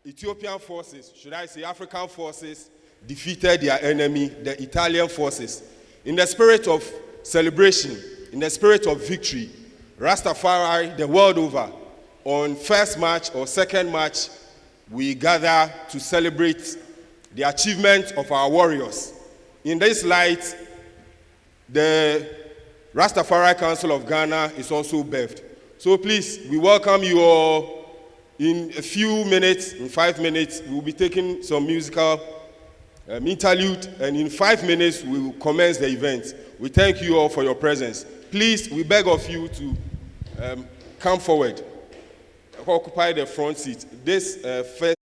Ethiopian forces, should I say African forces, defeated their enemy, the Italian forces. In the spirit of celebration, in the spirit of victory, Rastafari, the world over, on 1st March or 2nd March, we gather to celebrate the achievement of our warriors. In this light, the Rastafari Council of Ghana is also birthed. So please, we welcome you all. In a few minutes, in 5 minutes, we will be taking some musical interlude, and in 5 minutes, we will commence the event. We thank you all for your presence. Please, we beg of you to come forward, occupy the front seat. This first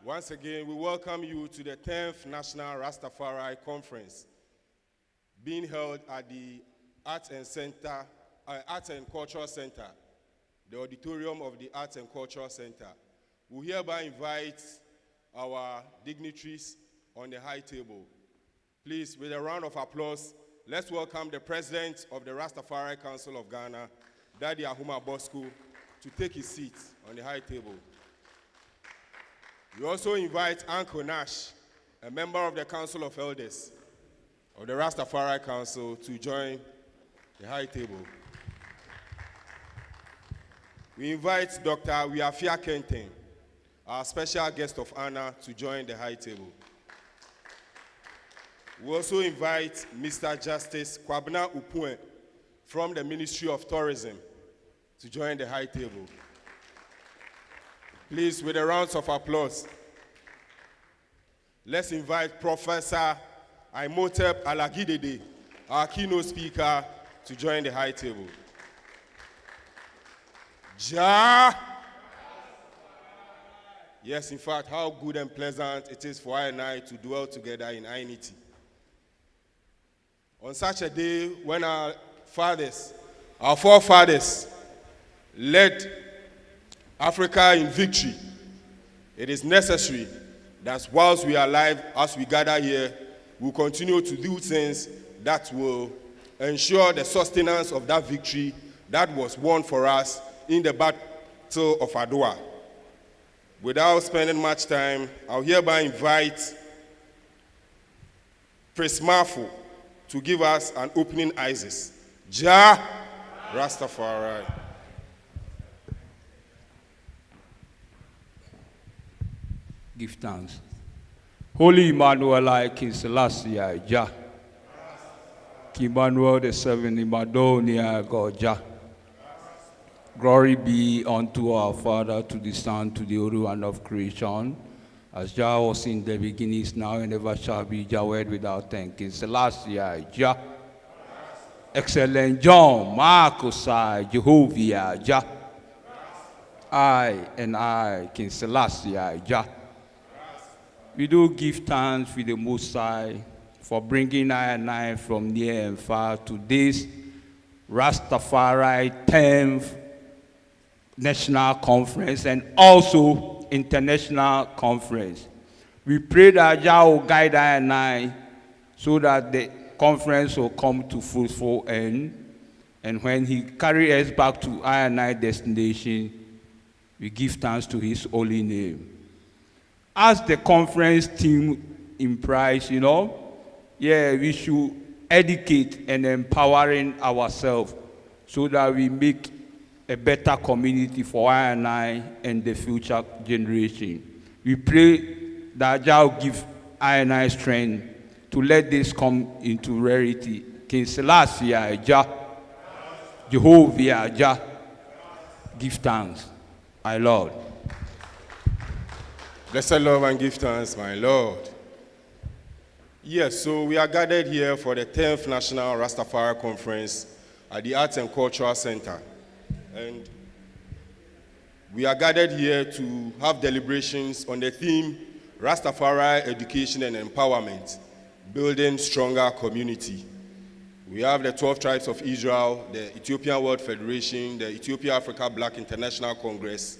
Once again, we welcome you to the 10th National Rastafari Conference being held at the Arts and Cultural Center, the auditorium of the Arts and Cultural Center. We hereby invite our dignitaries on the high table. Please, with a round of applause, let's welcome the President of the Rastafari Council of Ghana, Daddy Ahuma Bosco, to take his seat on the high table. We also invite Uncle Nash, a member of the Council of Elders of the Rastafari Council, to join the high table. We invite Dr. Wiafia Kenten, our special guest of honor, to join the high table. We also invite Mr. Justice Kwabena Upuen from the Ministry of Tourism to join the high table. Please, with a round of applause, let's invite Professor Imhotep Alagidede, our keynote speaker, to join the high table. Ja! Yes, in fact, how good and pleasant it is for I and I to dwell together in unity. On such a day when our forefathers, led Africa in victory, it is necessary that whilst we are alive, as we gather here, we'll continue to do things that will ensure the sustenance of that victory that was won for us in the Battle of Adwa. Without spending much time, I'll hereby invite Prince Marfo to give us an opening Isis. Ja Rastafari. Give thanks. Holy Emmanuel, I King Selassie, Ja. Emmanuel the seventh, Madonia, God, Ja. Glory be unto our Father, to the Son, to the Holy One of creation, as Jah was in the beginning, is now, and ever shall be, Jah word without thanking. Selassie, Jah. Excellent John, Marcus, Jehovah, Jah. I, King Selassie, Jah. We do give thanks with the Most High for bringing I and I from near and far to this Rastafari 10th National Conference and also International Conference. We pray that Jah will guide I and I so that the conference will come to fruitful end, and when He carries us back to I and I destination, we give thanks to His holy name. As the conference team implies, we should educate and empowering ourselves so that we make a better community for I and I and the future generation. We pray that Jah will give I and I strength to let this come into reality. King Selassie, Jah, Jehovah, Jah, give thanks, my Lord. Blessed love and give thanks, my Lord. Yes, so we are gathered here for the 10th National Rastafari Conference at the Arts and Cultural Center. And we are gathered here to have deliberations on the theme, Rastafari Education and Empowerment, Building Stronger Community. We have the 12 Tribes of Israel, the Ethiopian World Federation, the Ethiopia Africa Black International Congress,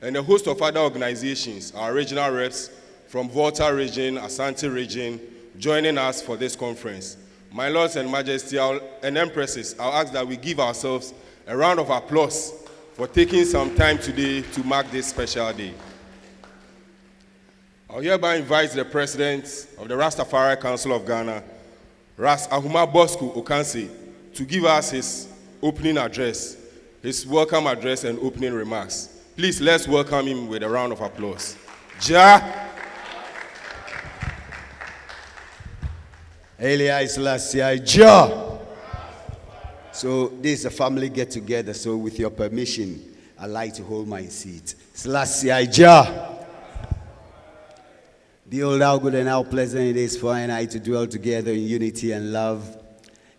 and a host of other organizations, our regional reps from Volta region, Asante region, joining us for this conference. My Lords and Majesty and Empresses, I'll ask that we give ourselves a round of applause for taking some time today to mark this special day. I'll hereby invite the President of the Rastafari Council of Ghana, Ras Ahuma Bosco Okanse, to give us his opening address, his welcome address and opening remarks. Please, let's welcome him with a round of applause. Ja. Haile Selassie, Ja. So this is a family get together. So with your permission, I'd like to hold my seat. Selassie, Ja. Behold how good and how pleasant it is for I and I to dwell together in unity and love.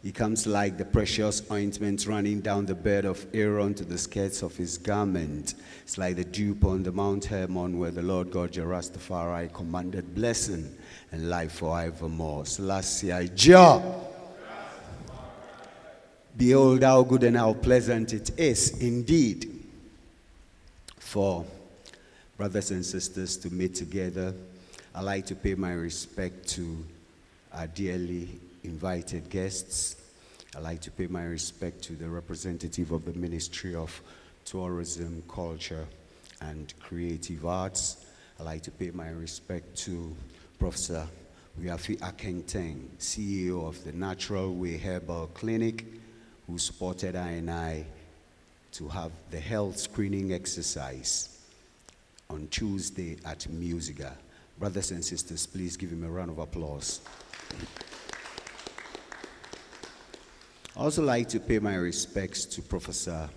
He comes like the precious ointment running down the bed of Aaron to the skirts of his garment. It's like the dew upon the Mount Hermon where the Lord God, Rastafari, commanded blessing and life forevermore. Selassie Jah. Behold how good and how pleasant it is indeed for brothers and sisters to meet together. I'd like to pay my respect to our dearly invited guests. I'd like to pay my respect to the representative of the Ministry of Tourism, Culture, and Creative Arts. I'd like to pay my respect to Professor Wiafi Akenteng, CEO of the Natural Way Herbal Clinic, who supported I to have the health screening exercise on Tuesday at Musiga. Brothers and sisters, please give him a round of applause. I also like to pay my respects to Professor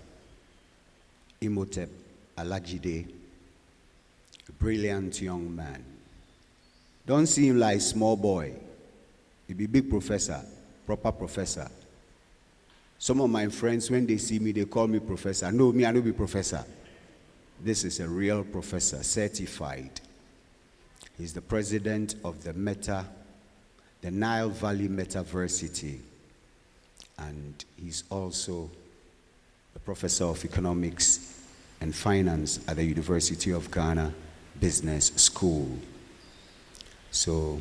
Imhotep Alajide, a brilliant young man. Don't see him like small boy. He be big professor, proper professor. Some of my friends, when they see me, they call me professor. No, me, I don't be professor. This is a real professor, certified. He's the president of the Nile Valley Metaversity. And he's also a professor of economics and finance at the University of Ghana Business School. So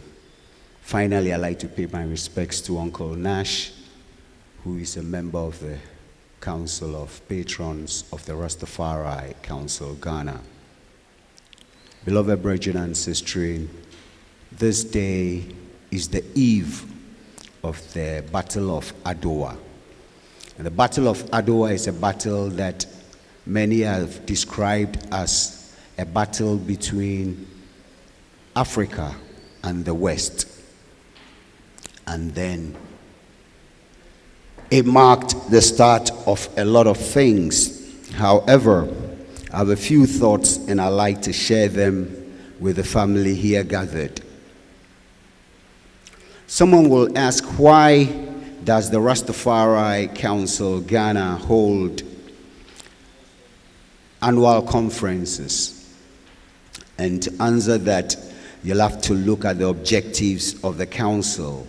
finally, I'd like to pay my respects to Uncle Nash, who is a member of the Council of Patrons of the Rastafari Council, Ghana. Beloved brethren and sisters, this day is the eve of the Battle of Adowa. And the Battle of Adowa is a battle that many have described as a battle between Africa and the West. And then it marked the start of a lot of things. However, I have a few thoughts and I'd like to share them with the family here gathered. Someone will ask, why does the Rastafari Council Ghana hold annual conferences? And to answer that, you'll have to look at the objectives of the council.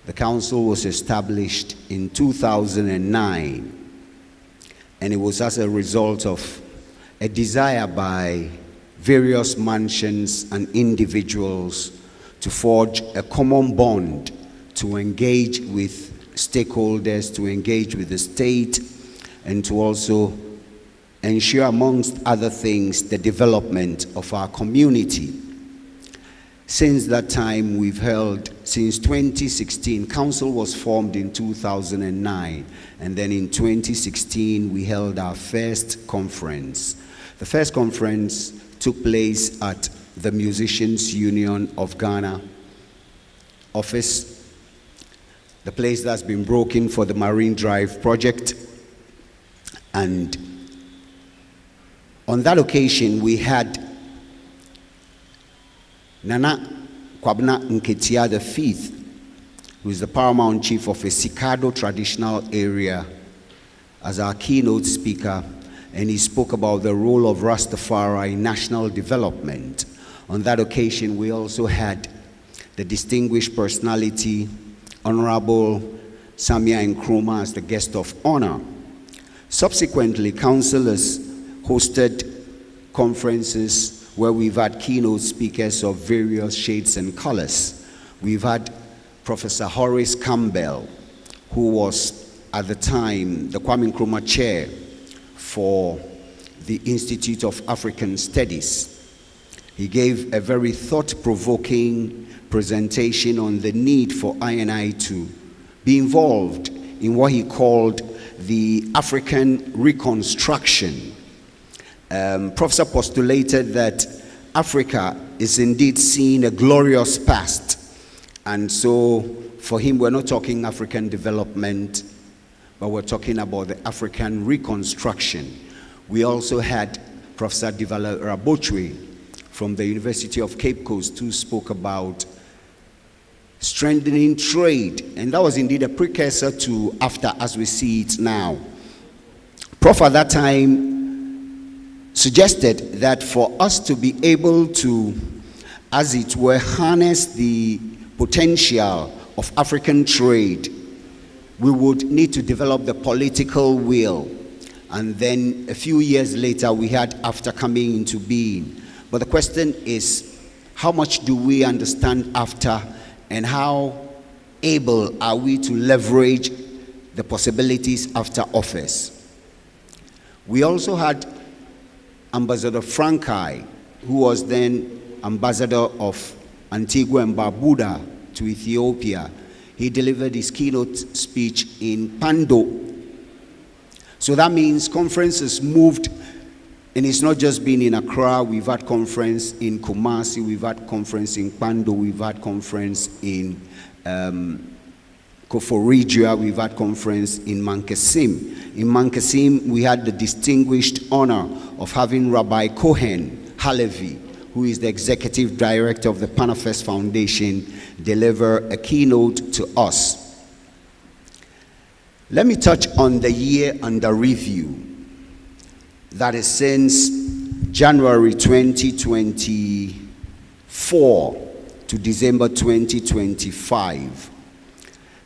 The council was established in 2009, and it was as a result of a desire by various mansions and individuals to forge a common bond, to engage with stakeholders, to engage with the state, and to also ensure, amongst other things, the development of our community. Since that time, we've held, since 2016, council was formed in 2009, and then in 2016, we held our first conference. The first conference took place at the Musicians Union of Ghana office, the place that's been broken for the Marine Drive project. And on that occasion, we had Nana Kwabna Nketia V, who is the paramount chief of a Sikado traditional area, as our keynote speaker, and he spoke about the role of Rastafari in national development. On that occasion, we also had the distinguished personality, Honorable Samia Nkrumah, as the guest of honor. Subsequently, councillors hosted conferences where we've had keynote speakers of various shades and colors. We've had Professor Horace Campbell, who was at the time the Kwame Nkrumah chair for the Institute of African Studies. He gave a very thought-provoking presentation on the need for I&I to be involved in what he called the African reconstruction. Professor postulated that Africa is indeed seeing a glorious past. And so for him, we're not talking African development, but we're talking about the African reconstruction. We also had Professor Divala Rabochwe from the University of Cape Coast, who spoke about strengthening trade, and that was indeed a precursor to after as we see it now. Prof at that time suggested that for us to be able to, as it were, harness the potential of African trade, we would need to develop the political will. And then a few years later, we had AFTA coming into being. But the question is, how much do we understand AFTA, and how able are we to leverage the possibilities AFTA offers? We also had Ambassador Frankai, who was then ambassador of Antigua and Barbuda to Ethiopia. He delivered his keynote speech in Pando. So that means conferences moved, and it's not just been in Accra. We've had conference in Kumasi, we've had conference in Pando, we've had conference in Koforidua, we've had conference in Mankasim. In Mankasim, we had the distinguished honor of having Rabbi Cohen Halevi, who is the executive director of the Panafest Foundation, deliver a keynote to us. Let me touch on the year under review. That is since January 2024 to December 2025.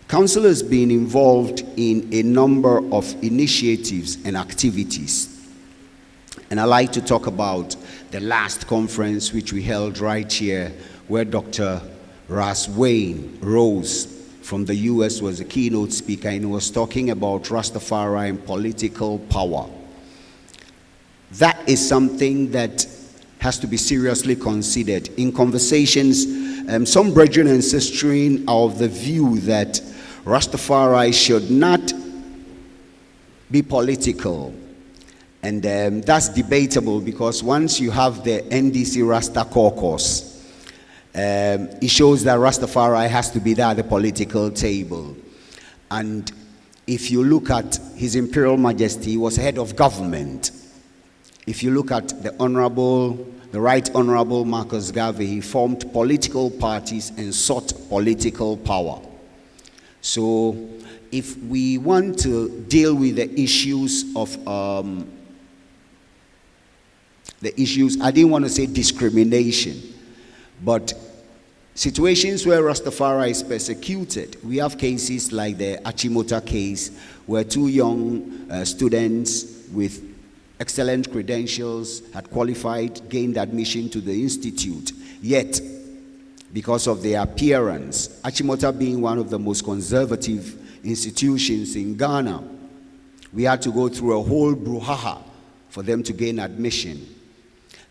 Council has been involved in a number of initiatives and activities. And I'd like to talk about the last conference which we held right here, where Dr. Ras Wayne Rose from the US was a keynote speaker, and he was talking about Rastafari and political power. That is something that has to be seriously considered. In conversations, some brethren and sisters are of the view that Rastafari should not be political. And that's debatable, because once you have the NDC Rasta caucus, it shows that Rastafari has to be there at the political table. And if you look at His Imperial Majesty, he was head of government. If you look at the Right Honorable Marcus Garvey, he formed political parties and sought political power. So if we want to deal with the issues of I didn't want to say discrimination, but situations where Rastafari is persecuted. We have cases like the Achimota case, where two young students with excellent credentials had qualified, gained admission to the institute, yet because of their appearance, Achimota being one of the most conservative institutions in Ghana, we had to go through a whole brouhaha for them to gain admission.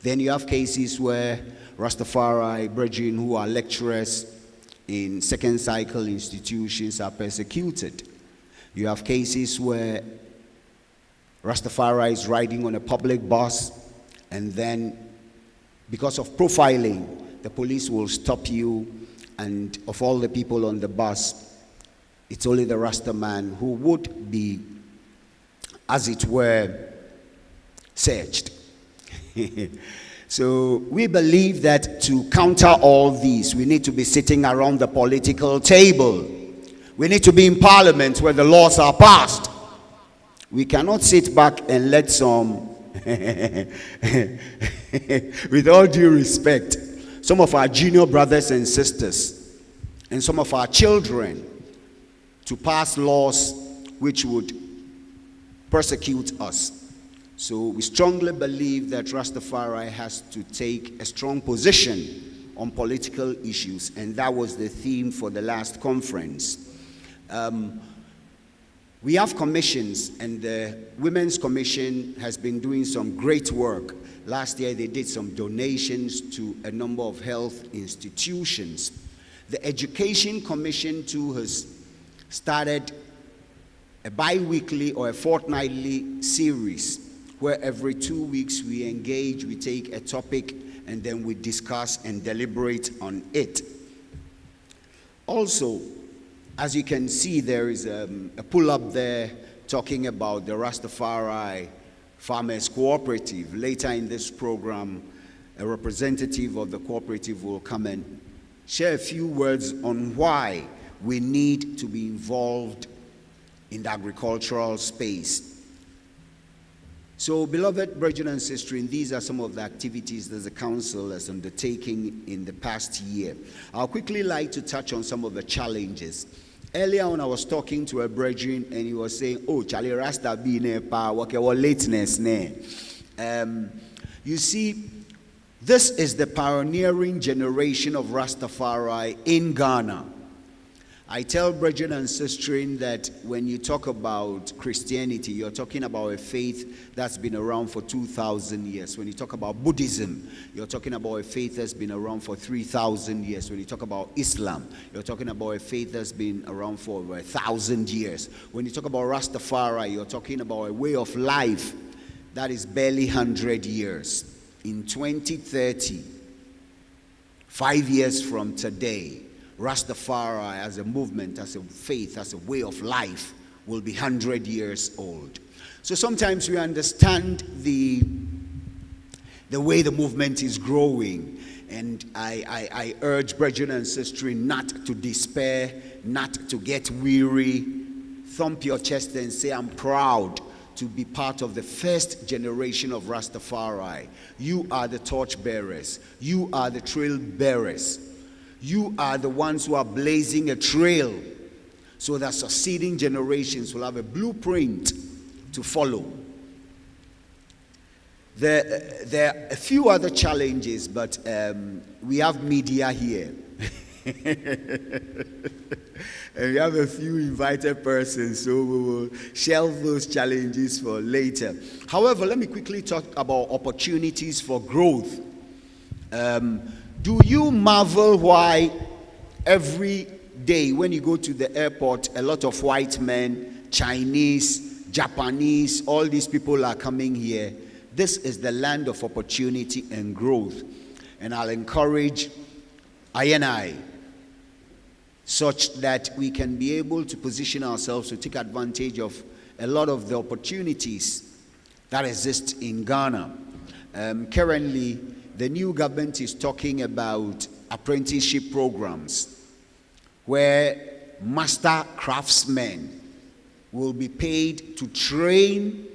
Then you have cases where Rastafari brethren who are lecturers in second cycle institutions are persecuted. You have cases where Rastafari is riding on a public bus, and then because of profiling, the police will stop you, and of all the people on the bus, it's only the Rasta man who would be, as it were, searched. So we believe that to counter all these, we need to be sitting around the political table. We need to be in parliament where the laws are passed. We cannot sit back and let some, with all due respect, some of our junior brothers and sisters and some of our children to pass laws which would persecute us. So we strongly believe that Rastafari has to take a strong position on political issues, and that was the theme for the last conference. We have commissions, and the Women's Commission has been doing some great work. Last year they did some donations to a number of health institutions. The Education Commission too has started a bi-weekly or a fortnightly series where every 2 weeks we engage, we take a topic, and then we discuss and deliberate on it. Also, as you can see, there is a pull-up there talking about the Rastafari Farmers Cooperative. Later in this program, a representative of the cooperative will come and share a few words on why we need to be involved in the agricultural space. So, beloved brethren and sisters, these are some of the activities that the council has undertaken in the past year. I'll quickly like to touch on some of the challenges. Earlier on, I was talking to a brethren, and he was saying, "Oh, Charlie Rasta be ne pa, what lateness ne." You see, this is the pioneering generation of Rastafari in Ghana. I tell brethren and sisters that when you talk about Christianity, you're talking about a faith that's been around for 2,000 years. When you talk about Buddhism, you're talking about a faith that's been around for 3,000 years. When you talk about Islam, you're talking about a faith that's been around for 1,000 years. When you talk about Rastafari, you're talking about a way of life that is barely 100 years. In 2030, 5 years from today, Rastafari as a movement, as a faith, as a way of life will be 100 years old. So sometimes we understand the way the movement is growing, and I urge brethren and sisters not to despair, not to get weary. Thump your chest and say, "I'm proud to be part of the first generation of Rastafari." You are the torch bearers. You are the trail bearers. You are the ones who are blazing a trail so that succeeding generations will have a blueprint to follow. There are a few other challenges, but we have media here. And we have a few invited persons, so we will shelve those challenges for later. However, let me quickly talk about opportunities for growth. Do you marvel why every day when you go to the airport, a lot of white men, Chinese, Japanese, all these people are coming here? This is the land of opportunity and growth. And I'll encourage I such that we can be able to position ourselves to take advantage of a lot of the opportunities that exist in Ghana. Currently, the new government is talking about apprenticeship programs where master craftsmen will be paid to train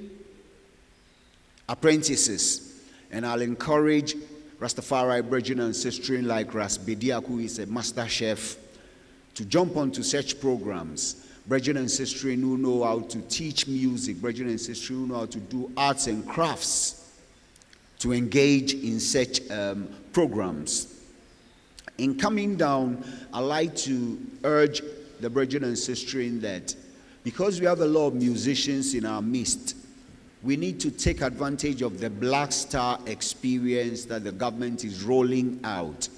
apprentices. And I'll encourage Rastafari brethren and sisters like Ras Bediak, who is a master chef, to jump onto such programs. Brethren and sisters who know how to teach music, brethren and sisters who know how to do arts and crafts, to engage in such programs. In coming down, I'd like to urge the brethren and sisters that because we have a lot of musicians in our midst, we need to take advantage of the Black Star experience that the government is rolling out.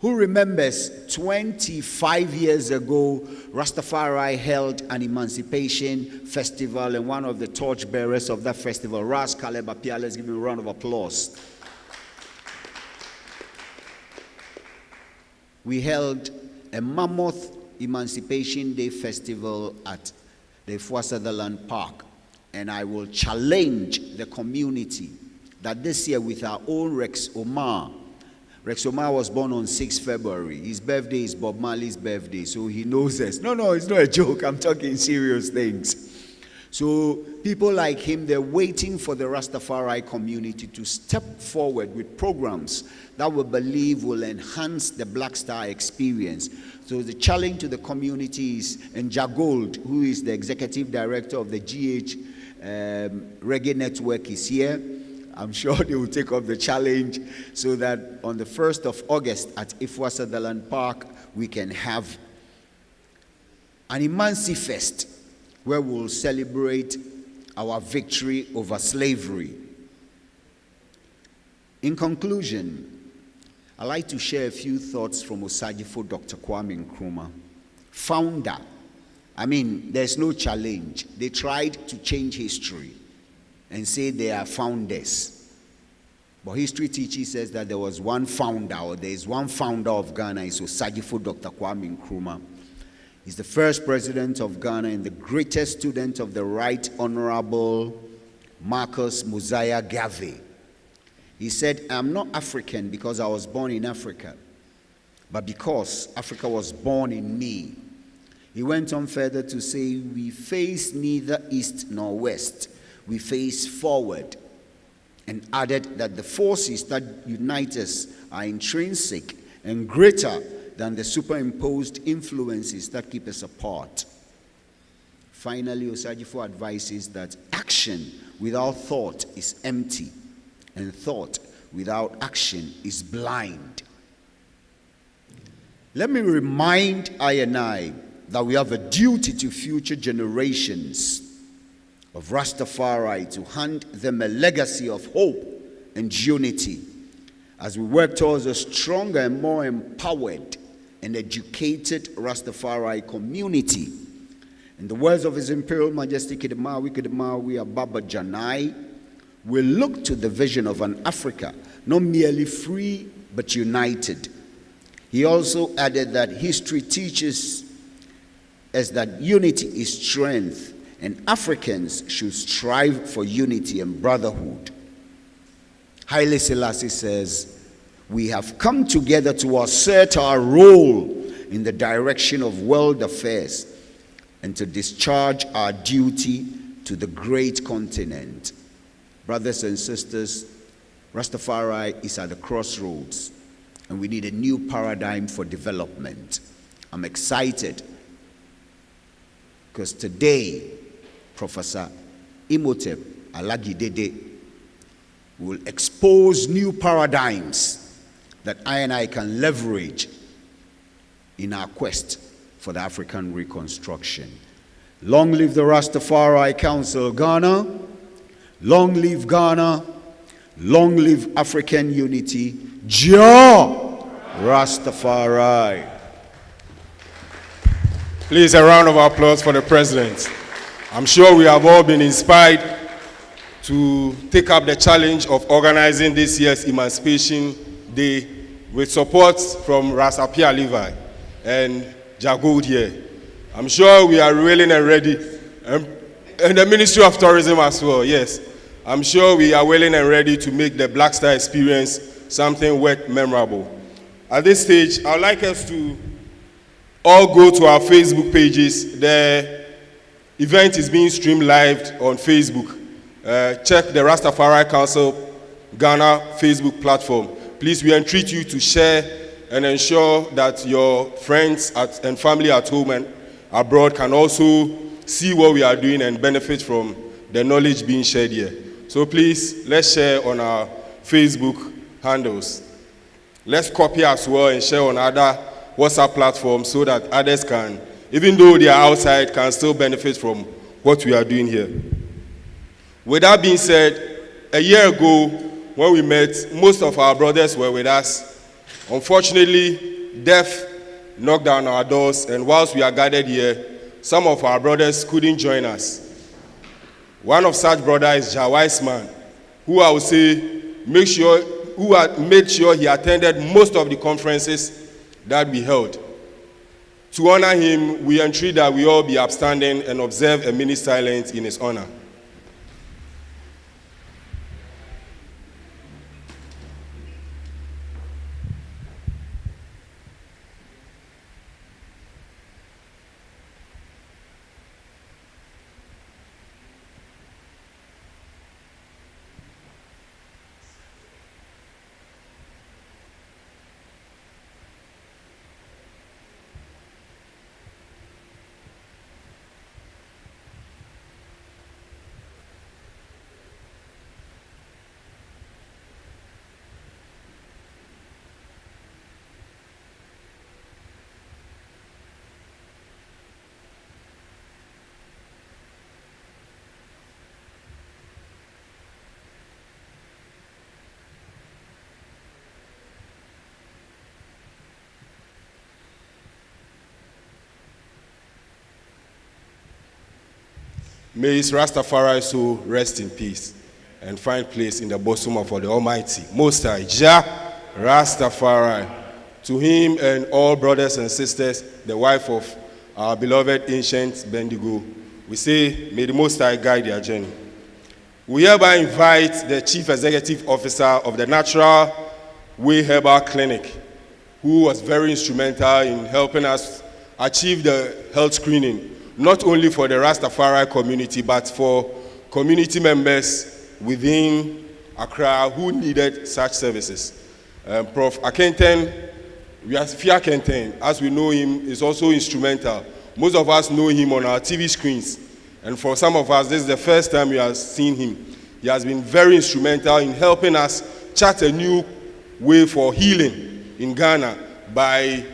Who remembers 25 years ago, Rastafari held an emancipation festival, and one of the torchbearers of that festival, Ras Caleb Apia, let's give him a round of applause. We held a mammoth Emancipation Day festival at the Ifua Sutherland Park, and I will challenge the community that this year with our own Rex Omar was born on 6 February. His birthday is Bob Marley's birthday, so he knows us. No, it's not a joke. I'm talking serious things. So people like him, they're waiting for the Rastafari community to step forward with programs that we believe will enhance the Black Star experience. So the challenge to the community is, and Jagold, who is the executive director of the GH Reggae Network, is here. I'm sure they will take up the challenge so that on the 1st of August at Ifua Sutherland Park, we can have an Emancifest where we'll celebrate our victory over slavery. In conclusion, I'd like to share a few thoughts from Osagifo Dr. Kwame Nkrumah, founder. I mean, there's no challenge. They tried to change history and say they are founders. But history teaches us that there was one founder, or there is one founder of Ghana, is Osagifo Dr. Kwame Nkrumah. He's the first president of Ghana and the greatest student of the Right Honorable Marcus Mosiah Garvey. He said, "I'm not African because I was born in Africa, but because Africa was born in me. He went on further to say, we face neither east nor west. We face forward, and added that the forces that unite us are intrinsic and greater than the superimposed influences that keep us apart. Finally, Osagyefo advises that action without thought is empty, and thought without action is blind. Let me remind I that we have a duty to future generations of Rastafari to hand them a legacy of hope and unity as we work towards a stronger and more empowered and educated Rastafari community. In the words of His Imperial Majesty Kidemawi Ababa Janai, we look to the vision of an Africa not merely free but united. He also added that history teaches us that unity is strength, and Africans should strive for unity and brotherhood. Haile Selassie says, we have come together to assert our role in the direction of world affairs and to discharge our duty to the great continent. Brothers and sisters, Rastafari is at the crossroads, and we need a new paradigm for development. I'm excited because today, Professor Imhotep Alagidede will expose new paradigms that I can leverage in our quest for the African reconstruction. Long live the Rastafari Council Ghana. Long live Ghana. Long live African unity. Jah Rastafari. Please, a round of applause for the President. I'm sure we have all been inspired to take up the challenge of organizing this year's Emancipation Day with support from Rasapia Levi and Jagood here. I'm sure we are willing and ready, and the Ministry of Tourism as well, yes. I'm sure we are willing and ready to make the Black Star experience something worth memorable. At this stage, I would like us to all go to our Facebook pages. The event is being streamed live on Facebook. Check the Rastafari Council Ghana Facebook platform. Please, we entreat you to share and ensure that your friends and family at home and abroad can also see what we are doing and benefit from the knowledge being shared here. So please, let's share on our Facebook handles. Let's copy as well and share on other WhatsApp platforms so that others can, even though they are outside, can still benefit from what we are doing here. With that being said, a year ago when we met, most of our brothers were with us. Unfortunately, death knocked down our doors, and whilst we are gathered here, some of our brothers couldn't join us. One of such brothers is Jawise Man, who I would say made sure he attended most of the conferences that we held. To honor him, we entreat that we all be upstanding and observe a minute silence in his honor. May his Rastafari soul rest in peace and find place in the bosom of the Almighty, Most High, Jah Rastafari. To him and all brothers and sisters, the wife of our beloved ancient Bendigo, we say, may the Most High guide their journey. We hereby invite the Chief Executive Officer of the Natural Way Herbal Clinic, who was very instrumental in helping us achieve the health screening, not only for the Rastafari community, but for community members within Accra who needed such services. Prof. Akenten, Fia Kenten, as we know him, is also instrumental. Most of us know him on our TV screens. And for some of us, this is the first time we have seen him. He has been very instrumental in helping us chart a new way for healing in Ghana by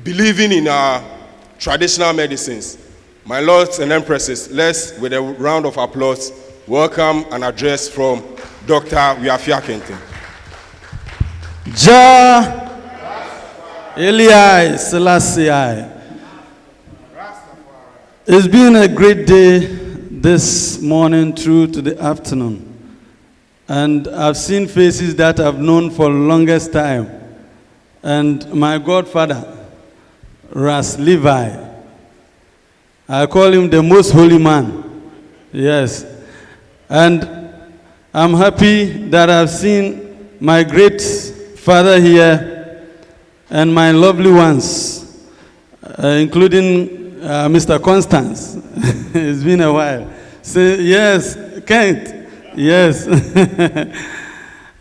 believing in our traditional medicines. My lords and empresses, let's, with a round of applause, welcome an address from Dr. Wiafia Kenten. Ja Eliai Selassie. It's been a great day this morning through to the afternoon. And I've seen faces that I've known for the longest time. And my godfather, Ras Levi, I call him the most holy man. Yes. And I'm happy that I've seen my great father here and my lovely ones, including Mr. Constance. It's been a while. Say, yes, Kent. Yes.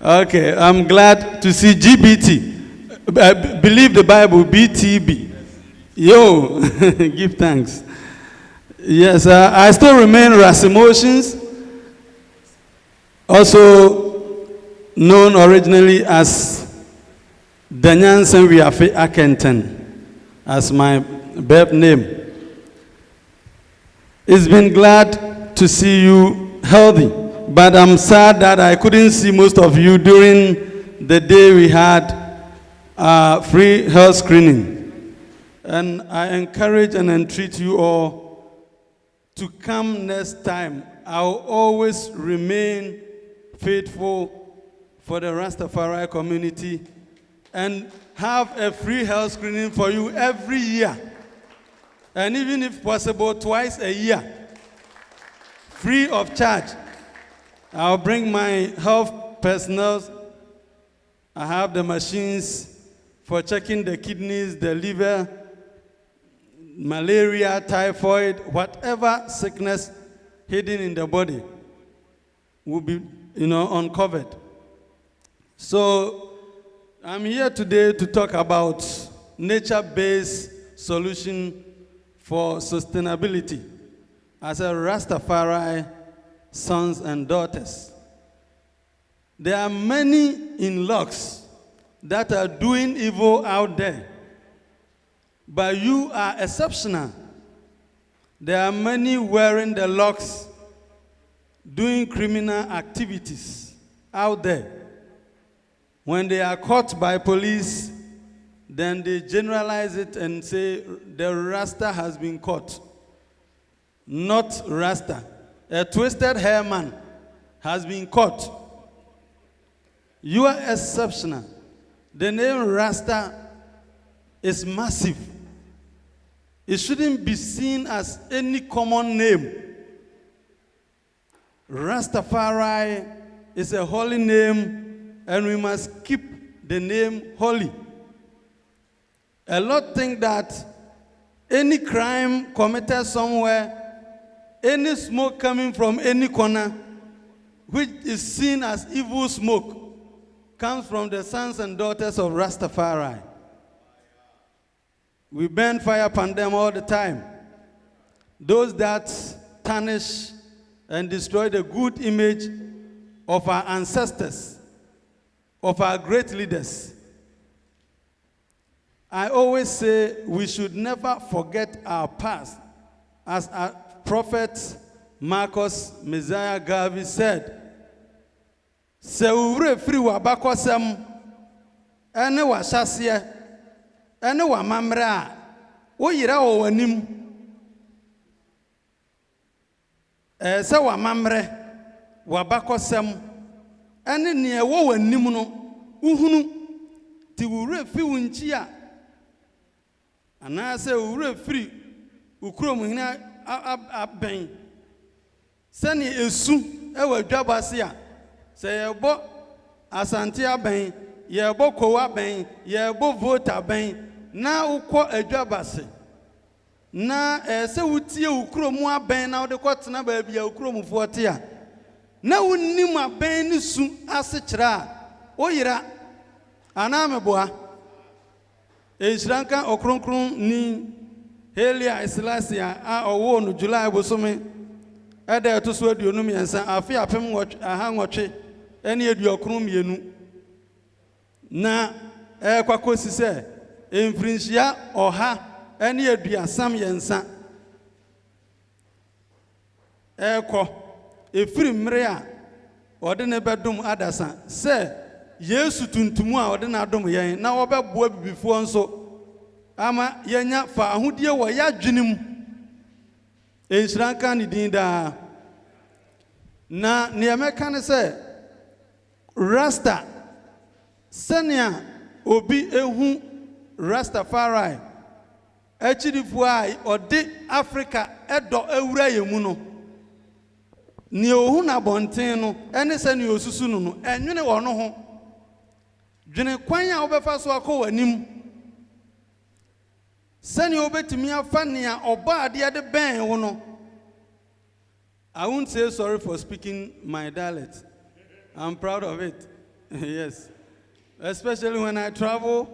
Okay, I'm glad to see GBT. I believe the Bible, BTB. Yo, give thanks. Yes, I still remain Rasimotions, also known originally as Danyansen Wiafe Akenten, as my birth name. It's been glad to see you healthy, but I'm sad that I couldn't see most of you during the day we had free health screening. And I encourage and entreat you all to come next time. I'll always remain faithful for the Rastafari community and have a free health screening for you every year. And even if possible, twice a year, free of charge. I'll bring my health personnel. I have the machines for checking the kidneys, the liver, malaria, typhoid, whatever sickness hidden in the body will be, uncovered. So I'm here today to talk about nature-based solution for sustainability as a Rastafari sons and daughters. There are many in locks that are doing evil out there, but you are exceptional. There are many wearing the locks doing criminal activities out there. When they are caught by police, then they generalize it and say the Rasta has been caught. Not Rasta. A twisted hair man has been caught. You are exceptional. The name Rasta is massive. It shouldn't be seen as any common name. Rastafari is a holy name, and we must keep the name holy. A lot think that any crime committed somewhere, any smoke coming from any corner, which is seen as evil smoke, comes from the sons and daughters of Rastafari. We burn fire upon them all the time. Those that tarnish and destroy the good image of our ancestors, of our great leaders. I always say we should never forget our past. As our prophet Marcus Messiah Garvey said, "Se ure free wa bakosem, ene wa shasye, ene wa mamra, wo yira wo wanim. Se wa mamre, wa bakosem, ene ne wo wanim no, uhunu, ti ure free wunchia. Ana se ure free, ukrom hina aben. Se ni esu, ewa dwabase a, se yebo asante aben, yɛbɔ kowa bɛn, yɛbɔ voter bɛn, na wokɔ adwabase. Na sɛ wotie wo kurom abɛn na wode kɔtena baabi a wo kuromfoɔ te a, na wonnim abɛn ne su ase kyerɛ a, woyera anaa meboa. Enhyiranka okronkron ni Helia Selassie a ɔwoo no July bosome ɛda ɛto so aduonu mmiɛnsa afe apem aha nwɔtwe ɛne aduɔkron mmienu. Na ɛkwakosi sɛ mfirinhyia ɔha ɛne aduasam yɛnsa ɛkɔ efiri mmere a ɔde ne bɛdom adasa sɛ Yesu tuntumu a ɔde na adom yɛn na wɔbɛboa bibifoɔ nso ama yɛnya fa ahodie wɔ yɛadwene mu. Enhyiranka ne din daa. Na nea mɛka ne sɛ Rasta sɛnea obi ehu Rastafari akyirifoɔ a ɔde Africa ɛdɔ awura yɛ mu no, nea ohu na bɔnten no ɛne sɛnea osusu no no ɛnwene wɔ no ho. Dwene kwan a wobɛfa so akɔ w'anim sɛnea wobɛtumi afa nea ɔbɔ adeɛ de bɛn wo no. I won't say sorry for speaking my dialect. I'm proud of it. Yes. Especially when I travel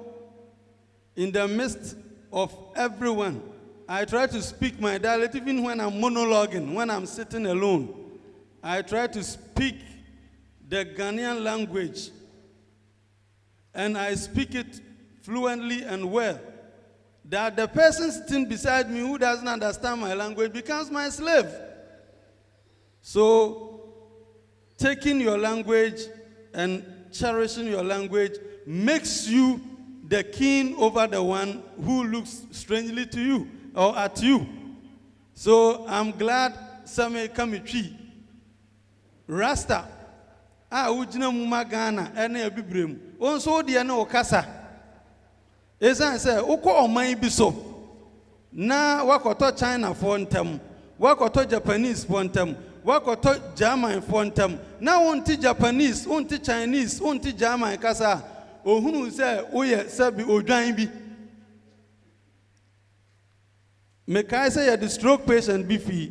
in the midst of everyone. I try to speak my dialect even when I'm monologuing, when I'm sitting alone. I try to speak the Ghanaian language. And I speak it fluently and well. That the person sitting beside me who doesn't understand my language becomes my slave. So, taking your language and cherishing your language makes you the king over the one who looks strangely to you or at you. So, I'm glad Same Kamichi, Rasta, ujina mumagana, ene abibrem. Onso di ene okasa. Esan se, uko oman biso. Na wakoto China for ntem, wakoto Japanese for ntem, wakoto German for ntem. Na unti Japanese, unti Chinese, unti German kasa. Ohunu se, uye sebi odwan bi. Mekai se ya the stroke patient bifi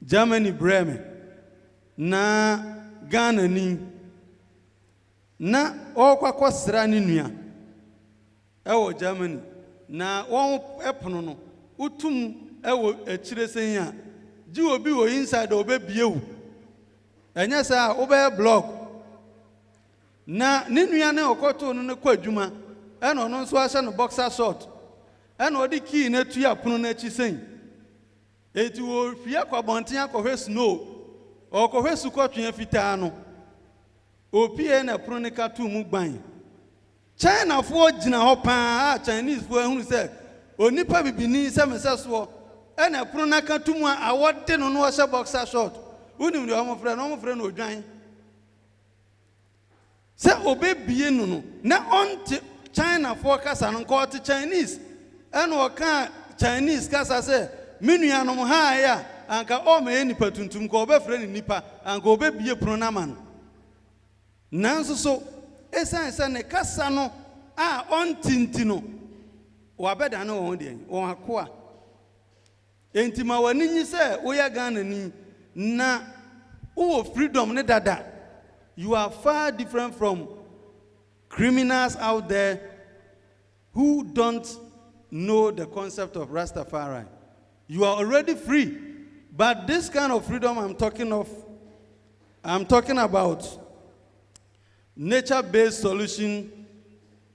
Germany breme. Na Ghana ni na okwa sra ni nua ewo Germany na won epono no utum ewo akire sen a ji obi wo inside obebiewu enya sa obe block na ni nua na okoto no ne kwa adwuma e no no so ahye no boxer short e no odi key na tu apono na chi sen eti wo fie kwa bonten akɔhwe snow okɔhwe sukɔtwe fitaa no opie na pronika tu mu gban China fo gina ho pa Chinese fo ehunu se onipa bibini se meseso e na pronaka tu mu a wode no no hye boxer short unim de omo frɛ no odwan se obebie no no na onte China fo kasa no ko te Chinese e na oka Chinese kasa se menuanom ha ya anka o ma enipa tuntum ko obefrɛ ni nipa anka obebie pronama no nanso so esan ne kasa no a ontinti no wabeda no won de won akoa entima wani nyi se woya Ghana ni na wo freedom ne dada. You are far different from criminals out there who don't know the concept of Rastafari. You are already free, but this kind of freedom I'm talking about nature-based solution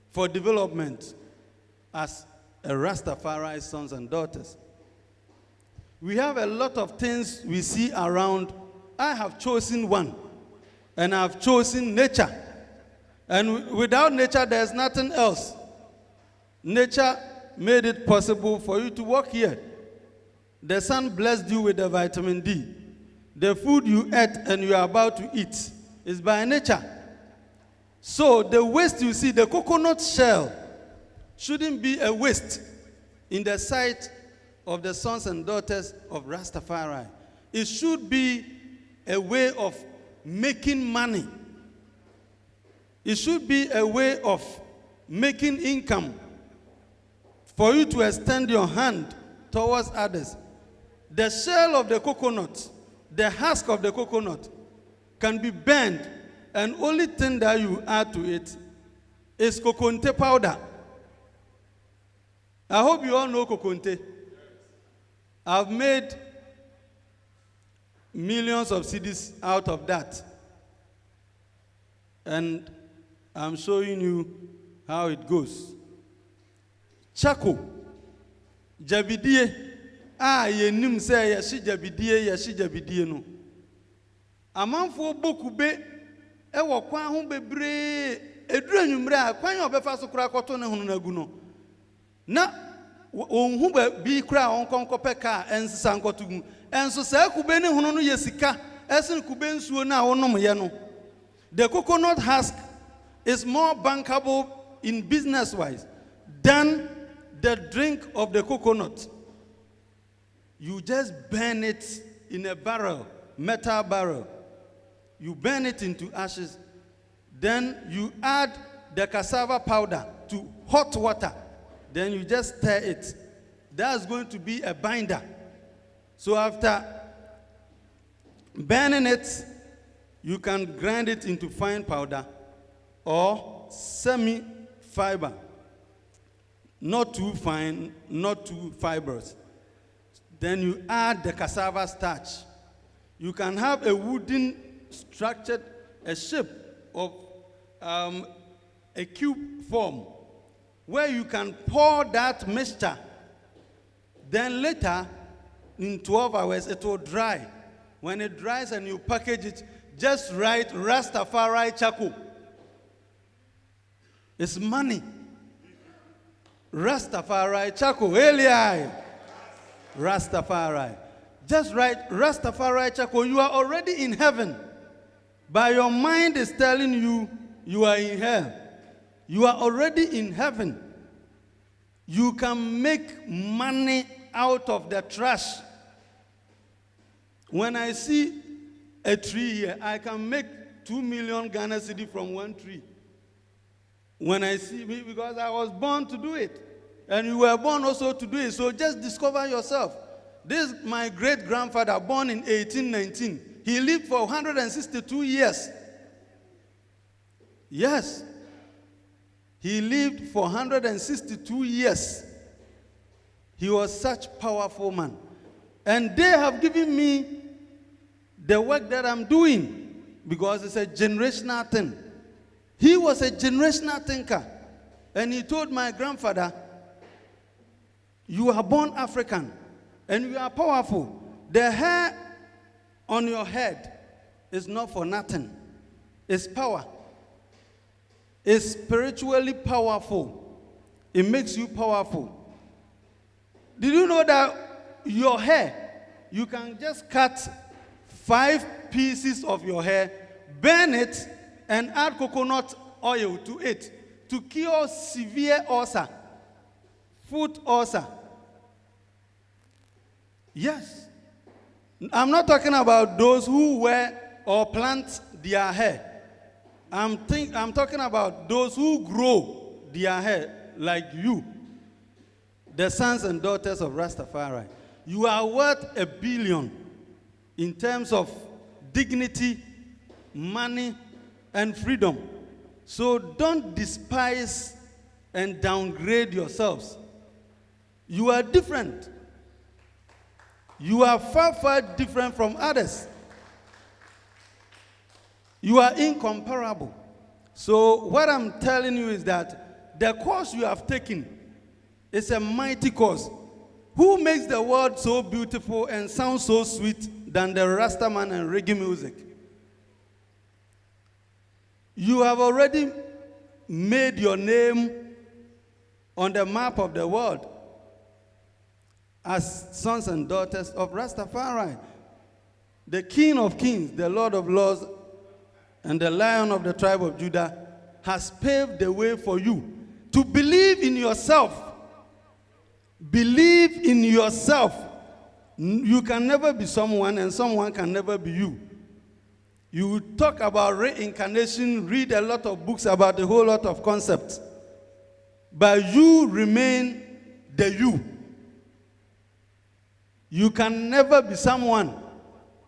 for development as a Rastafari sons and daughters. We have a lot of things we see around. I have chosen one, and I've chosen nature. And without nature, there's nothing else. Nature made it possible for you to walk here. The sun blessed you with the vitamin D. The food you ate and you are about to eat is by nature. So the waste you see, the coconut shell, shouldn't be a waste in the sight of the sons and daughters of Rastafari. It should be a way of making money. It should be a way of making income for you to extend your hand towards others. The shell of the coconut, the husk of the coconut, can be burned, and only thing that you add to it is kokonte powder. I hope you all know kokonte. I've made millions of CDs out of that. And I'm showing you how it goes. Chako, jabidie, yenim say yashi jabidie no. Amanfo bokube ewo kwan ho bebre eduru anwumre a kwan obefa so kura koto ne hono nagu no. Na onhu bi kura onkonkope ka ensisa nkotugu. Enso sa kube ne hono no yesika, esen kube nsuo na wonom ye no. The coconut husk is more bankable in business-wise than the drink of the coconut. You just burn it in a barrel, metal barrel. You burn it into ashes. Then you add the cassava powder to hot water. Then you just stir it. That's going to be a binder. So after burning it, you can grind it into fine powder or semi-fiber. Not too fine, not too fibrous. Then you add the cassava starch. You can have a wooden structured, a shape of a cube form where you can pour that mixture. Then later, in 12 hours, it will dry. When it dries and you package it, just write Rastafari Chako. It's money. Rastafari Chako. Eli. Rastafari. Just write Rastafari Chako. You are already in heaven. But your mind is telling you you are in hell. You are already in heaven. You can make money out of the trash. When I see a tree here, I can make 2 million Ghana cedi from one tree. When I see me, because I was born to do it. And you were born also to do it. So just discover yourself. This is my great-grandfather, born in 1819. He lived for 162 years. Yes. He lived for 162 years. He was such a powerful man. And they have given me the work that I'm doing because it's a generational thing. He was a generational thinker. And he told my grandfather, you are born African and you are powerful. The hair on your head is not for nothing. It's power. It's spiritually powerful. It makes you powerful. Did you know that your hair, you can just cut 5 pieces of your hair, burn it, and add coconut oil to it to cure severe ulcer, foot ulcer. Yes. I'm not talking about those who wear or plant their hair. I'm talking about those who grow their hair like you, the sons and daughters of Rastafari. You are worth $1 billion in terms of dignity, money, and freedom. So don't despise and downgrade yourselves. You are different. You are far, far different from others. You are incomparable. So what I'm telling you is that the course you have taken is a mighty course. Who makes the world so beautiful and sounds so sweet than the Rastaman and reggae music? You have already made your name on the map of the world as sons and daughters of Rastafari. The King of Kings, the Lord of Lords, and the Lion of the tribe of Judah has paved the way for you to believe in yourself. Believe in yourself. You can never be someone, and someone can never be you. You talk about reincarnation, read a lot of books about a whole lot of concepts. But you remain the you. You can never be someone.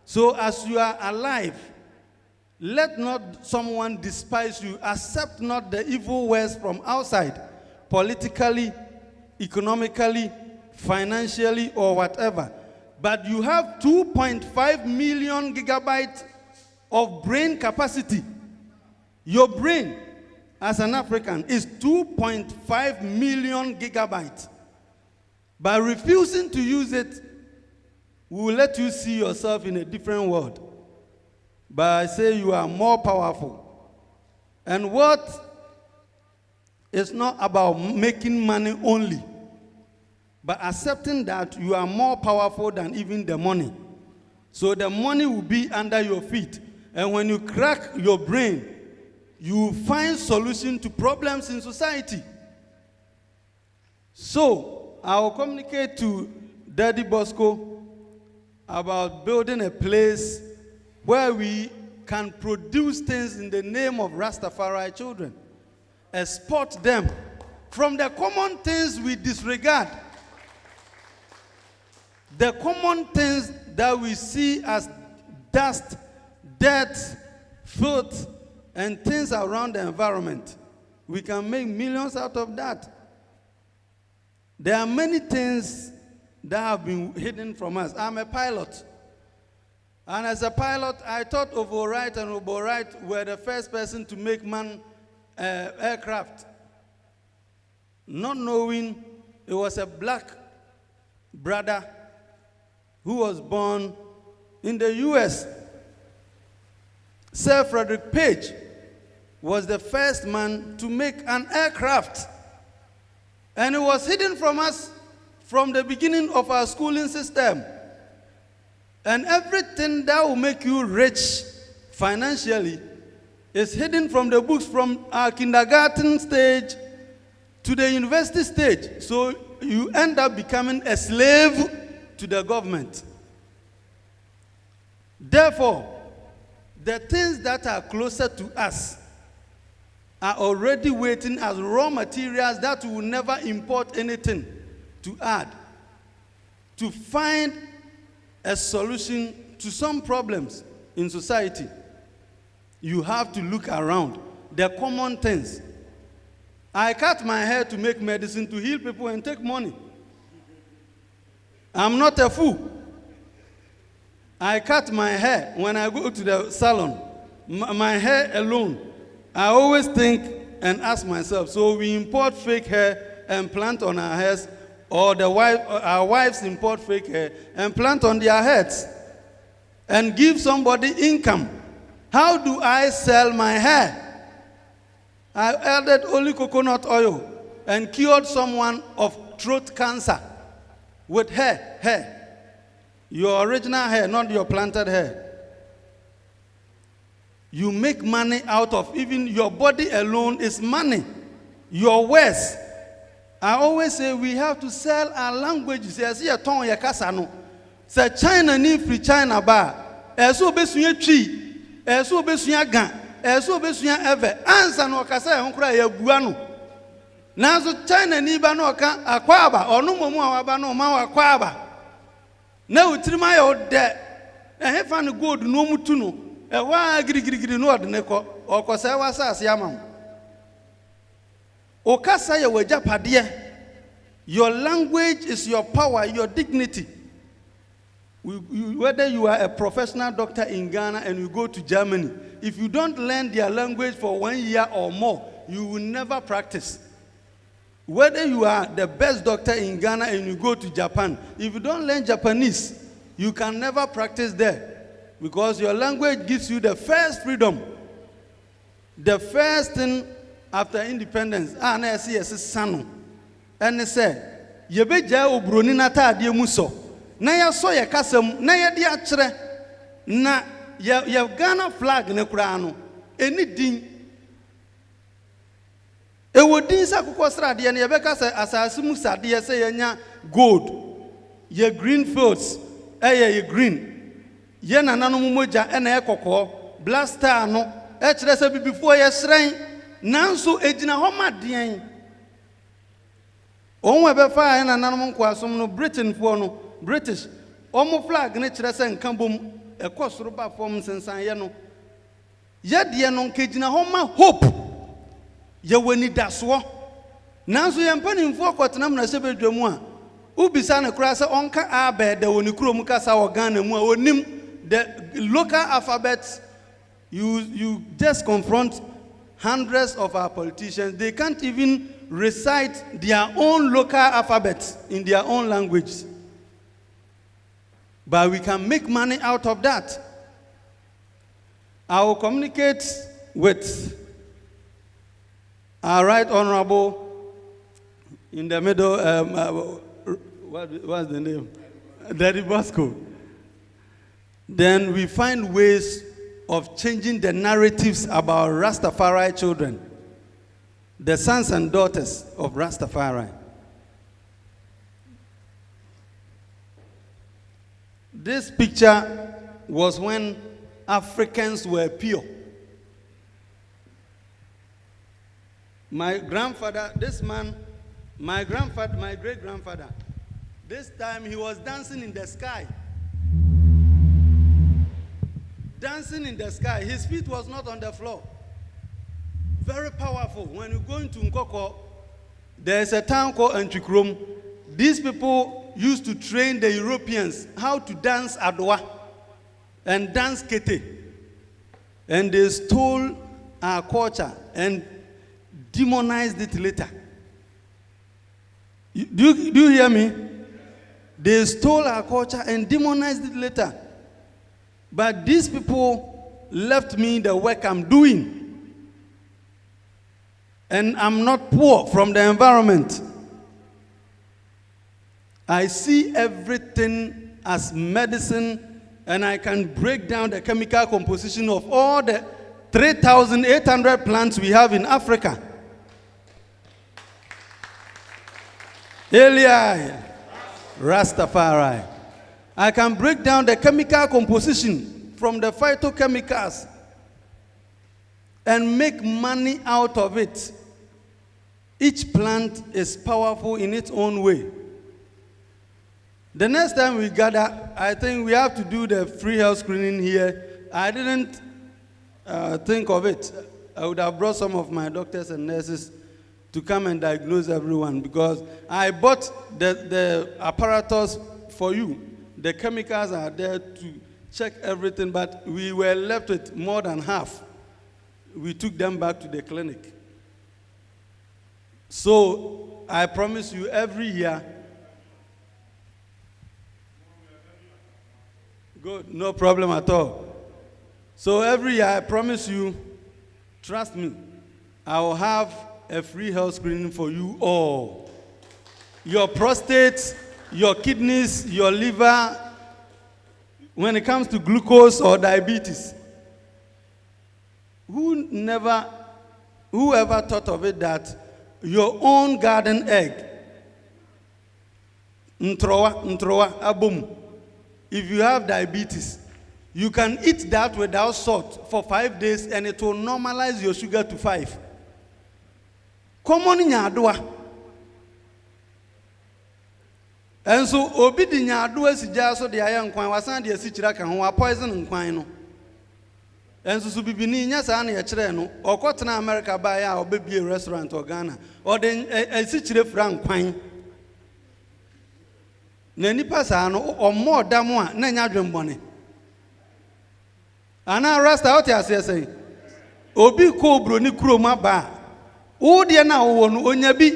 So as you are alive, let not someone despise you. Accept not the evil words from outside, politically, economically, financially, or whatever. But you have 2.5 million gigabytes of brain capacity. Your brain, as an African, is 2.5 million gigabytes. By refusing to use it, we will let you see yourself in a different world. But I say you are more powerful. And what is not about making money only, but accepting that you are more powerful than even the money. So the money will be under your feet. And when you crack your brain, you will find solution to problems in society. So I will communicate to Daddy Bosco about building a place where we can produce things in the name of Rastafari children. Export them from the common things we disregard. The common things that we see as dust, dirt, filth, and things around the environment. We can make millions out of that. There are many things that have been hidden from us. I'm a pilot. And as a pilot, I thought Ovo Wright and Obo Wright were the first person to make manned aircraft. Not knowing it was a black brother who was born in the US. Sir Frederick Page was the first man to make an aircraft. And it was hidden from us from the beginning of our schooling system. And everything that will make you rich financially is hidden from the books from our kindergarten stage to the university stage. So you end up becoming a slave to the government. Therefore, the things that are closer to us are already waiting as raw materials that we will never import anything to add, to find a solution to some problems in society. You have to look around the common things. I cut my hair to make medicine to heal people and take money. I'm not a fool. I cut my hair when I go to the salon. My hair alone. I always think and ask myself, so we import fake hair and plant on our heads, or our wives import fake hair and plant on their heads and give somebody income. How do I sell my hair? I added only coconut oil and cured someone of throat cancer with hair. Your original hair, not your planted hair. You make money out of even your body alone is money. Your words. I always say we have to sell our languages. I see a tongue yakasano. Say China ni free China ba. Eso besunya tree. Eso besunya gan. Eso besunya ever. Answer no kasa e honkra ya guano. Nazo China ni ba no ka akwaba. Onu momu awaba no ma akwaba. Na utrima ya ode. Hefa no gold no mutu no. Ewa girigirigiri no odneko. Okosa wasa asiamam. Okasa ya wajapade. Your language is your power, your dignity. Whether you are a professional doctor in Ghana and you go to Germany, if you don't learn their language for 1 year or more, you will never practice. Whether you are the best doctor in Ghana and you go to Japan, if you don't learn Japanese, you can never practice there. Because your language gives you the first freedom. The first thing after independence, na see as sanu. And say, yebeja obroni na taade muso. Na ya so ye kasam, na ye de akere, na ye Ghana flag ne kura no. Eni din. E wodin sa kokosra de ne ye beka say asase mu sade ye say yenya gold. Ye green fields, ye green. Ye nananom moja na ye kokko. blaster no ekyerɛ sɛ bibifoɔ yɛsrɛn nanso egyina hɔ ma deɛn ɔmo ɛbɛfa na nanom nkoasom no Britainfoɔ no British ɔmo flag ne kyerɛ sɛ nka bom ɛkɔ soro ba fam sensan yɛ no yɛdeɛ no nkegyina hɔ ma hope yɛwɔ nidasoɔ nanso yɛn mpanimfoɔ kɔtenam na hyɛ bedwa mu a ubisa ne kora sɛ ɔnka abɛɛda wɔ ne kurom kasa wɔ Ghana mu a onim the local alphabet. You just confront hundreds of our politicians. They can't even recite their own local alphabet in their own language. But we can make money out of that. I will communicate with our Right Honorable in the middle, what's the name? Daddy Bosco. Then we find ways of changing the narratives about Rastafari children, the sons and daughters of Rastafari. This picture was when Africans were pure. My grandfather, this man, my great-grandfather, this time he was dancing in the sky. Dancing in the sky. His feet was not on the floor. Very powerful. When you go into Nkoko, there's a town called Antikrom. These people used to train the Europeans how to dance Adwa and dance Kete. And they stole our culture and demonized it later. Do you hear me? They stole our culture and demonized it later. But these people left me the work I'm doing. And I'm not poor from the environment. I see everything as medicine, and I can break down the chemical composition of all the 3,800 plants we have in Africa. Eli, Rastafari. I can break down the chemical composition from the phytochemicals and make money out of it. Each plant is powerful in its own way. The next time we gather, I think we have to do the free health screening here. I didn't think of it. I would have brought some of my doctors and nurses to come and diagnose everyone because I bought the apparatus for you. The chemicals are there to check everything, but we were left with more than half. We took them back to the clinic. So I promise you every year, good, no problem at all. So every year I promise you, trust me, I will have a free health screening for you all. Your prostate, your kidneys, your liver, when it comes to glucose or diabetes. Whoever thought of it that your own garden egg, ntrowa, abum, if you have diabetes, you can eat that without salt for 5 days and it will normalize your sugar to 5. Common in Yadua. And so, obi di nyadua si jaso de ayan kwan wasan de asikyira ka ho poison nkwan no. And so bibini nya sa na ye kire no, okotena America ba ya obebie restaurant or Ghana. O de asikyire fra nkwan. Na nipa sa no ommo dam a na nya dwembone. Ana rasta oti asese. Obi ko obro ni kuroma ba. Wo de na wo no onya bi.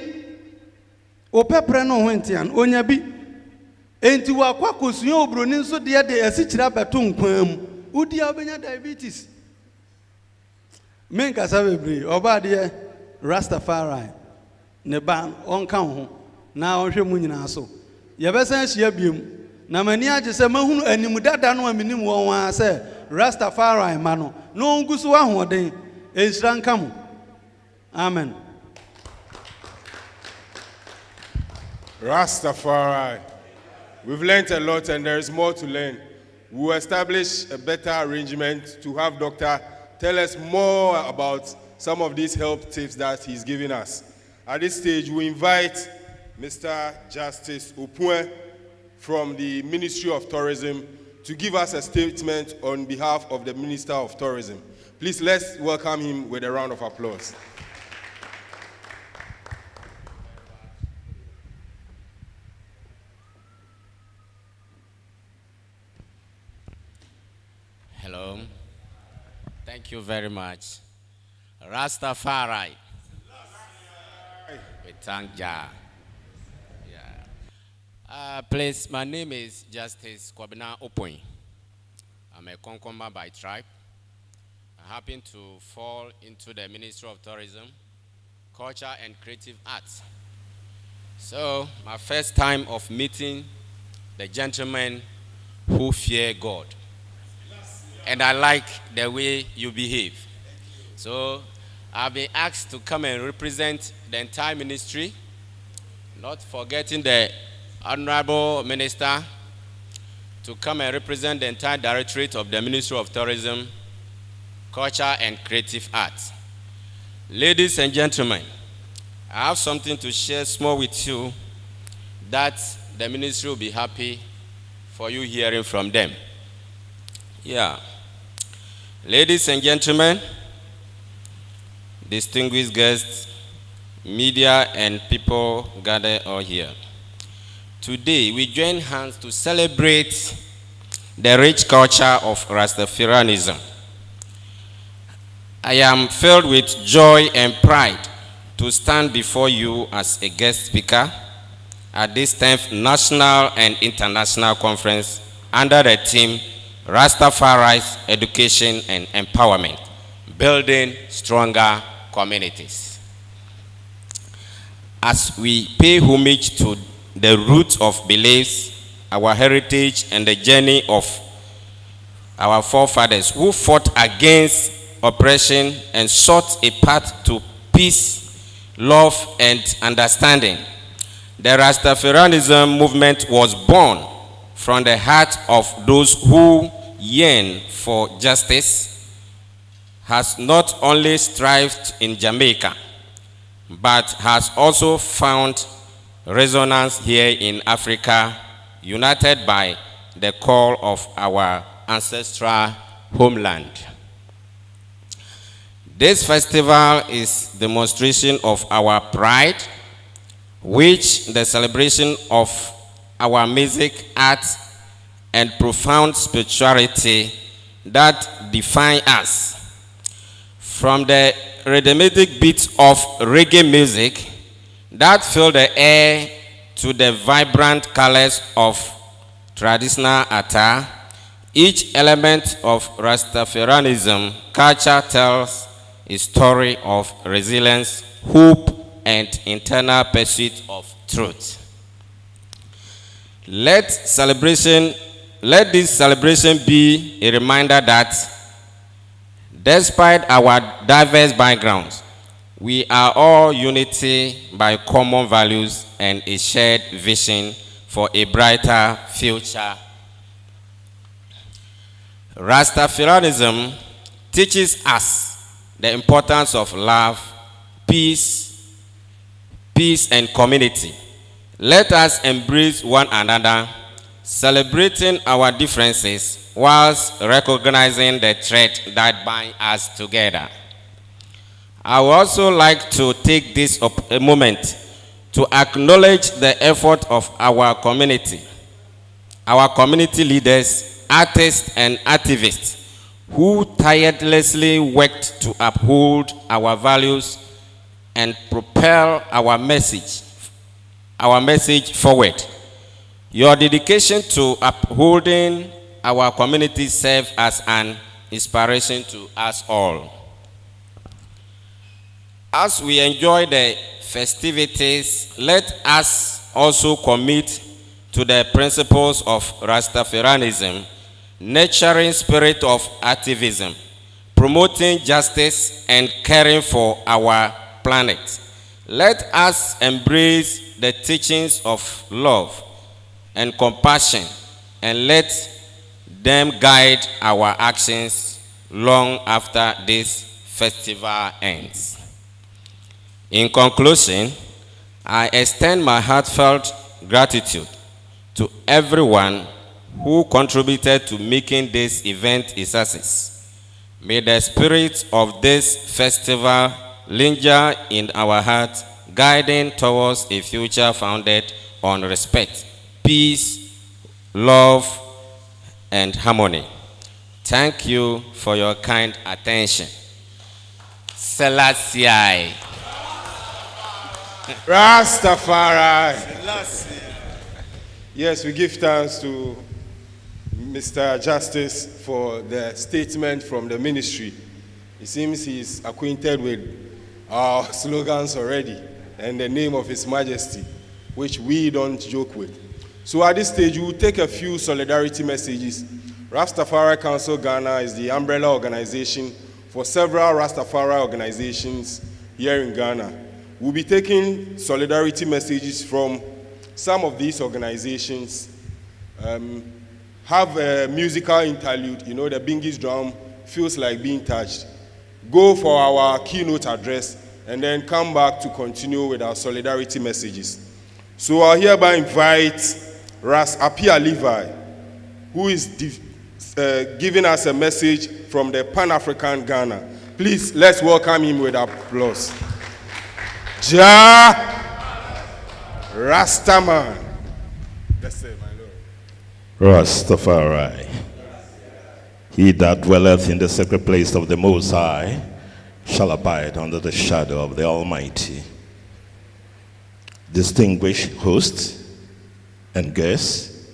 O pepre no ho entian onya bi. Enti wakwa kosuya obroni nso de asikyira beto nkwan mu udi obenya diabetes men kasa bebre oba de Rastafari ne ba onka ho na ohwe mu nyina so ye besan hia biem na mani age se mahunu animu dada no aminim won wa se Rastafari ma no no ngusu ahoden enhira nka mo amen. Rastafari. We've learned a lot and there is more to learn. we will establish a better arrangement to have Doctor tell us more about some of these help tips that he's giving us. At this stage, we invite Mr. Justice Opue from the Ministry of Tourism to give us a statement on behalf of the Minister of Tourism. Please, let's welcome him with a round of applause. Hello. Thank you very much. Rastafari. We thank Jah. Yeah. Please, my name is Justice Kwabena Opoin. I'm a Konkoma by tribe. I happen to fall into the Ministry of Tourism, Culture and Creative Arts. So, my first time of meeting the gentlemen who fear God. And I like the way you behave. So, I've been asked to come and represent the entire ministry, not forgetting the Honorable Minister, to come and represent the entire Directorate of the Ministry of Tourism, Culture and Creative Arts. Ladies and gentlemen, I have something to share small with you that the ministry will be happy for you hearing from them. Yeah. Ladies and gentlemen, distinguished guests, media and people gathered all here. Today, we join hands to celebrate the rich culture of Rastafarianism. I am filled with joy and pride to stand before you as a guest speaker at this 10th National and International Conference under the theme Rastafari's Education and Empowerment, Building Stronger Communities. As we pay homage to the roots of beliefs, our heritage, and the journey of our forefathers who fought against oppression and sought a path to peace, love, and understanding, the Rastafarianism movement was born from the heart of those who yearn for justice, has not only strived in Jamaica, but has also found resonance here in Africa, united by the call of our ancestral homeland. This festival is demonstration of our pride, which the celebration of our music, art, and profound spirituality that define us. From the rhythmic beats of reggae music that fill the air to the vibrant colors of traditional attire, each element of Rastafarianism culture tells a story of resilience, hope, and internal pursuit of truth. Let this celebration be a reminder that despite our diverse backgrounds, we are all unity by common values and a shared vision for a brighter future. Rastafarianism teaches us the importance of love, peace, and community. Let us embrace one another, celebrating our differences whilst recognizing the thread that binds us together. I would also like to take this a moment to acknowledge the effort of our community leaders, artists, and activists who tirelessly worked to uphold our values and propel our message forward. Your dedication to upholding our community serves as an inspiration to us all. As we enjoy the festivities, let us also commit to the principles of Rastafarianism, nurturing spirit of activism, promoting justice, and caring for our planet. Let us embrace the teachings of love and compassion, and let them guide our actions long after this festival ends. In conclusion, I extend my heartfelt gratitude to everyone who contributed to making this event a success. May the spirit of this festival linger in our hearts, guiding towards a future founded on respect, peace, love, and harmony. Thank you for your kind attention. Selassie. Rastafari. Yes, we give thanks to Mr. Justice for the statement from the ministry. It seems he's acquainted with our slogans already and the name of His Majesty, which we don't joke with. So at this stage, we will take a few solidarity messages. Rastafari Council Ghana is the umbrella organization for several Rastafari organizations here in Ghana. We'll be taking solidarity messages from some of these organizations. Have a musical interlude, the Bingi's drum feels like being touched. Go for our keynote address and then come back to continue with our solidarity messages. So I'll hereby invite Ras Apia Levi, who is giving us a message from the Pan-African Ghana. Please, let's welcome him with applause. Ja Rastaman. That's it, my Lord. Rastafari. He that dwelleth in the secret place of the Most High shall abide under the shadow of the Almighty. Distinguished hosts and guests,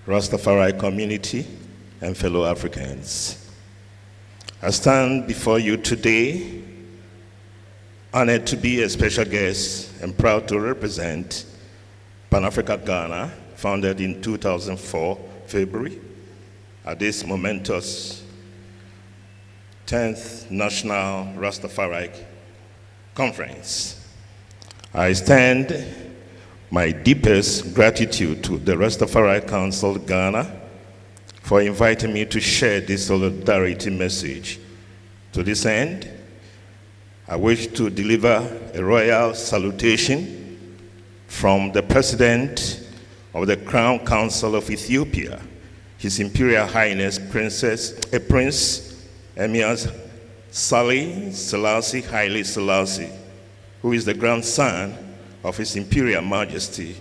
Rastafari community, and fellow Africans, I stand before you today honored to be a special guest and proud to represent Pan-Africa Ghana, founded in 2004, February, at this momentous 10th National Rastafari Conference. I extend my deepest gratitude to the Rastafari Council Ghana for inviting me to share this solidarity message. To this end, I wish to deliver a royal salutation from the President of the Crown Council of Ethiopia, His Imperial Highness Prince Emir Salih Selassie Haile Selassie, who is the grandson of His Imperial Majesty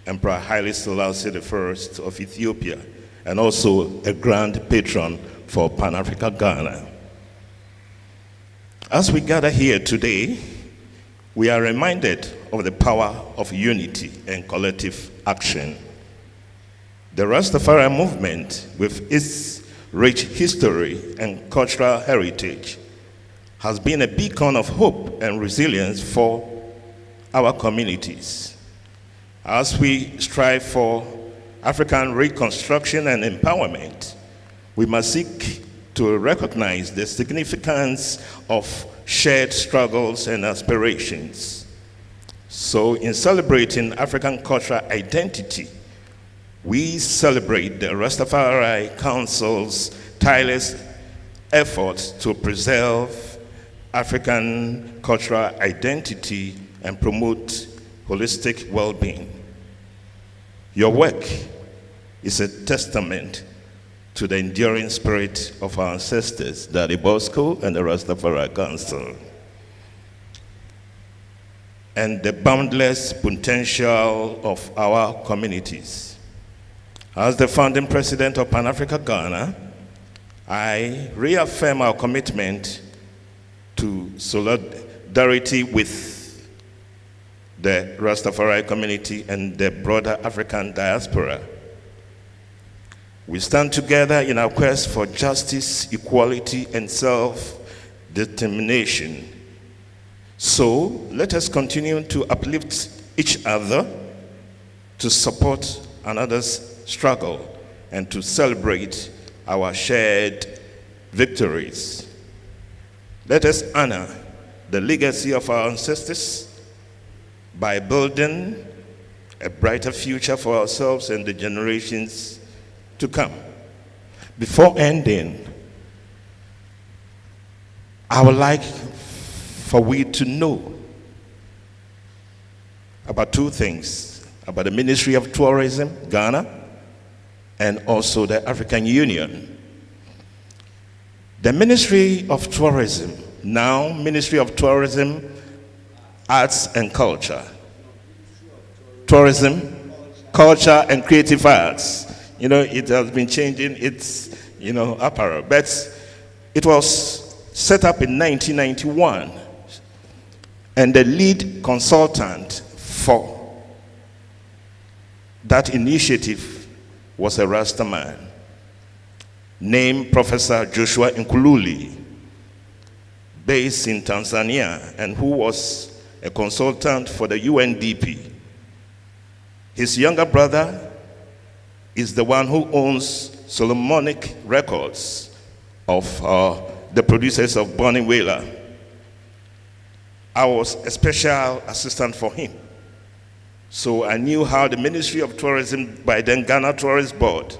Emperor Haile Selassie I of Ethiopia, and also a grand patron for Pan-Africa Ghana. As we gather here today, we are reminded of the power of unity and collective action. The Rastafari movement, with its rich history and cultural heritage, has been a beacon of hope and resilience for our communities. As we strive for African reconstruction and empowerment, we must seek to recognize the significance of shared struggles and aspirations. So in celebrating African cultural identity, we celebrate the Rastafari Council's tireless efforts to preserve African cultural identity and promote holistic well-being. Your work is a testament to the enduring spirit of our ancestors, Daddy Bosco and the Rastafari Council, and the boundless potential of our communities. As the founding president of Pan-Africa Ghana, I reaffirm our commitment to solidarity with the Rastafari community and the broader African diaspora. We stand together in our quest for justice, equality, and self-determination. So let us continue to uplift each other, to support another's struggle, and to celebrate our shared victories. Let us honor the legacy of our ancestors by building a brighter future for ourselves and the generations to come. Before ending, I would like for we to know about two things, about the Ministry of Tourism, Ghana, and also the African Union. The Ministry of Tourism, now Ministry of Tourism, Arts and Culture. Tourism, Culture and Creative Arts. You know, it has been changing its, apparel. But it was set up in 1991. And the lead consultant for that initiative was a Rasta man named Professor Joshua Nkululi, based in Tanzania, and who was a consultant for the UNDP. His younger brother is the one who owns Solomonic Records of the producers of Bonnie Whaler. I was a special assistant for him. So I knew how the Ministry of Tourism, by then Ghana Tourist Board,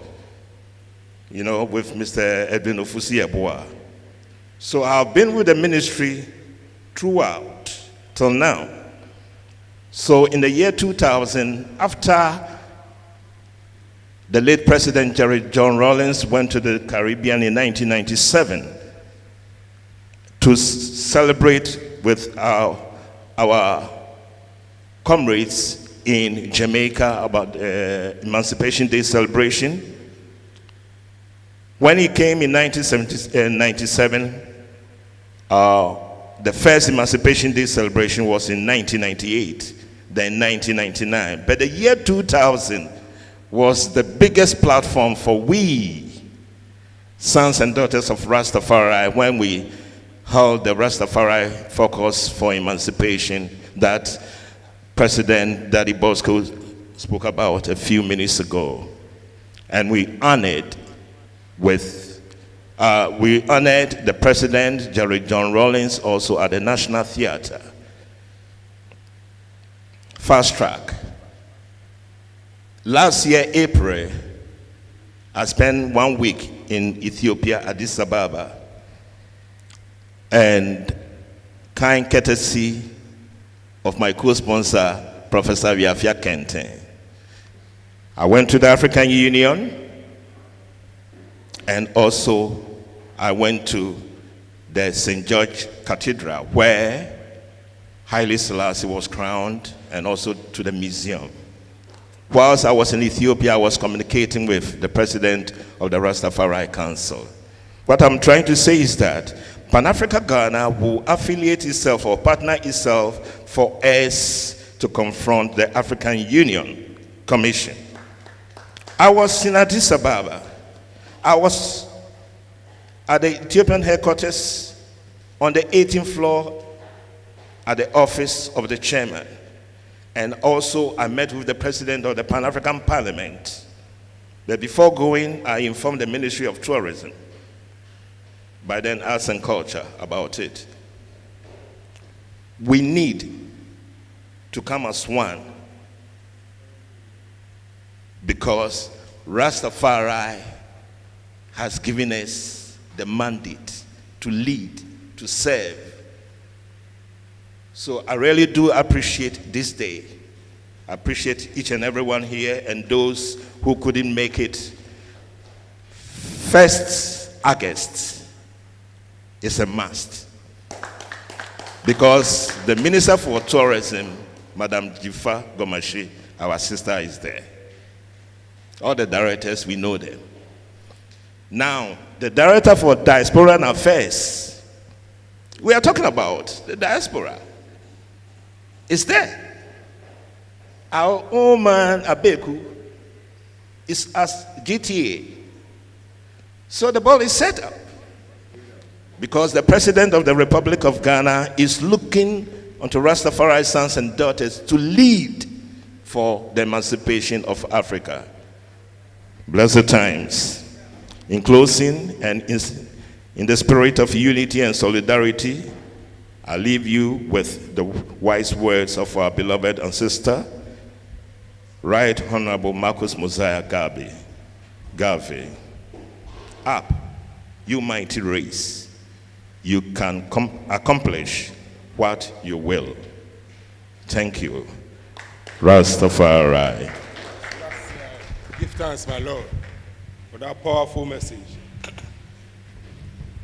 with Mr. Edwin Ofusi-Eboa. So I've been with the ministry throughout till now. So in the year 2000, after the late President Jerry John Rawlings went to the Caribbean in 1997 to celebrate with our comrades in Jamaica about Emancipation Day celebration. When he came in 1997, the first Emancipation Day celebration was in 1998, then 1999. But the year 2000 was the biggest platform for we, sons and daughters of Rastafari, when we held the Rastafari Focus for Emancipation that President Daddy Bosco spoke about a few minutes ago. And we honored the President, Jerry John Rawlings, also at the National Theatre. Fast track. Last year, April, I spent 1 week in Ethiopia, Addis Ababa, and kind courtesy of my co-sponsor, Professor Wiafia Kente. I went to the African Union, and also I went to the St. George Cathedral, where Haile Selassie was crowned, and also to the museum. Whilst I was in Ethiopia, I was communicating with the president of the Rastafari Council. What I'm trying to say is that Pan-Africa Ghana will affiliate itself or partner itself for us to confront the African Union Commission. I was in Addis Ababa. I was at the Ethiopian headquarters on the 18th floor at the office of the chairman. And also I met with the president of the Pan-African Parliament. But before going, I informed the Ministry of Tourism, by then Arts and Culture, about it. We need to come as one, because Rastafari has given us the mandate to lead, to serve. So I really do appreciate this day. I appreciate each and everyone here, and those who couldn't make it. 1st August is a must, because the Minister for Tourism, Madam Jifa Gomashi, our sister, is there. All the directors, we know them. Now, the Director for Diaspora and Affairs, we are talking about the diaspora, is there. Our own man, Abeku, is as GTA. So the ball is set up, because the President of the Republic of Ghana is looking unto Rastafari sons and daughters to lead for the emancipation of Africa. Blessed times. In closing, and in the spirit of unity and solidarity, I leave you with the wise words of our beloved ancestor, Right Honorable Marcus Mosiah Garvey, Garvey. Up, you mighty race. You can accomplish what you will. Thank you. Rastafari. Give thanks, my Lord, for that powerful message.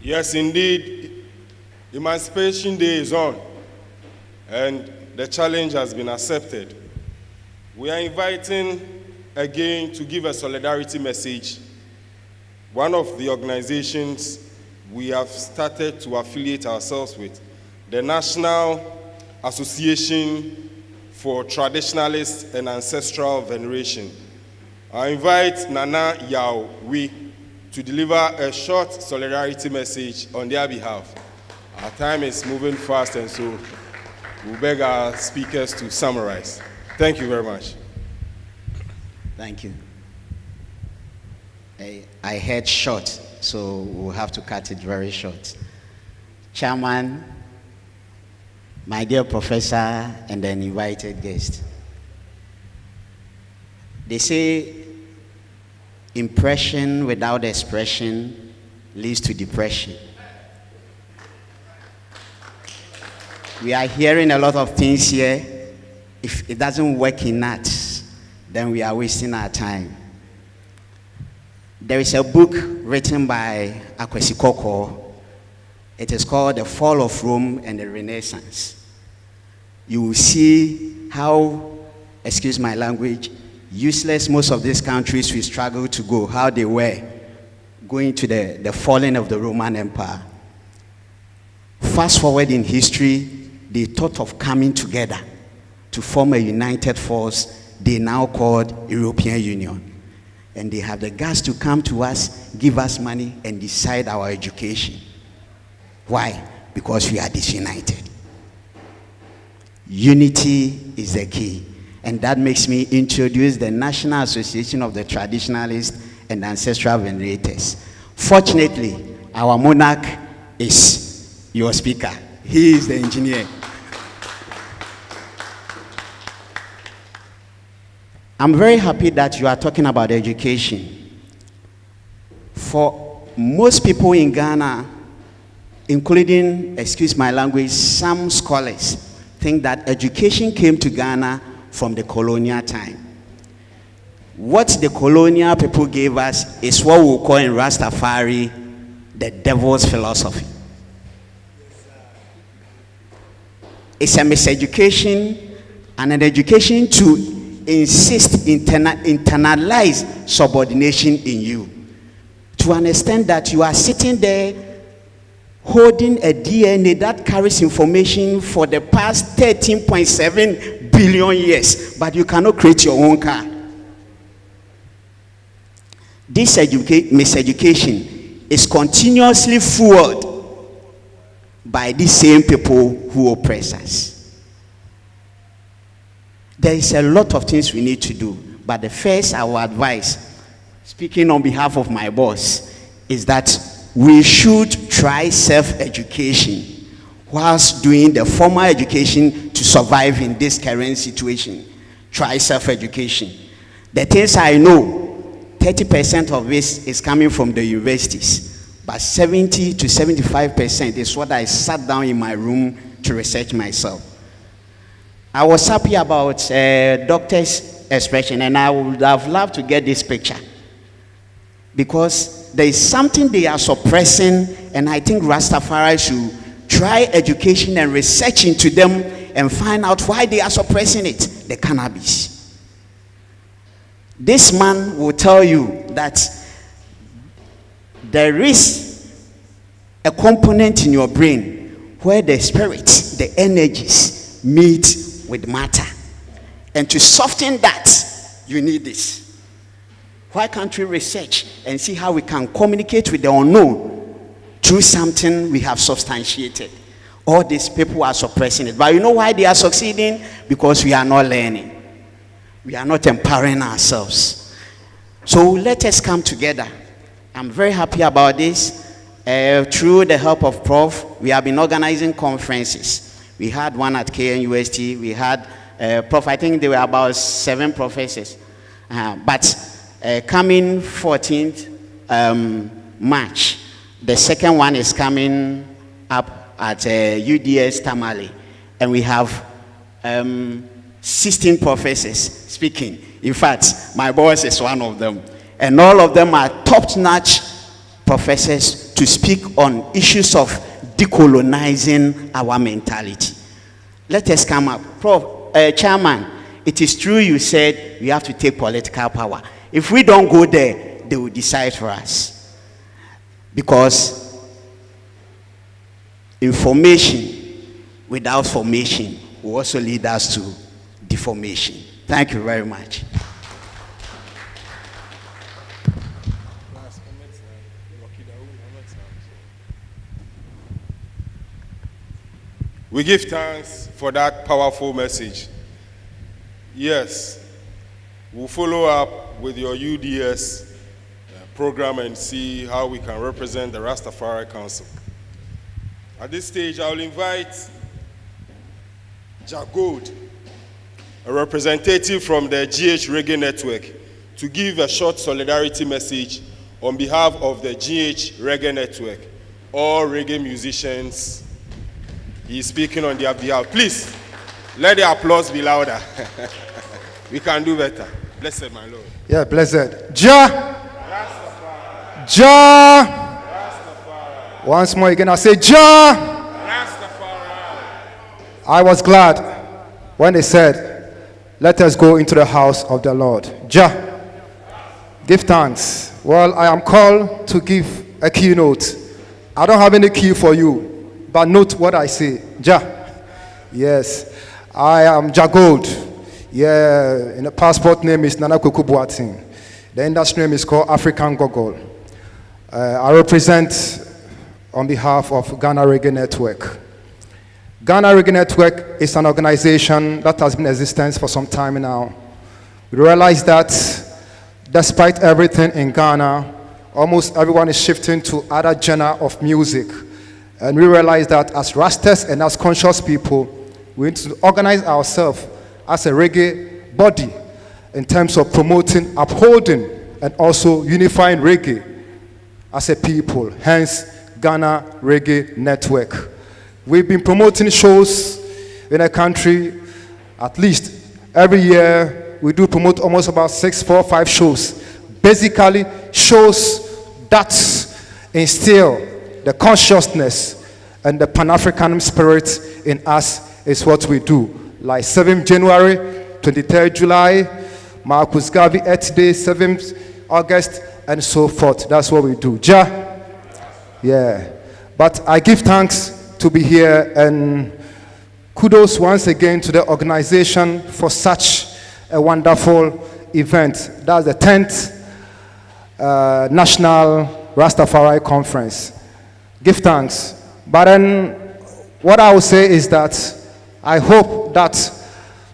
Yes, indeed, Emancipation Day is on, and the challenge has been accepted. We are inviting again to give a solidarity message. One of the organizations we have started to affiliate ourselves with, the National Association for Traditionalist and Ancestral Veneration. I invite Nana Yao Wee to deliver a short solidarity message on their behalf. Our time is moving fast, and so we'll beg our speakers to summarize. Thank you very much. Thank you. I heard short, so we'll have to cut it very short. Chairman, my dear professor, and an invited guest. They say impression without expression leads to depression. We are hearing a lot of things here. If it doesn't work in us, then we are wasting our time. There is a book written by Akwesi Koko. It is called The Fall of Rome and the Renaissance. You will see how, excuse my language, useless most of these countries we struggle to go, how they were going to the falling of the Roman Empire. Fast forward in history, they thought of coming together to form a united force they now called European Union. And they have the guts to come to us, give us money, and decide our education. Why? Because we are disunited. Unity is the key. And that makes me introduce the National Association of the Traditionalists and Ancestral Venerators. Fortunately, our monarch is your speaker. He is the engineer. I'm very happy that you are talking about education. For most people in Ghana, including, excuse my language, some scholars think that education came to Ghana from the colonial time. What the colonial people gave us is what we call in Rastafari the devil's philosophy. It's a miseducation and an education to insist, internalize subordination in you. To understand that you are sitting there holding a DNA that carries information for the past 13.7 billion years, but you cannot create your own car. This miseducation is continuously fueled by these same people who oppress us. There is a lot of things we need to do, but the first, our advice, speaking on behalf of my boss, is that we should try self-education whilst doing the formal education to survive in this current situation. Try self-education. The things I know, 30% of this is coming from the universities, but 70 to 75% is what I sat down in my room to research myself. I was happy about doctor's expression, and I would have loved to get this picture, because there is something they are suppressing, and I think Rastafari should try education and research into them and find out why they are suppressing it, the cannabis. This man will tell you that there is a component in your brain where the spirit, the energies meet with matter, and to soften that you need this. Why can't we research and see how we can communicate with the unknown through something we have substantiated? All these people are suppressing it, but you know why they are succeeding? Because we are not learning, we are not empowering ourselves. So let us come together. I'm very happy about this. Through the help of Prof, we have been organizing conferences. We had one at KNUST. We had Prof, I think there were about 7 professors. But Coming 14th March, the second one is coming up at UDS Tamale, and we have 16 professors speaking. In fact, my boss is one of them, and all of them are top-notch professors to speak on issues of decolonizing our mentality. Let us come up. Chairman, it is true you said we have to take political power. If we don't go there, they will decide for us. Because information without formation will also lead us to deformation. Thank you very much. We give thanks for that powerful message. Yes, we'll follow up with your UDS program and see how we can represent the Rastafari Council. At this stage, I'll invite Jagold, a representative from the GH Reggae Network, to give a short solidarity message on behalf of the GH Reggae Network, all reggae musicians. He's speaking on their behalf. Please, let the applause be louder. We can do better. Blessed, my Lord. Yeah, blessed. Jah. Jah. Once more again, I say Jah. I was glad when they said, let us go into the house of the Lord. Jah. Give thanks. Well, I am called to give a keynote. I don't have any key for you, but note what I say. Jah. Yes. I am Jagold. Yeah, and the passport name is Nana Kuku Boateng. The industry name is called African Gogol. I represent on behalf of Ghana Reggae Network. Ghana Reggae Network is an organization that has been in existence for some time now. We realize that despite everything in Ghana, almost everyone is shifting to other genre of music. And we realize that as Rastas and as conscious people, we need to organize ourselves as a reggae body in terms of promoting, upholding, and also unifying reggae as a people, hence Ghana Reggae Network. We've been promoting shows in the country at least every year. We do promote almost about 6, 4, 5 shows. Basically, shows that instill the consciousness and the Pan-African spirit in us is what we do. Like 7th January, 23rd July, Marcus Garvey Earth Day, 7th August, and so forth. That's what we do. Jah. Yeah. But I give thanks to be here, and kudos once again to the organization for such a wonderful event. That's the 10th National Rastafari Conference. Give thanks. But then what I will say is that I hope that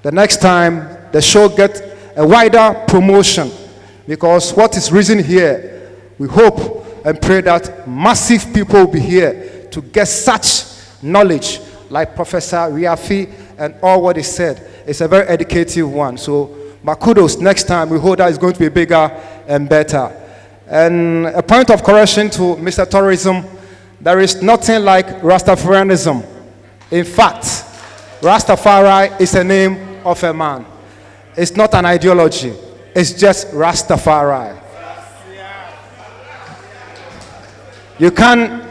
the next time the show gets a wider promotion, because what is reason here, we hope and pray that massive people will be here to get such knowledge like Professor Riafi and all what he said. It's a very educative one. So my kudos, next time we hope that it's going to be bigger and better. And a point of correction to Mr. Tourism, there is nothing like Rastafarianism. In fact, Rastafari is the name of a man. It's not an ideology. It's just Rastafari. You can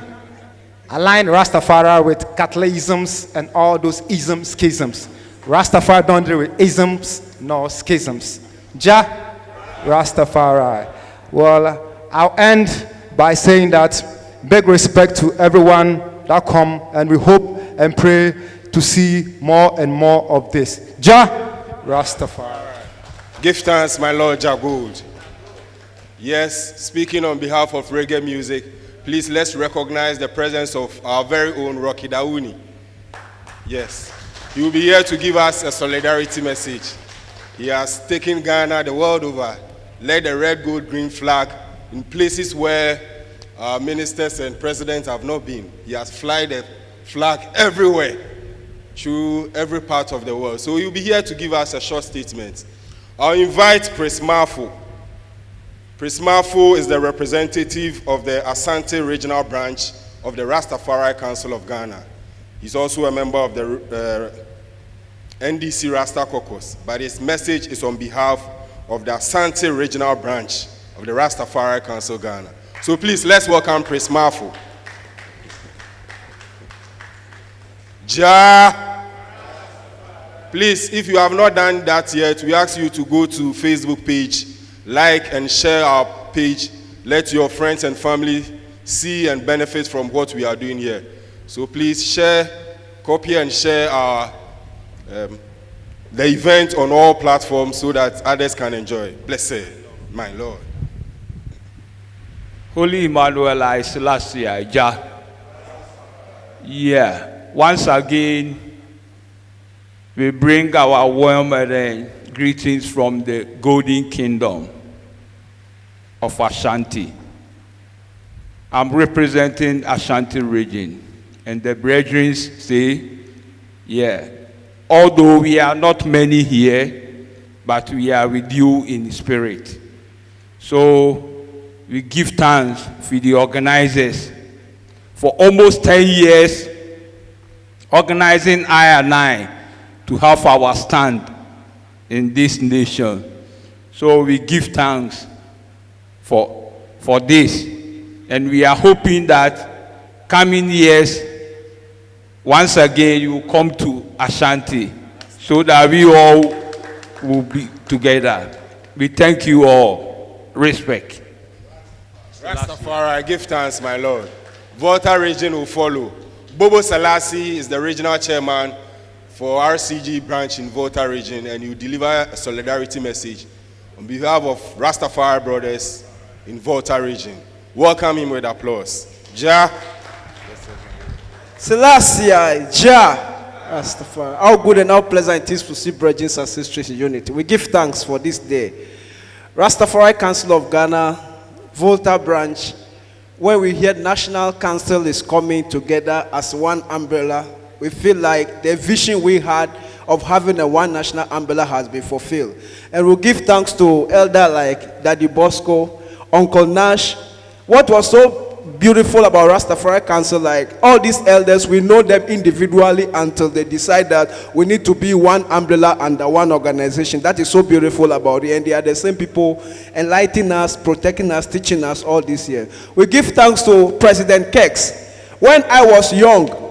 align Rastafari with Catholicisms and all those isms, schisms. Rastafari don't deal with isms nor schisms. Jah, Rastafari. Well, I'll end by saying that big respect to everyone that come, and we hope and pray to see more and more of this. Jah, Rastafari. Give thanks, my Lord Jagold. Yes, speaking on behalf of reggae music, please let's recognize the presence of our very own Rocky Dauni. Yes, he will be here to give us a solidarity message. He has taken Ghana the world over, led the red, gold, green flag in places where our ministers and presidents have not been. He has flied the flag everywhere, through every part of the world. So he'll be here to give us a short statement. I'll invite Prince Marfo Prince Marfo is the representative of the Asante Regional Branch of the Rastafari Council of Ghana. He's also a member of the NDC Rasta Caucus, but his message is on behalf of the Asante Regional Branch of the Rastafari Council Ghana. So please, let's welcome Prince Marfo. Ja. Please, if you have not done that yet, we ask you to go to Facebook page, like and share our page. Let your friends and family see and benefit from what we are doing here. So please share, copy and share our the event on all platforms so that others can enjoy. Blessed, my Lord. Holy Emmanuel, I Selassie, Ja. Yeah, once again, we bring our warm greetings from the Golden Kingdom of Ashanti. I'm representing Ashanti region, and the brethren say, yeah, although we are not many here, but we are with you in spirit. So we give thanks for the organizers for almost 10 years organizing I to have our stand in this nation. So we give thanks for this, and we are hoping that coming years, once again, you come to Ashanti so that we all will be together. We thank you all. Respect. Rastafari, give thanks, my Lord. Volta region will follow. Bobo Selassie is the regional chairman for RCG branch in Volta region, and you deliver a solidarity message on behalf of Rastafari brothers in Volta region. Welcome him with applause. Ja. Selassie, Ja. Rastafari. How good and how pleasant it is to see brethren and sisters in unity. We give thanks for this day. Rastafari Council of Ghana, Volta branch, when we hear National Council is coming together as one umbrella, we feel like the vision we had of having a one national umbrella has been fulfilled. And we give thanks to elder like Daddy Bosco, Uncle Nash. What was so beautiful about Rastafari Council, like all these elders, we know them individually until they decide that we need to be one umbrella under one organization. That is so beautiful about it, and they are the same people enlightening us, protecting us, teaching us all this year. We give thanks to President Kex. When I was young,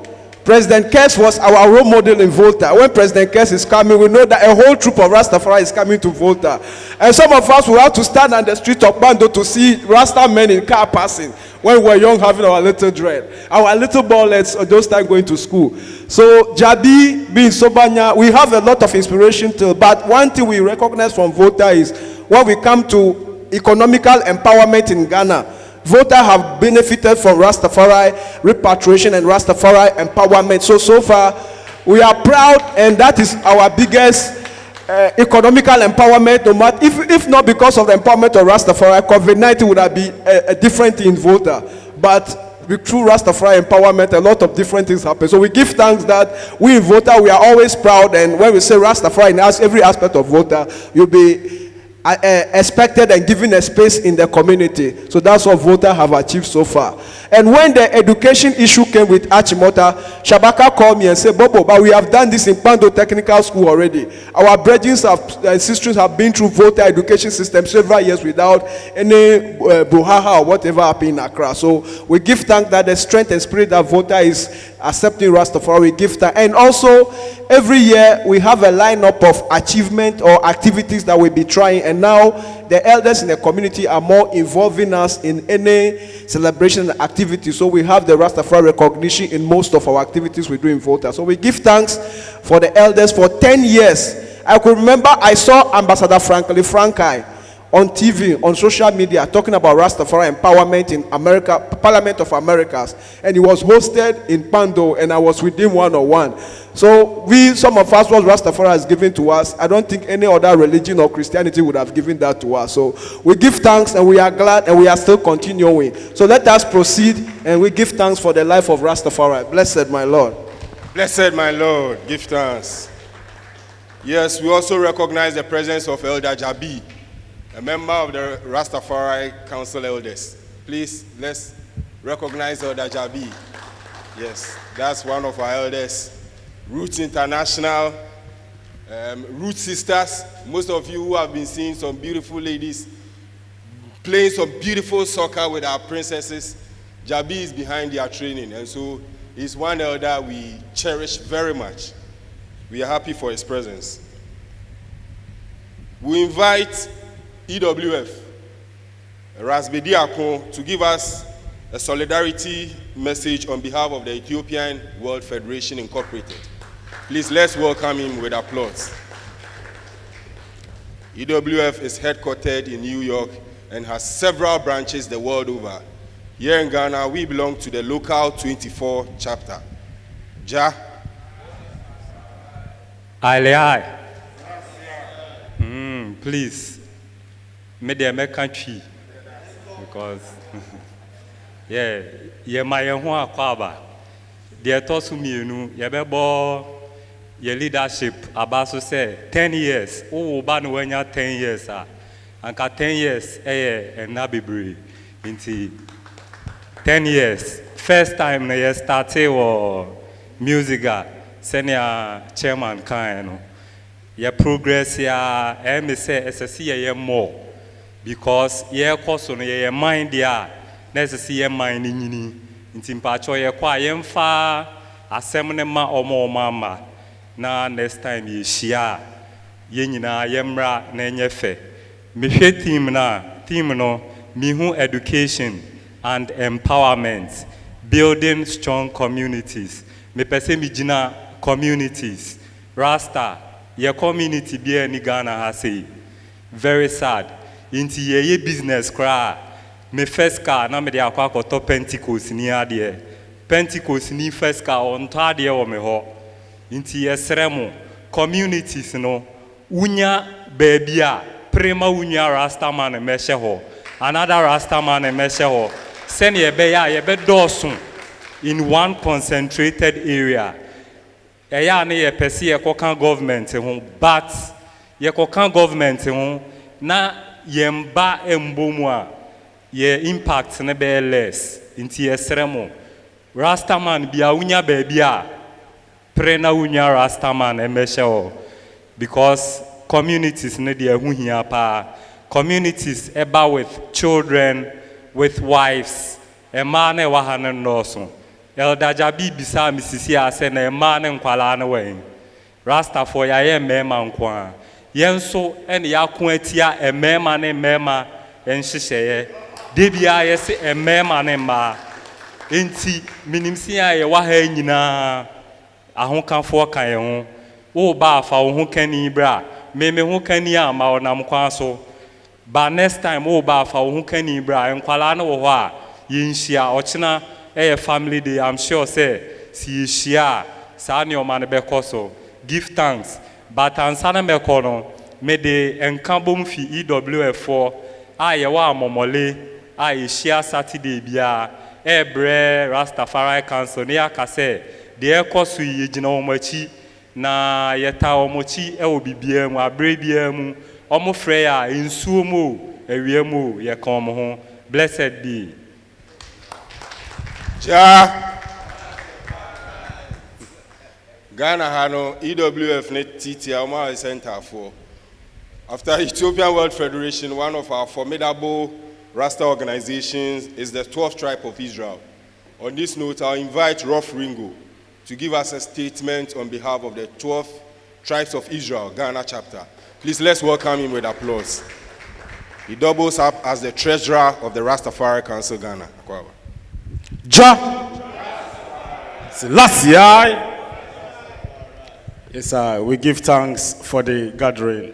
President Kex was our role model in Volta. When President Kex is coming, we know that a whole troop of Rastafari is coming to Volta. And some of us will have to stand on the street of Bando to see Rasta men in car passing. When we were young, having our little dread, our little ballets, those time going to school. So Jabi being Sobanya, we have a lot of inspiration too. But one thing we recognize from Volta is when we come to economical empowerment in Ghana, Volta have benefited from Rastafari repatriation and Rastafari empowerment. So far, we are proud, and that is our biggest economical empowerment. No matter if not because of the empowerment of Rastafari, COVID-19 would have been a different thing in Volta. But through Rastafari empowerment, a lot of different things happen. So we give thanks that we in Volta, we are always proud, and when we say Rastafari in every aspect of Volta, you'll be expected and given a space in the community. So that's what Volta have achieved so far. And when the education issue came with Achimota, Shabaka called me and said, Bobo, but we have done this in Pando Technical School already. Our brethren and sisters have been through Volta education system several years without any brouhaha or whatever happened in Accra. So we give thanks that the strength and spirit that Volta is accepting Rastafari, we give thanks. And also, every year we have a lineup of achievement or activities that we'll be trying. And now the elders in the community are more involving us in any celebration and activity. So we have the Rastafari recognition in most of our activities we do in Volta. So we give thanks for the elders for 10 years. I could remember I saw Ambassador Frankai on TV, on social media, talking about Rastafari empowerment in America, Parliament of Americas, and he was hosted in Pando, and I was with him one-on-one. So some of us, what Rastafari has given to us, I don't think any other religion or Christianity would have given that to us. So we give thanks, and we are glad, and we are still continuing. So let us proceed, and we give thanks for the life of Rastafari. Blessed, my Lord. Blessed, my Lord. Give thanks. Yes, we also recognize the presence of Elder Jabi. a member of the Rastafari Council Elders. Please, let's recognize Elder Jabi. Yes, that's one of our elders. Roots International, Root Sisters. Most of you who have been seeing some beautiful ladies playing some beautiful soccer with our princesses, Jabi is behind their training, and so he's one elder we cherish very much. We are happy for his presence. We invite EWF, Rasbedi Akon, to give us a solidarity message on behalf of the Ethiopian World Federation Incorporated. Please, let's welcome him with applause. EWF is headquartered in New York and has several branches the world over. Here in Ghana, we belong to the local 24 chapter. Ja. Aye. Please, me the American tree, because yeah, my own kwaba. The tosu mienu, yebebo your leadership about to say 10 years. Oh, ban when you 10 years, and 10 years, and na be brave. Into 10 years. First time na started or music, senior chairman kind. Your progress ya me say SSC more because your course on your mind ya necessary mind nyini nti mpacho ye kwa yemfa asem ne ma omo mama na next time ye shia ye nyina yemra na enyefe mehwe team no mihu education and empowerment, building strong communities. Me pese mi jina communities Rasta your community be any Ghana has say very sad. Inti ye business cry. Me first car na me de akwa koto Pentecost ni ade. Pentecost ni first car on tade o me ho. Inti ye sremo communities no unya baby a prema unya Rasta man meshe ho. Another Rasta man meshe ho. Send ye be ya ye be dosun in one concentrated area. Eya ne ye pesi ye kokan government ho, but ye kokan government ho na ye mba embomu a ye impact ne be less inti ye sremo Rastaman bia unya baby a pre na unya Rastaman emeshe ho, because communities ne de hu hia pa, communities eba with children, with wives, e ma na wa ha ne no. Elder Jabi bisa misisi ase na ema ne nkwala ne wen Rastafari ya mema nkwa yenso ene yakon atia emema ne mema enhyehyeye debia yese emema ne ma enti minimsi ya ye wa ha nyina ahokanfo kan ye ho wo ba afa wo ho kani bra me ho kani ama onam kwa so ba next time wo ba afa wo ho kani bra nkwala ne wo ho a yenhia ochina family day, I'm sure say si shia sa ni o man be koso give thanks but ansana me kono me de enkabom fi EWF4 ye wa momole shia Saturday bia bre Rastafari Council ne akase de ekoso yi gina omachi na yeta omochi obibia mu abre bia mu omo frɛ ya nsuo mu ewiemu ye kan mo ho. Blessed be Ja. Ghana Hano EWF net TT Alma Center for. After Ethiopian World Federation, one of our formidable Rasta organizations is the 12th tribe of Israel. On this note, I'll invite Rolf Ringo to give us a statement on behalf of the 12th tribes of Israel, Ghana chapter. Please let's welcome him with applause. He doubles up as the treasurer of the Rastafari Council Ghana. Ja Selassie. Yes, we give thanks for the gathering.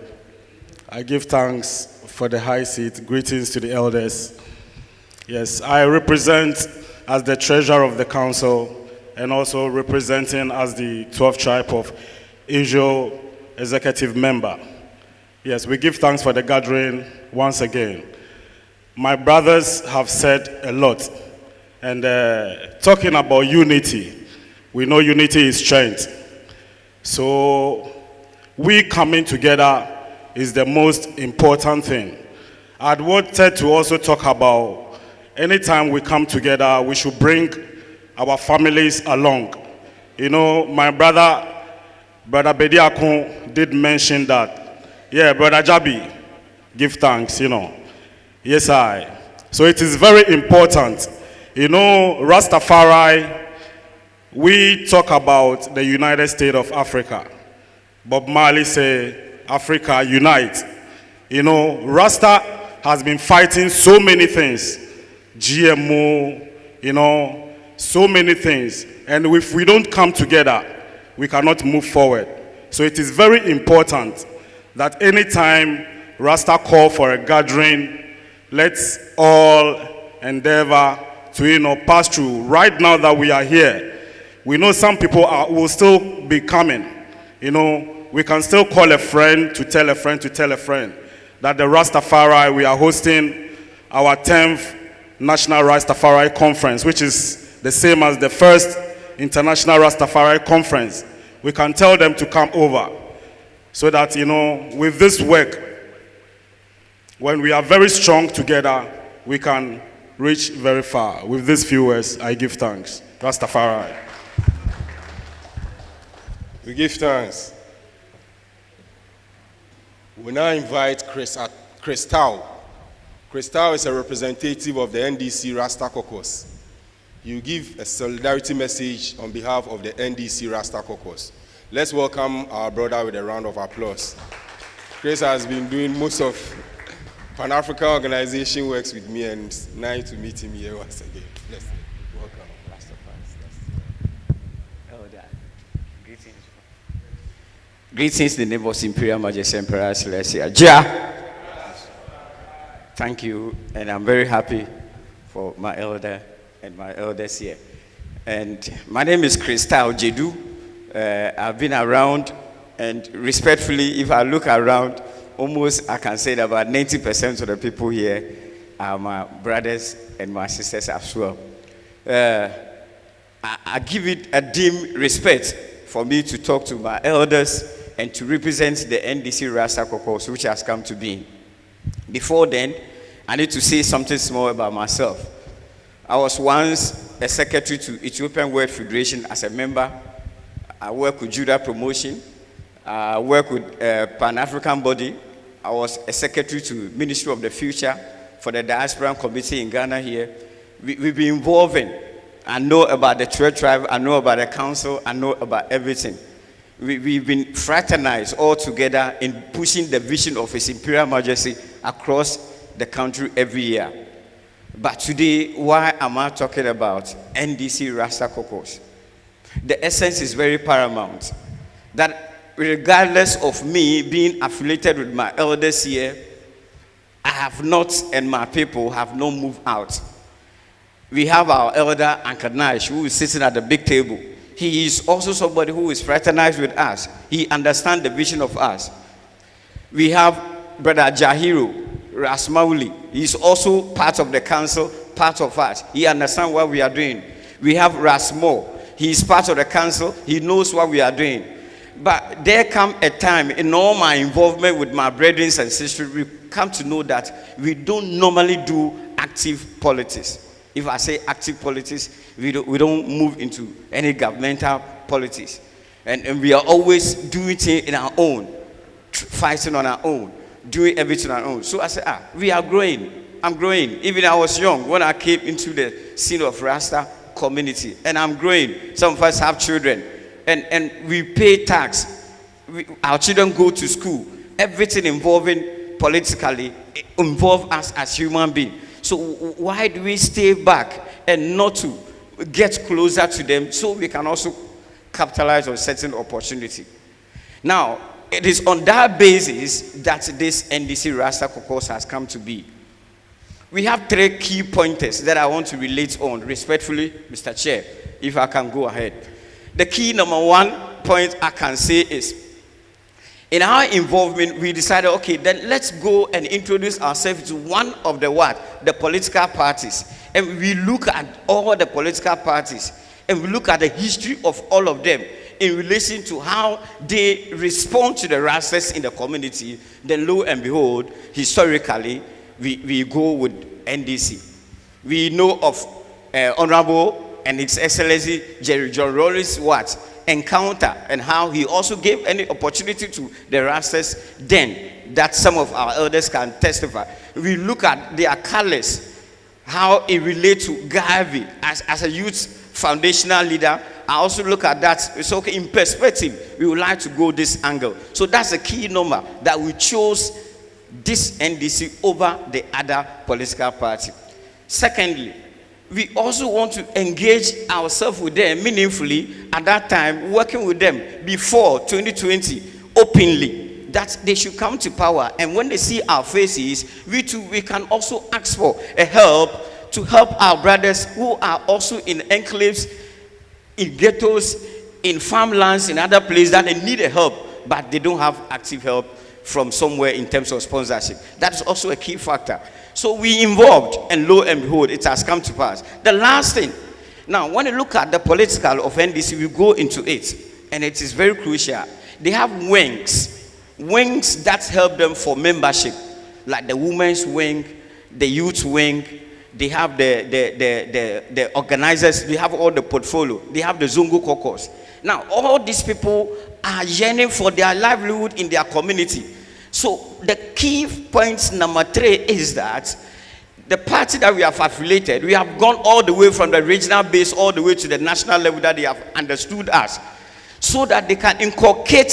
I give thanks for the high seat. Greetings to the elders. Yes, I represent as the treasurer of the council and also representing as the 12th tribe of Israel executive member. Yes, we give thanks for the gathering once again. My brothers have said a lot. And talking about unity, we know unity is strength. So we coming together is the most important thing. I'd wanted to also talk about anytime we come together, we should bring our families along. You know, my brother Bediakun did mention that. Yeah, Brother Jabi, give thanks, you know. Yes, I. So it is very important. You know, Rastafari, we talk about the United States of Africa. Bob Marley say, Africa unite. You know, Rasta has been fighting so many things. GMO, you know, so many things. And if we don't come together, we cannot move forward. So it is very important that anytime Rasta call for a gathering, let's all endeavor to, you know, pass through. Right now that we are here, we know some people will still be coming. You know, we can still call a friend to tell a friend to tell a friend that the Rastafari, we are hosting our 10th National Rastafari Conference, which is the same as the first International Rastafari Conference. We can tell them to come over so that, you know, with this work, when we are very strong together, we can reach very far. With these few words, I give thanks. Rastafari. We give thanks. We now invite Crystal. Crystal is a representative of the NDC Rasta Caucus. You give a solidarity message on behalf of the NDC Rasta Caucus. Let's welcome our brother with a round of applause. Chris has been doing most of Pan-African organization works with me, and it's nice to meet him here once again. Let's welcome Elder. Greetings. Greetings, the neighbors, Imperial Majesty Emperor Celestia. Ja! Thank you, and I'm very happy for my elder and my elders here. And my name is Crystal Jedu. I've been around, and respectfully, if I look around, almost I can say that about 90% of the people here are my brothers and my sisters as well. I give it a dim respect for me to talk to my elders and to represent the NDC Rasta Caucus, which has come to be. Before then, I need to say something small about myself. I was once a secretary to Ethiopian World Federation as a member. I work with Judah Promotion. I work with Pan-African body. I was a secretary to Ministry of the Future for the Diaspora Committee in Ghana here. We've been involving. I know about the church tribe. I know about the council. I know about everything. We've been fraternized all together in pushing the vision of His Imperial Majesty across the country every year. But today, why am I talking about NDC Rasta Caucus? The essence is very paramount. That regardless of me being affiliated with my elders here, I have not, and my people have not moved out. We have our elder, Uncle Nash, who is sitting at the big table. He is also somebody who is fraternized with us. He understands the vision of us. We have Brother Jahiru Rasmauli. He is also part of the council, part of us. He understands what we are doing. We have Rasmo. He is part of the council. He knows what we are doing. But there come a time in all my involvement with my brethren and sisters, we come to know that we don't normally do active politics. If I say active politics, we don't move into any governmental politics. And we are always doing things in our own, fighting on our own, doing everything on our own. So I said, we are growing. I'm growing. Even I was young when I came into the scene of Rasta community. And I'm growing. Some of us have children. And we pay tax. Our children go to school. Everything involving politically involve us as human beings. So why do we stay back and not to get closer to them so we can also capitalize on certain opportunity? Now, it is on that basis that this NDC Rasta Caucus has come to be. We have 3 key pointers that I want to relate on. Respectfully, Mr. Chair, if I can go ahead. The key number 1 point I can say is, in our involvement, we decided, okay, then let's go and introduce ourselves to one of the what? The political parties. And we look at all the political parties, and we look at the history of all of them in relation to how they respond to the Rastas in the community. Then lo and behold, historically, we go with NDC. We know of Honorable and His Excellency Jerry John Rawlings encounter, and how he also gave any opportunity to the Rastas then that some of our elders can testify. We look at their colors, how it relates to Garvey as a youth foundational leader. I also look at that. It's okay in perspective. We would like to go this angle. So that's the key number that we chose this NDC over the other political party. Secondly, we also want to engage ourselves with them meaningfully at that time, working with them before 2020 openly, that they should come to power. And when they see our faces, we too, we can also ask for a help to help our brothers who are also in enclaves, in ghettos, in farmlands, in other places that they need a help, but they don't have active help from somewhere in terms of sponsorship. That's also a key factor. So we involved, and lo and behold, it has come to pass. The last thing, now when you look at the political of NDC, we go into it, and it is very crucial. They have wings that help them for membership, like the women's wing, the youth wing. They have the organizers, they have all the portfolio, they have the Zungu caucus. Now, all these people are yearning for their livelihood in their community. So, the key point number 3 is that the party that we have affiliated, we have gone all the way from the regional base all the way to the national level that they have understood us, so that they can inculcate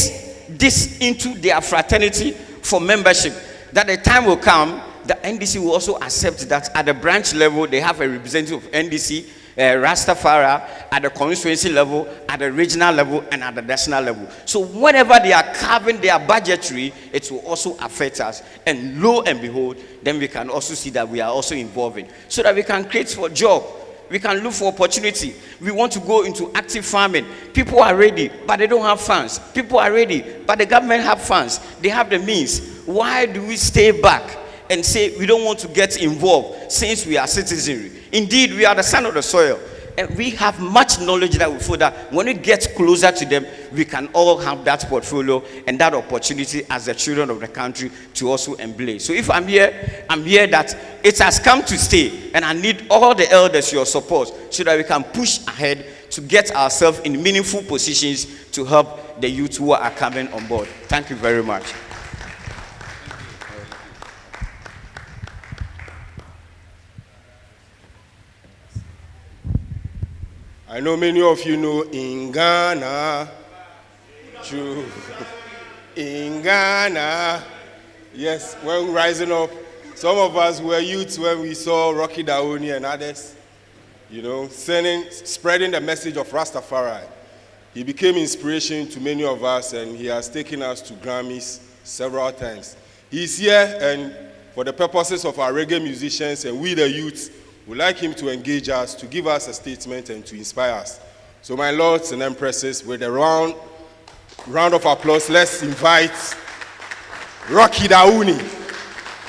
this into their fraternity for membership. That the time will come, the NDC will also accept that at the branch level, they have a representative of NDC, Rastafari, at the constituency level, at the regional level, and at the national level. So whenever they are carving their budgetary, it will also affect us. And lo and behold, then we can also see that we are also involving, so that we can create for job. We can look for opportunity. We want to go into active farming. People are ready, but they don't have funds. People are ready, but the government have funds. They have the means. Why do we stay back and say we don't want to get involved since we are citizenry? Indeed, we are the son of the soil, and we have much knowledge that we feel that when we get closer to them, we can all have that portfolio and that opportunity as the children of the country to also embrace. So if I'm here that it has come to stay, and I need all the elders, your support, so that we can push ahead to get ourselves in meaningful positions to help the youth who are coming on board. Thank you very much. I know many of you know in Ghana, in Ghana, yes, when rising up, some of us were youths when we saw Rocky Daoni and others, you know, spreading the message of Rastafari. He became inspiration to many of us, and he has taken us to Grammys several times. He's here, and for the purposes of our reggae musicians and we the youths, we'd like him to engage us, to give us a statement, and to inspire us. So my lords and empresses, with a round of applause, let's invite Rocky Dauni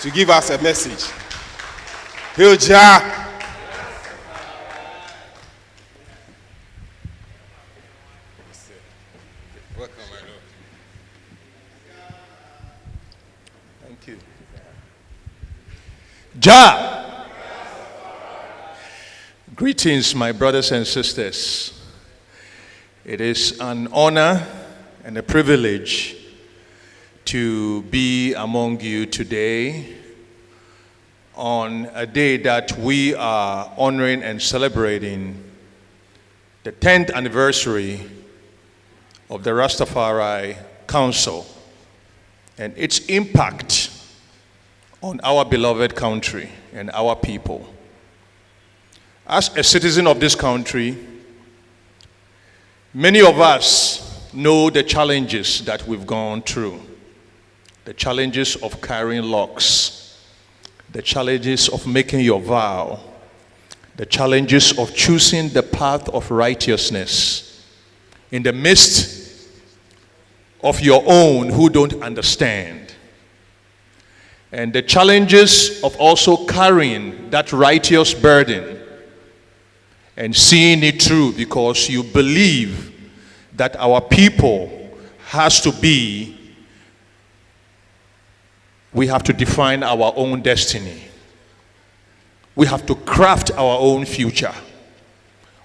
to give us a message. Hilja. Welcome, my lord. Thank you. Ja. Greetings, my brothers and sisters. It is an honor and a privilege to be among you today on a day that we are honoring and celebrating the 10th anniversary of the Rastafari Council and its impact on our beloved country and our people. As a citizen of this country, many of us know the challenges that we've gone through. The challenges of carrying locks, the challenges of making your vow, the challenges of choosing the path of righteousness in the midst of your own who don't understand. And the challenges of also carrying that righteous burden and seeing it through, because you believe that our people has to be, we have to define our own destiny. We have to craft our own future.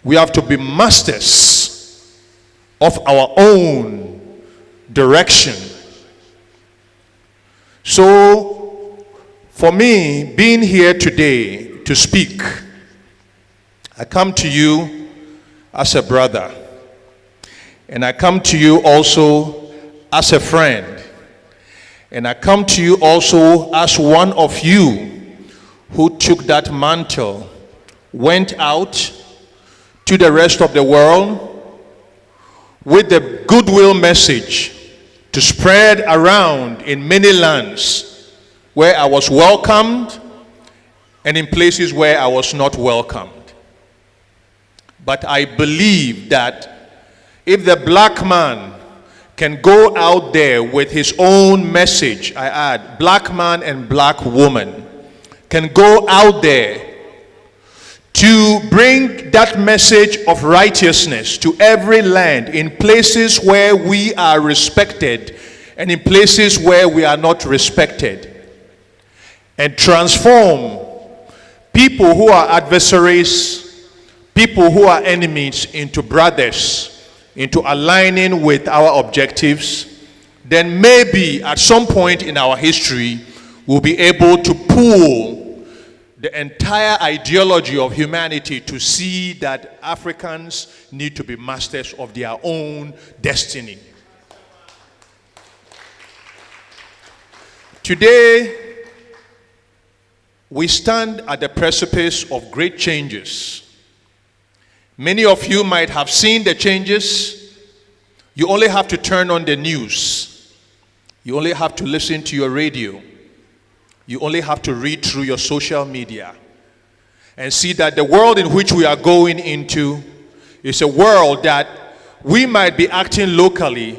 We have to be masters of our own direction. So, for me, being here today to speak, I come to you as a brother, and I come to you also as a friend, and I come to you also as one of you who took that mantle, went out to the rest of the world with the goodwill message to spread around in many lands where I was welcomed and in places where I was not welcomed. But I believe that if the black man can go out there with his own message, I add, black man and black woman, can go out there to bring that message of righteousness to every land in places where we are respected and in places where we are not respected, and transform people who are adversaries, people who are enemies, into brothers, into aligning with our objectives, then maybe at some point in our history we'll be able to pull the entire ideology of humanity to see that Africans need to be masters of their own destiny. Today, we stand at the precipice of great changes. Many of you might have seen the changes. You only have to turn on the news. You only have to listen to your radio. You only have to read through your social media and see that the world in which we are going into is a world that we might be acting locally,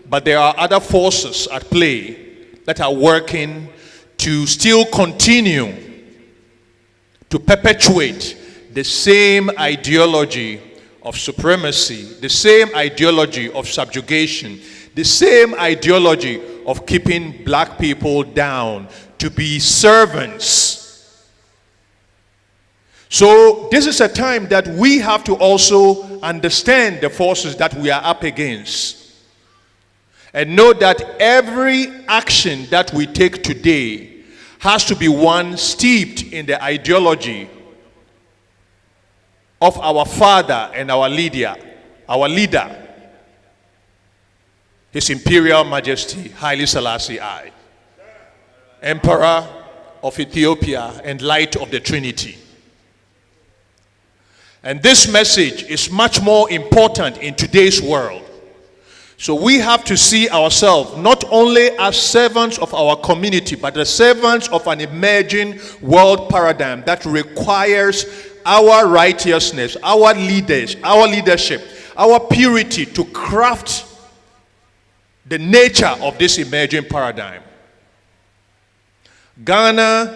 but there are other forces at play that are working to still continue to perpetuate the same ideology of supremacy, the same ideology of subjugation, the same ideology of keeping black people down, to be servants. So this is a time that we have to also understand the forces that we are up against, and know that every action that we take today has to be one steeped in the ideology of our father and our leader, His Imperial Majesty Haile Selassie I, Emperor of Ethiopia and Light of the Trinity. And this message is much more important in today's world. So we have to see ourselves not only as servants of our community, but as servants of an emerging world paradigm that requires our righteousness, our leadership, our purity to craft the nature of this emerging paradigm. Ghana,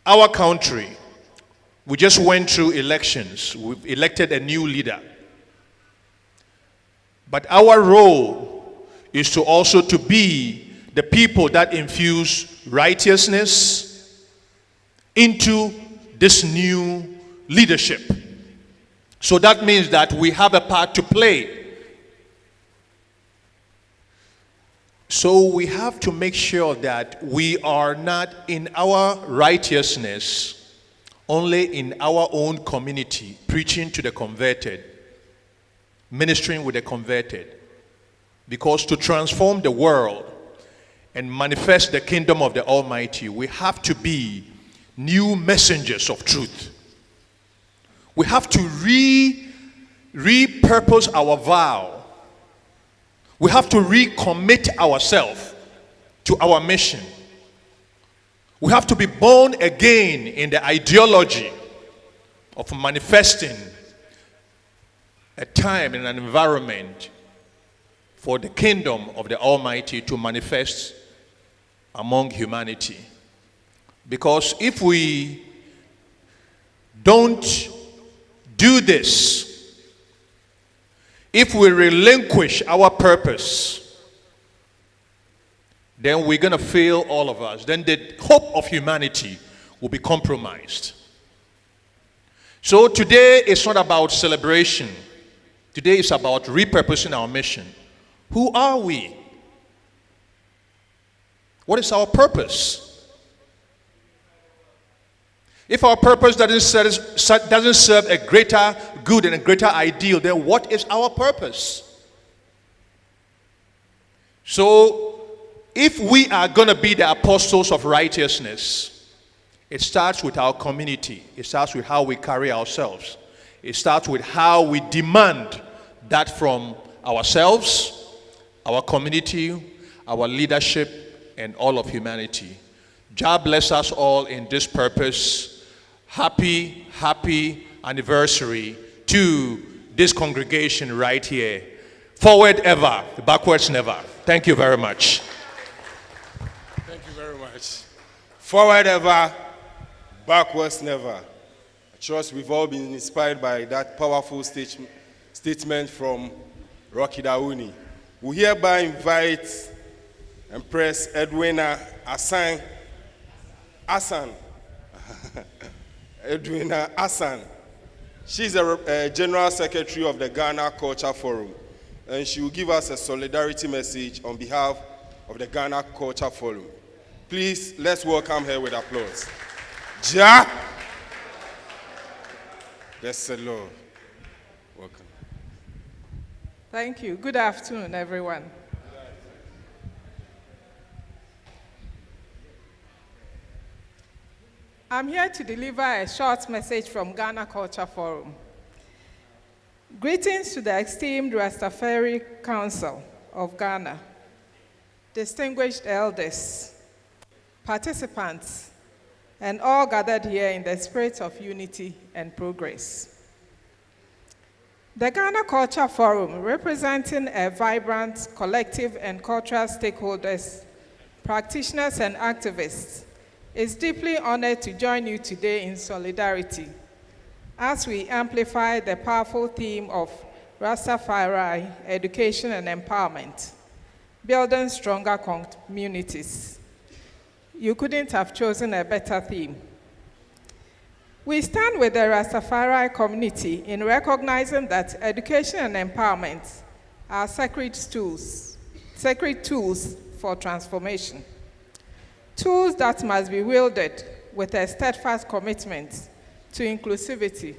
our country, we just went through elections. We've elected a new leader. But our role is to also to be the people that infuse righteousness into this new leadership. So that means that we have a part to play. So we have to make sure that we are not in our righteousness only in our own community, preaching to the converted, ministering with the converted. Because to transform the world and manifest the kingdom of the Almighty, we have to be new messengers of truth. We have to repurpose our vow. We have to recommit ourselves to our mission. We have to be born again in the ideology of manifesting a time and an environment for the kingdom of the Almighty to manifest among humanity. Because if we don't do this, if we relinquish our purpose, then we're going to fail, all of us. Then the hope of humanity will be compromised. So today is not about celebration. Today is about repurposing our mission. Who are we? What is our purpose? If our purpose doesn't serve a greater good and a greater ideal, then what is our purpose? So, if we are going to be the apostles of righteousness, it starts with our community. It starts with how we carry ourselves. It starts with how we demand that from ourselves, our community, our leadership, and all of humanity. God bless us all in this purpose. Happy anniversary to this congregation right here. Forward ever, backwards never. Thank you very much. Thank you very much. Forward ever, backwards never. I trust we've all been inspired by that powerful statement from Rocky Dauni. We hereby invite Empress Edwina Hassan. Edwina Hassan. She's a General Secretary of the Ghana Culture Forum, and she will give us a solidarity message on behalf of the Ghana Culture Forum. Please, let's welcome her with applause. Ja! Bless the Lord. Welcome. Thank you. Good afternoon, everyone. I'm here to deliver a short message from Ghana Culture Forum. Greetings to the esteemed Rastafari Council of Ghana, distinguished elders, participants, and all gathered here in the spirit of unity and progress. The Ghana Culture Forum, representing a vibrant collective and cultural stakeholders, practitioners, and activists, is deeply honored to join you today in solidarity as we amplify the powerful theme of Rastafari, education and empowerment, building stronger communities. You couldn't have chosen a better theme. We stand with the Rastafari community in recognizing that education and empowerment are sacred tools for transformation. Tools that must be wielded with a steadfast commitment to inclusivity.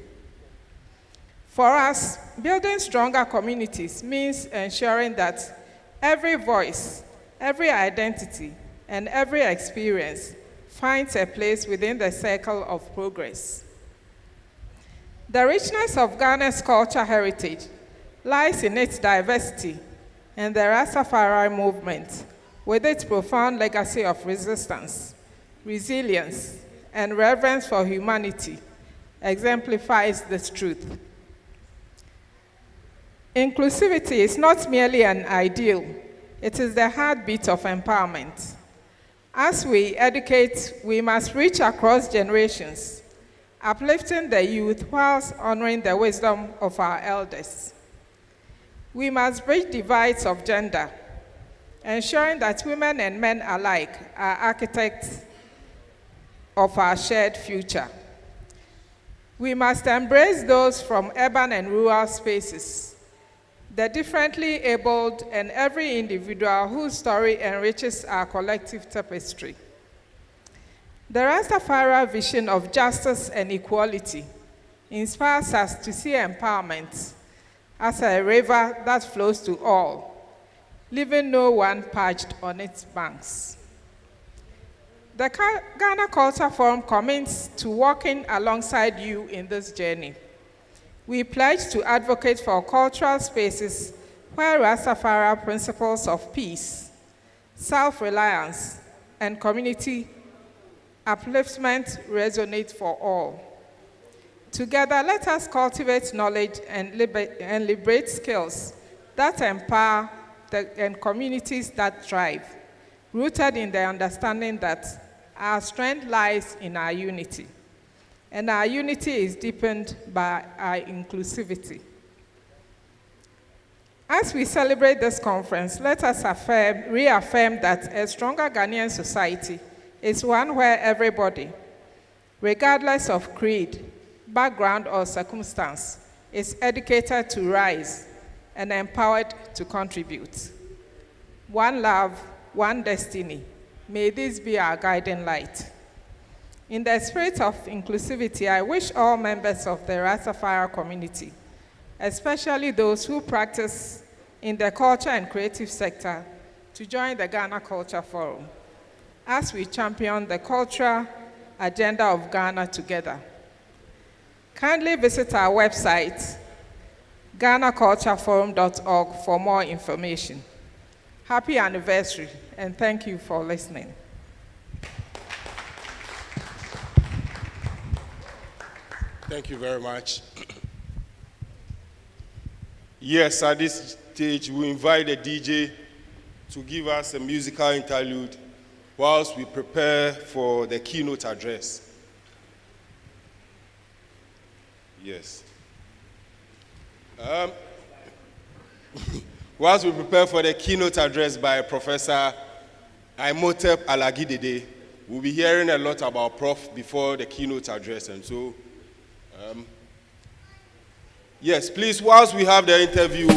For us, building stronger communities means ensuring that every voice, every identity, and every experience finds a place within the circle of progress. The richness of Ghana's culture heritage lies in its diversity and the Rastafari movement, with its profound legacy of resistance, resilience, and reverence for humanity, exemplifies this truth. Inclusivity is not merely an ideal, it is the heartbeat of empowerment. As we educate, we must reach across generations, uplifting the youth whilst honoring the wisdom of our elders. We must bridge divides of gender, ensuring that women and men alike are architects of our shared future. We must embrace those from urban and rural spaces, the differently abled, and every individual whose story enriches our collective tapestry. The Rastafari vision of justice and equality inspires us to see empowerment as a river that flows to all, leaving no one parched on its banks. The Ghana Culture Forum commits to working alongside you in this journey. We pledge to advocate for cultural spaces where Rastafari principles of peace, self-reliance, and community upliftment resonate for all. Together, let us cultivate knowledge and liberate skills that empower and communities that thrive, rooted in the understanding that our strength lies in our unity, and our unity is deepened by our inclusivity. As we celebrate this conference, let us reaffirm that a stronger Ghanaian society is one where everybody, regardless of creed, background, or circumstance, is educated to rise and empowered to contribute. One love, one destiny. May this be our guiding light. In the spirit of inclusivity, I wish all members of the Rastafari community, especially those who practice in the culture and creative sector, to join the Ghana Culture Forum as we champion the cultural agenda of Ghana together. Kindly visit our website, ghanacultureforum.org, for more information. Happy anniversary, and thank you for listening. Thank you very much. Yes, at this stage, we invite the DJ to give us a musical interlude whilst we prepare for the keynote address. Yes. Whilst we prepare for the keynote address by Professor Imhotep Alagidede, we'll be hearing a lot about Prof before the keynote address, and so yes, please, whilst we have the interview,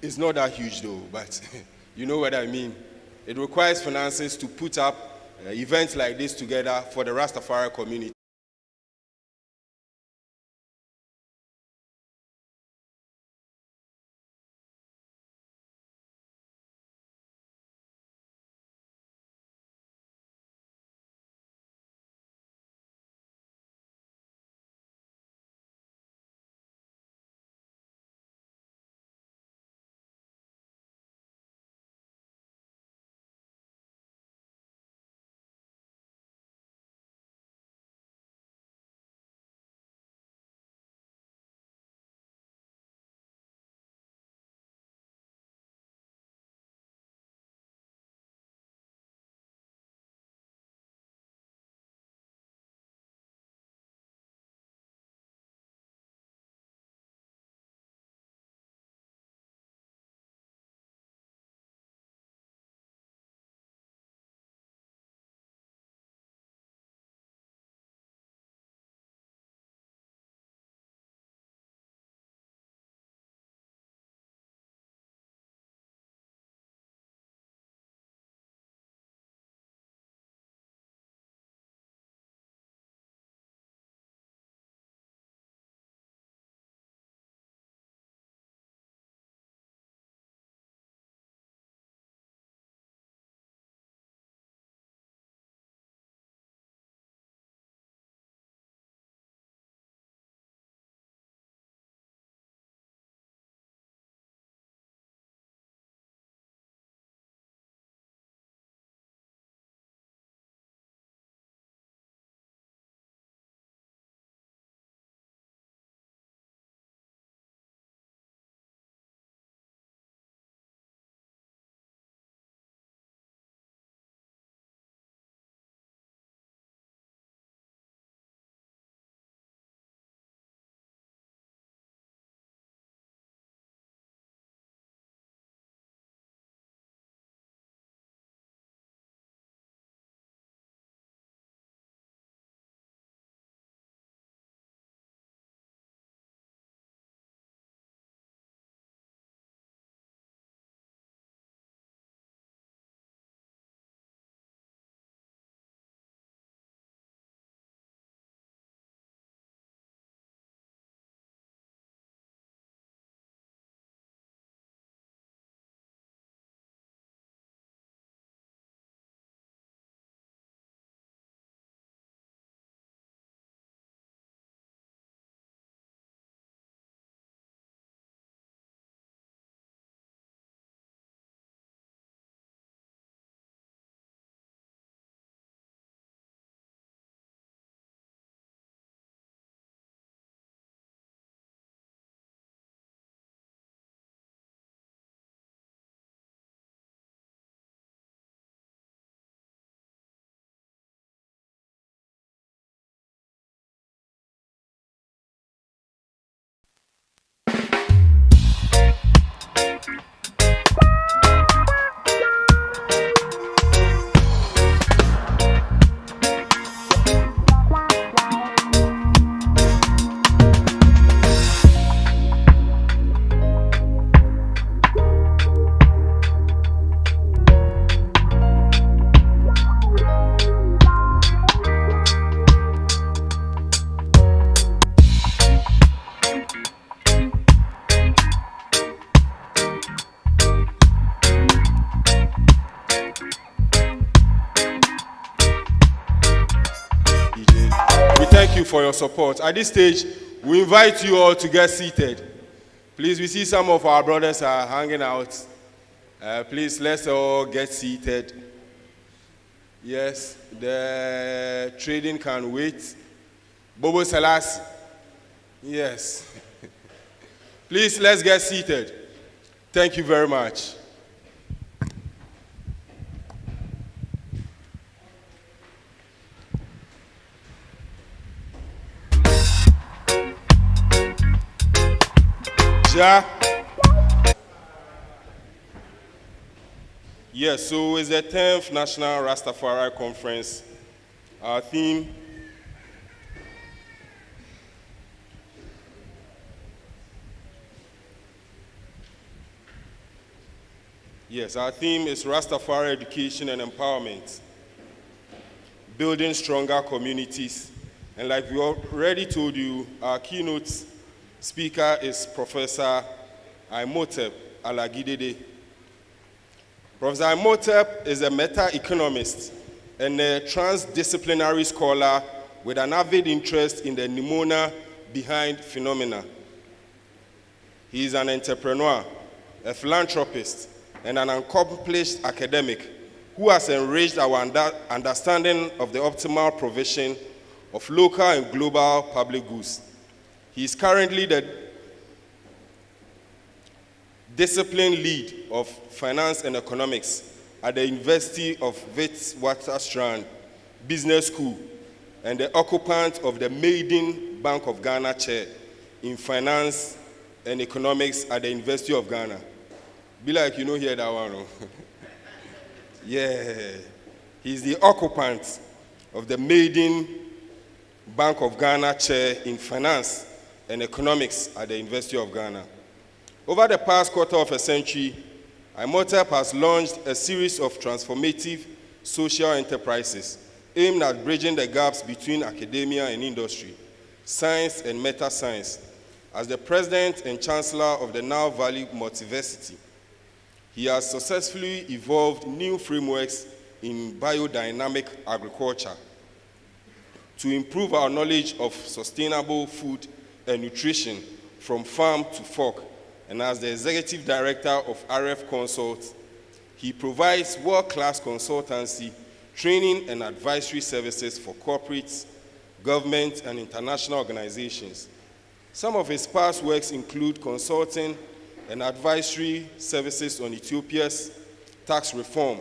it's not that huge though, but you know what I mean. It requires finances to put up events like this together for the Rastafari community. for your support. At this stage, we invite you all to get seated. Please, we see some of our brothers are hanging out. Please, let's all get seated. Yes, the trading can wait. Bobo Salas. Yes. Please, let's get seated. Thank you very much. Ja. Yes, so it's the 10th National Rastafari Conference. Our theme is Rastafari Education and Empowerment, building stronger communities. And like we already told you, our keynote speaker is Professor Imhotep Alagidede. Professor Imhotep is a meta-economist and a transdisciplinary scholar with an avid interest in the phenomena behind phenomena. He is an entrepreneur, a philanthropist, and an accomplished academic who has enriched our understanding of the optimal provision of local and global public goods. He is currently the discipline lead of finance and economics at the University of Witwatersrand Business School and the occupant of the maiden Bank of Ghana chair in finance and economics at the University of Ghana. Be like you know hear that one. No? Yeah. He's the occupant of the maiden Bank of Ghana chair in finance and economics at the University of Ghana. Over the past quarter of a century, Imhotep has launched a series of transformative social enterprises aimed at bridging the gaps between academia and industry, science and meta-science. As the president and chancellor of the Nile Valley Multiversity, he has successfully evolved new frameworks in biodynamic agriculture to improve our knowledge of sustainable food and nutrition from farm to fork. And as the executive director of RF Consult, he provides world-class consultancy, training, and advisory services for corporates, government, and international organizations. Some of his past works include consulting and advisory services on Ethiopia's tax reform,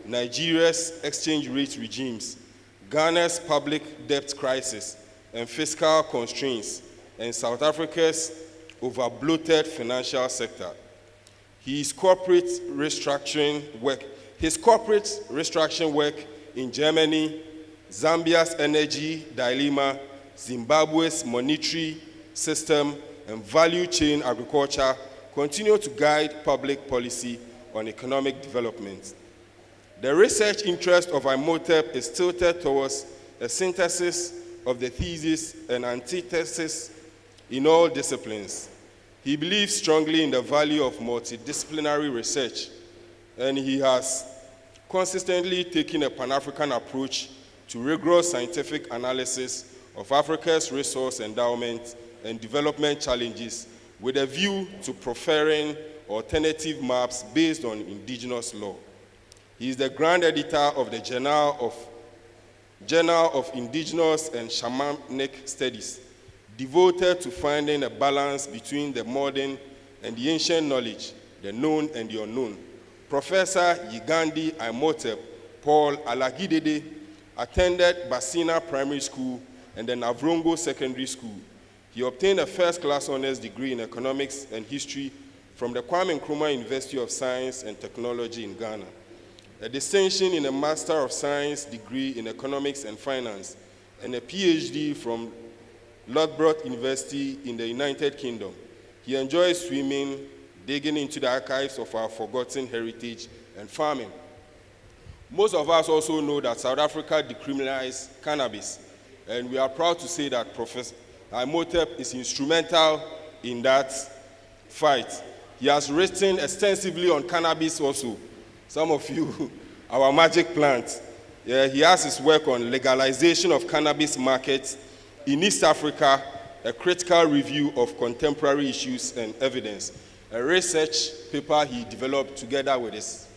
Nigeria's exchange rate regimes, Ghana's public debt crisis and fiscal constraints, and South Africa's over-bloated financial sector. His corporate restructuring work in Germany, Zambia's energy dilemma, Zimbabwe's monetary system, and value chain agriculture continue to guide public policy on economic development. The research interest of Imhotep is tilted towards a synthesis of the thesis and antithesis in all disciplines. He believes strongly in the value of multidisciplinary research, and he has consistently taken a Pan-African approach to rigorous scientific analysis of Africa's resource endowment and development challenges with a view to proffering alternative maps based on indigenous law. He is the grand editor of the Journal of Indigenous and Shamanic Studies, devoted to finding a balance between the modern and the ancient knowledge, the known and the unknown. Professor Yigandi Imhotep Paul Alagidede attended Basina Primary School and the Navrongo Secondary School. He obtained a first-class honors degree in economics and history from the Kwame Nkrumah University of Science and Technology in Ghana, a distinction in a Master of Science degree in economics and finance, and a PhD from Loughborough University in the United Kingdom. He enjoys swimming, digging into the archives of our forgotten heritage, and farming. Most of us also know that South Africa decriminalized cannabis, and we are proud to say that Professor Imhotep is instrumental in that fight. He has written extensively on cannabis also. Some of you, our magic plant. Yeah, he has his work on legalization of cannabis markets in East Africa, a critical review of contemporary issues and evidence, a research paper he developed together with his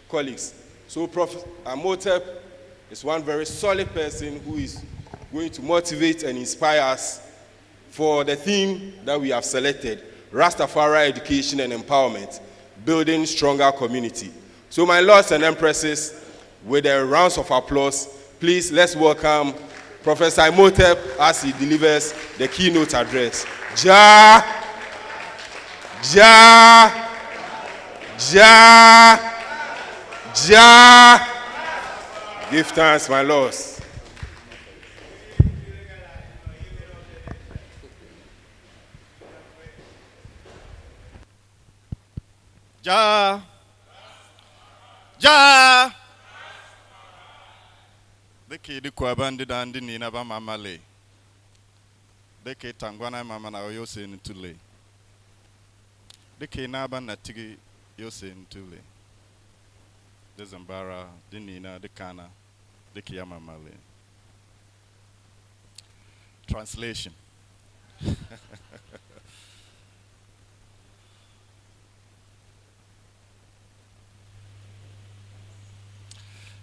colleagues. So Prof. Imhotep is one very solid person who is going to motivate and inspire us for the theme that we have selected, Rastafari Education and Empowerment, Building Stronger Community. So my lords and empresses, with a round of applause, please let's welcome Professor Imhotep as he delivers the keynote address. Ja, Ja, Ja, Ja. Give thanks, my lords. Ja, Ja. Deke di kwa bandi dandi ni na ba mamale. Deke tangwana mama na yose ntule. Deke na ba na tigi yose ntule. Dezambara dinina dekana deke ya mamale. Translation.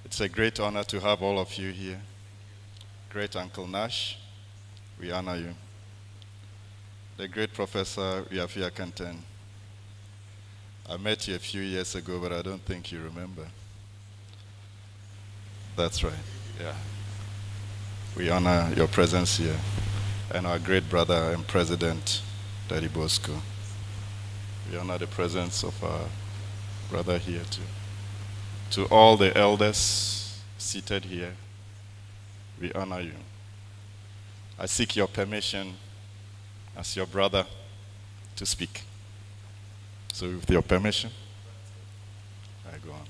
It's a great honor to have all of you here. Great Uncle Nash, we honor you. The great Professor Yafia Kanten. I met you a few years ago, but I don't think you remember. That's right, yeah. We honor your presence here. And our great brother and president, Daddy Bosco. We honor the presence of our brother here too. To all the elders seated here, we honor you. I seek your permission as your brother to speak. So with your permission, I go on.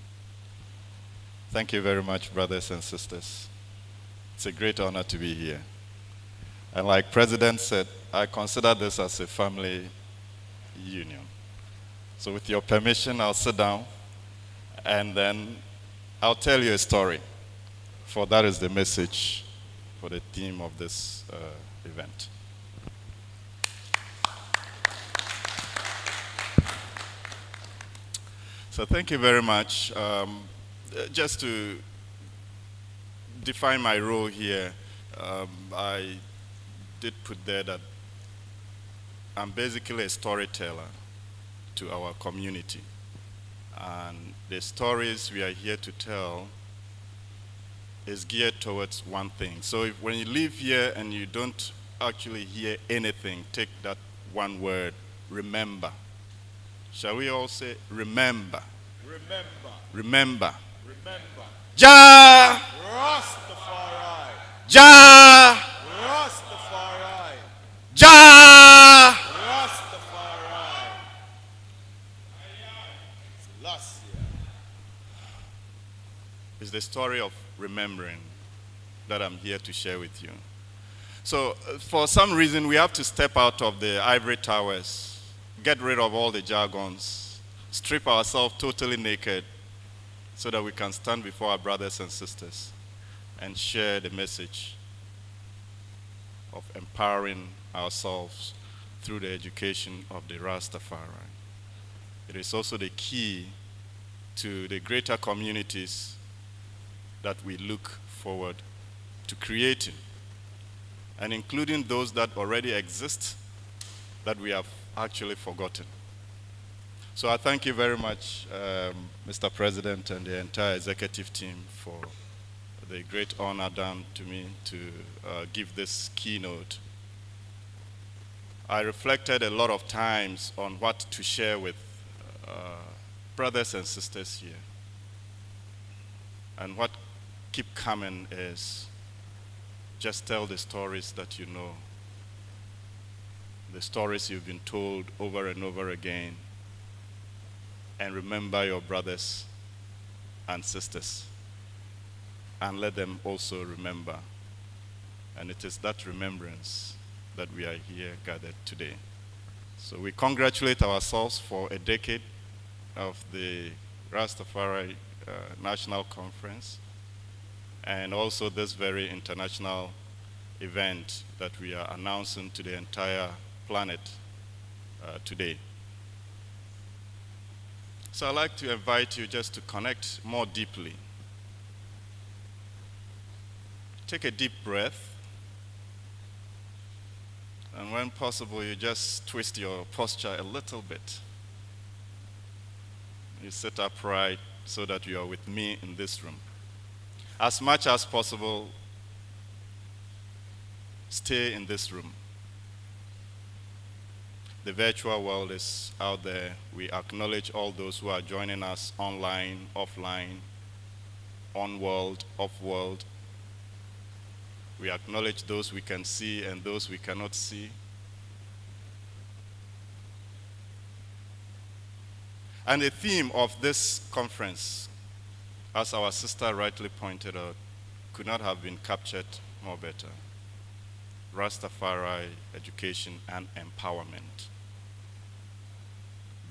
Thank you very much, brothers and sisters. It's a great honor to be here. And like President said, I consider this as a family union. So with your permission, I'll sit down and then I'll tell you a story, for that is the message for the theme of this event. So thank you very much. Just to define my role here, I did put there that I'm basically a storyteller to our community. And the stories we are here to tell is geared towards one thing. So when you leave here and you don't actually hear anything, take that one word, remember. Shall we all say remember? Remember. Remember. Remember. Ja! Rastafari. Ja! Rastafari. Ja! Rastafari. It's the story of remembering that I'm here to share with you. So for some reason, we have to step out of the ivory towers, get rid of all the jargons, strip ourselves totally naked so that we can stand before our brothers and sisters and share the message of empowering ourselves through the education of the Rastafari. It is also the key to the greater communities that we look forward to creating, and including those that already exist that we have actually forgotten. So I thank you very much, Mr. President and the entire executive team, for the great honor done to me to give this keynote. I reflected a lot of times on what to share with brothers and sisters here. And what keep coming is just tell the stories that you know, the stories you've been told over and over again, and remember your brothers and sisters, and let them also remember. And it is that remembrance that we are here gathered today. So we congratulate ourselves for a decade of the Rastafari National Conference, and also this very international event that we are announcing to the entire planet today. So I'd like to invite you just to connect more deeply. Take a deep breath. And when possible, you just twist your posture a little bit. You sit upright so that you are with me in this room. As much as possible, stay in this room. The virtual world is out there. We acknowledge all those who are joining us online, offline, on world, off world. We acknowledge those we can see and those we cannot see. And the theme of this conference, as our sister rightly pointed out, could not have been captured more better. Rastafari, education and empowerment.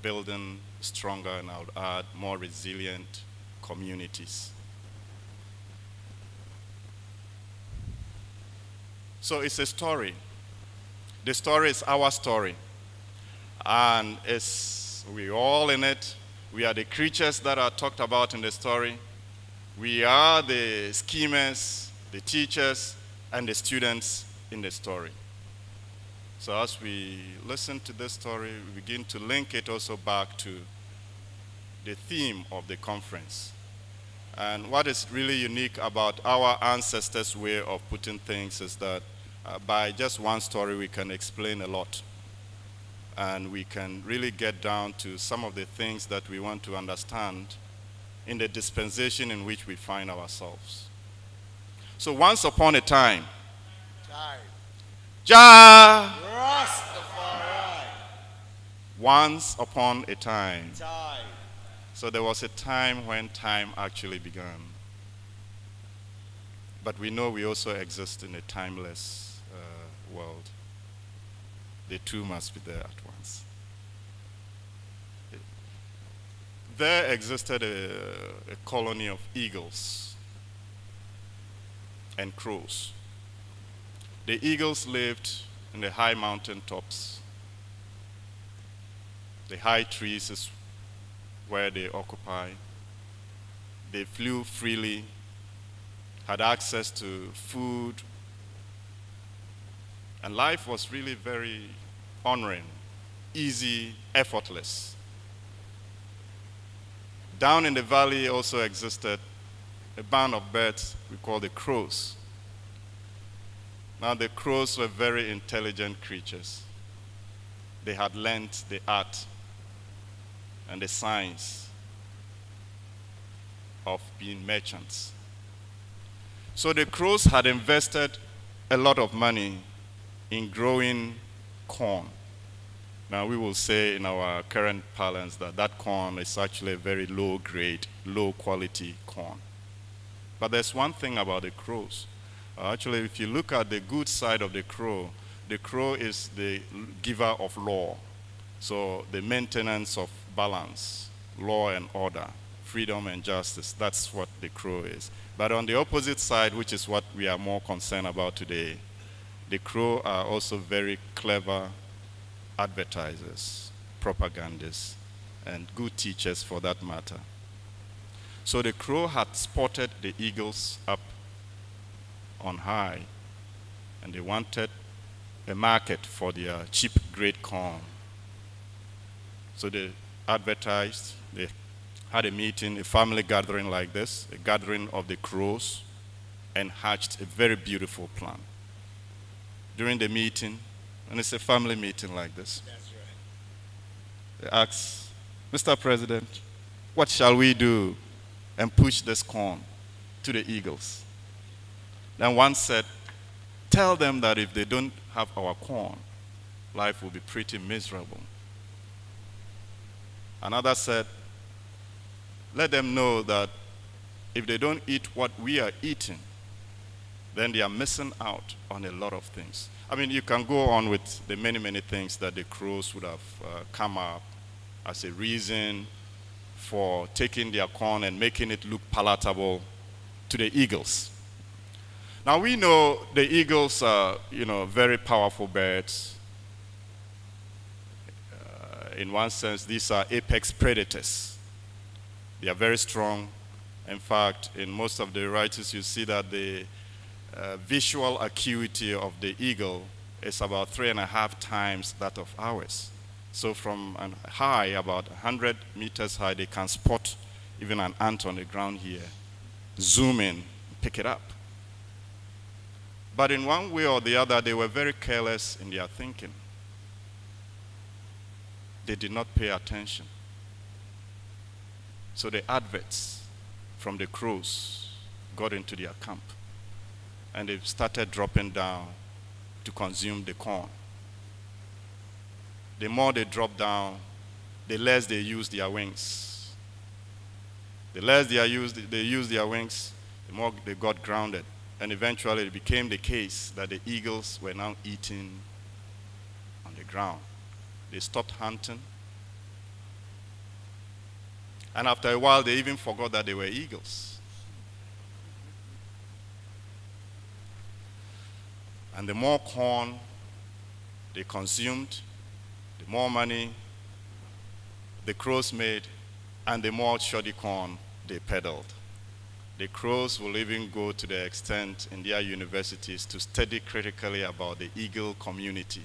Building stronger and I would add more resilient communities. So it's a story. The story is our story. And we're all in it. We are the creatures that are talked about in the story. We are the schemers, the teachers, and the students in the story. So as we listen to this story, we begin to link it also back to the theme of the conference. And what is really unique about our ancestors' way of putting things is that by just one story we can explain a lot. And we can really get down to some of the things that we want to understand in the dispensation in which we find ourselves. So once upon a time, Rastafari. Once upon a time. So there was a time when time actually began. But we know we also exist in a timeless world. The two must be there at once. There existed a colony of eagles and crows. The eagles lived in the high mountain tops. The high trees is where they occupy. They flew freely, had access to food, and life was really very honoring, easy, effortless. Down in the valley also existed a band of birds we call the crows. Now the crows were very intelligent creatures. They had learned the art and the science of being merchants. So the crows had invested a lot of money in growing corn. Now we will say in our current parlance that that corn is actually a very low grade, low quality corn. But there's one thing about the crows. Actually, if you look at the good side of the crow is the giver of law. So the maintenance of balance, law and order, freedom and justice, that's what the crow is. But on the opposite side, which is what we are more concerned about today, the crow are also very clever advertisers, propagandists, and good teachers for that matter. So the crow had spotted the eagles up on high, and they wanted a market for their cheap grade corn. So they advertised, they had a meeting, a family gathering like this, a gathering of the crows, and hatched a very beautiful plan. During the meeting, and it's a family meeting like this, they asked, Mr. President, what shall we do and push this corn to the eagles? Then one said, tell them that if they don't have our corn, life will be pretty miserable. Another said, let them know that if they don't eat what we are eating, then they are missing out on a lot of things. I mean, you can go on with the many, many things that the crows would have come up as a reason for taking their corn and making it look palatable to the eagles. Now we know the eagles are, very powerful birds. In one sense, these are apex predators. They are very strong. In fact, in most of the writings, you see that the visual acuity of the eagle is about 3.5 times that of ours. So from high, about 100 meters high, they can spot even an ant on the ground here, zoom in, pick it up. But in one way or the other, they were very careless in their thinking. They did not pay attention. So the adverts from the crows got into their camp, and they started dropping down to consume the corn. The more they drop down, the less they use their wings. The less they use their wings, the more they got grounded. And eventually it became the case that the eagles were now eating on the ground. They stopped hunting. And after a while, they even forgot that they were eagles. And the more corn they consumed, the more money the crows made, and the more shoddy corn they peddled. The crows will even go to the extent in their universities to study critically about the eagle community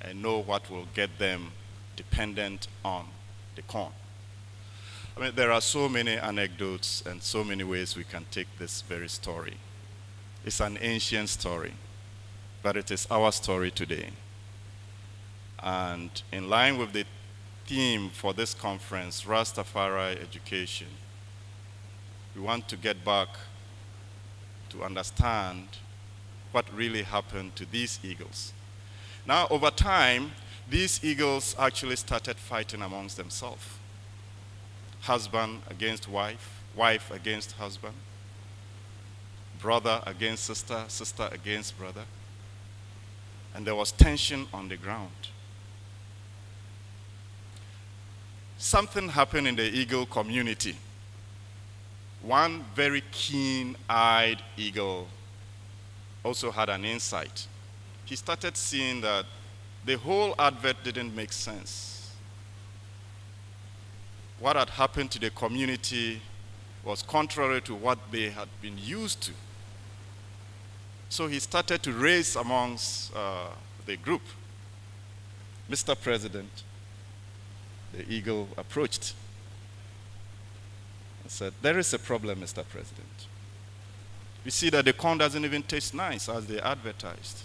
and know what will get them dependent on the corn. I mean, there are so many anecdotes and so many ways we can take this very story. It's an ancient story, but it is our story today. And in line with the theme for this conference, Rastafari education, we want to get back to understand what really happened to these eagles. Now, over time, these eagles actually started fighting amongst themselves. Husband against wife, wife against husband, brother against sister, sister against brother. And there was tension on the ground. Something happened in the eagle community. One very keen-eyed eagle also had an insight. He started seeing that the whole advert didn't make sense. What had happened to the community was contrary to what they had been used to. So he started to raise amongst the group. Mr. President, the eagle approached and said, "There is a problem, Mr. President. We see that the corn doesn't even taste nice as they advertised.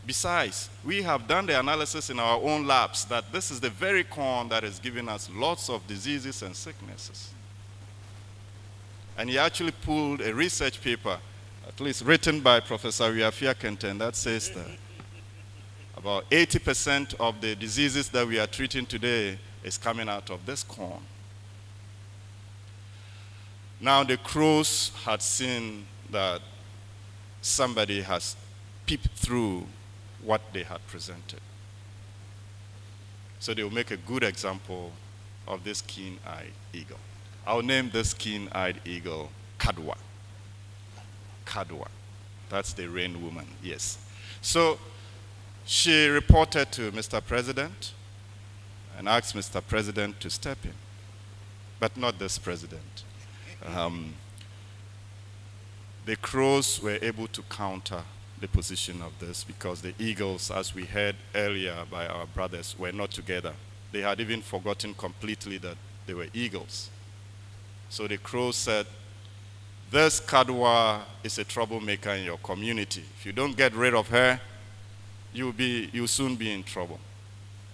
Besides, we have done the analysis in our own labs that this is the very corn that is giving us lots of diseases and sicknesses." And he actually pulled a research paper, at least written by Professor Wiafia Kenten, that says that about 80% of the diseases that we are treating today is coming out of this corn. Now the crows had seen that somebody has peeped through what they had presented. So they will make a good example of this keen-eyed eagle. I'll name this keen-eyed eagle Kadwa. Kadwa. That's the rain woman, yes. So she reported to Mr. President and asked Mr. President to step in, but not this president. The crows were able to counter the position of this because the eagles, as we heard earlier by our brothers, were not together. They had even forgotten completely that they were eagles. So the crows said, "This Kadwa is a troublemaker in your community. If you don't get rid of her, you'll soon be in trouble.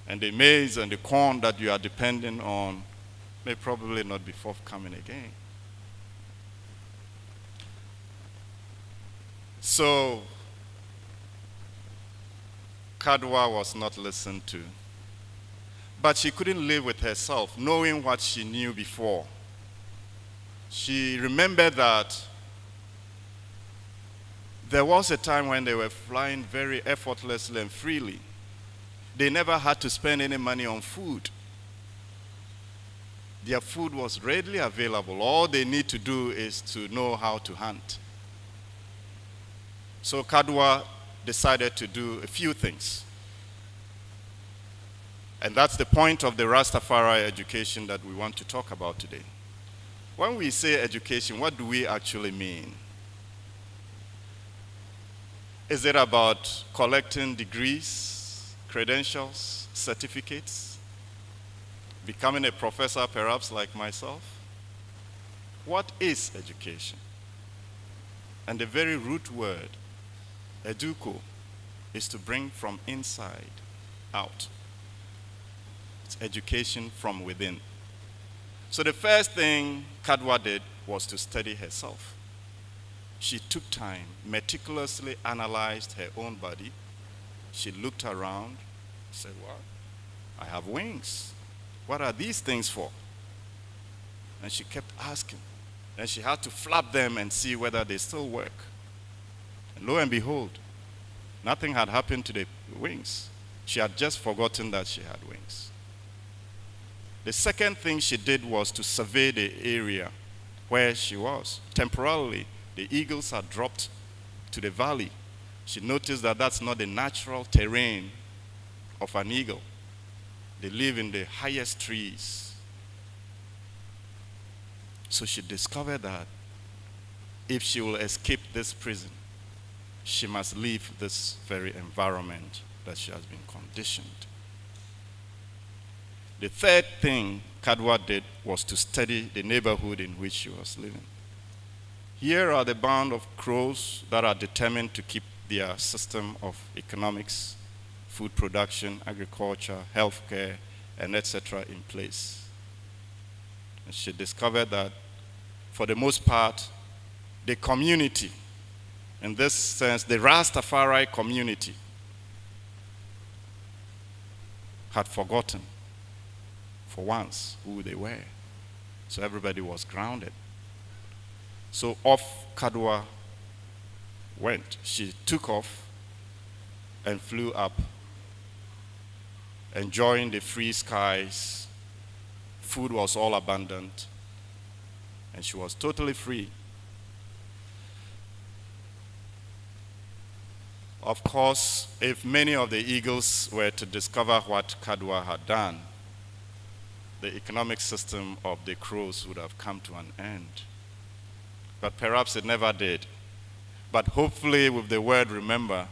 And the maize and the corn that you are depending on may probably not be forthcoming again." So Kadwa was not listened to. But she couldn't live with herself, knowing what she knew before. She remembered that there was a time when they were flying very effortlessly and freely. They never had to spend any money on food. Their food was readily available. All they need to do is to know how to hunt. So Kadwa decided to do a few things. And that's the point of the Rastafari education that we want to talk about today. When we say education, what do we actually mean? Is it about collecting degrees, credentials, certificates? Becoming a professor, perhaps, like myself? What is education? And the very root word, educo, is to bring from inside out. It's education from within. So the first thing Kadwa did was to study herself. She took time, meticulously analyzed her own body. She looked around, said, "Well, I have wings. What are these things for?" And she kept asking. And she had to flap them and see whether they still work. And lo and behold, nothing had happened to the wings. She had just forgotten that she had wings. The second thing she did was to survey the area where she was. Temporarily, the eagles had dropped to the valley. She noticed that that's not the natural terrain of an eagle. They live in the highest trees. So she discovered that if she will escape this prison, she must leave this very environment that she has been conditioned. The third thing Kadwa did was to study the neighborhood in which she was living. Here are the band of crows that are determined to keep their system of economics, food production, agriculture, healthcare, and etc. in place. And she discovered that, for the most part, the community, in this sense, the Rastafari community, had forgotten, for once, who they were. So everybody was grounded. So off Kadwa went. She took off and flew up, enjoying the free skies. Food was all abundant, and she was totally free. Of course, if many of the eagles were to discover what Kadwa had done, the economic system of the crows would have come to an end. But perhaps it never did. But hopefully, with the word remember,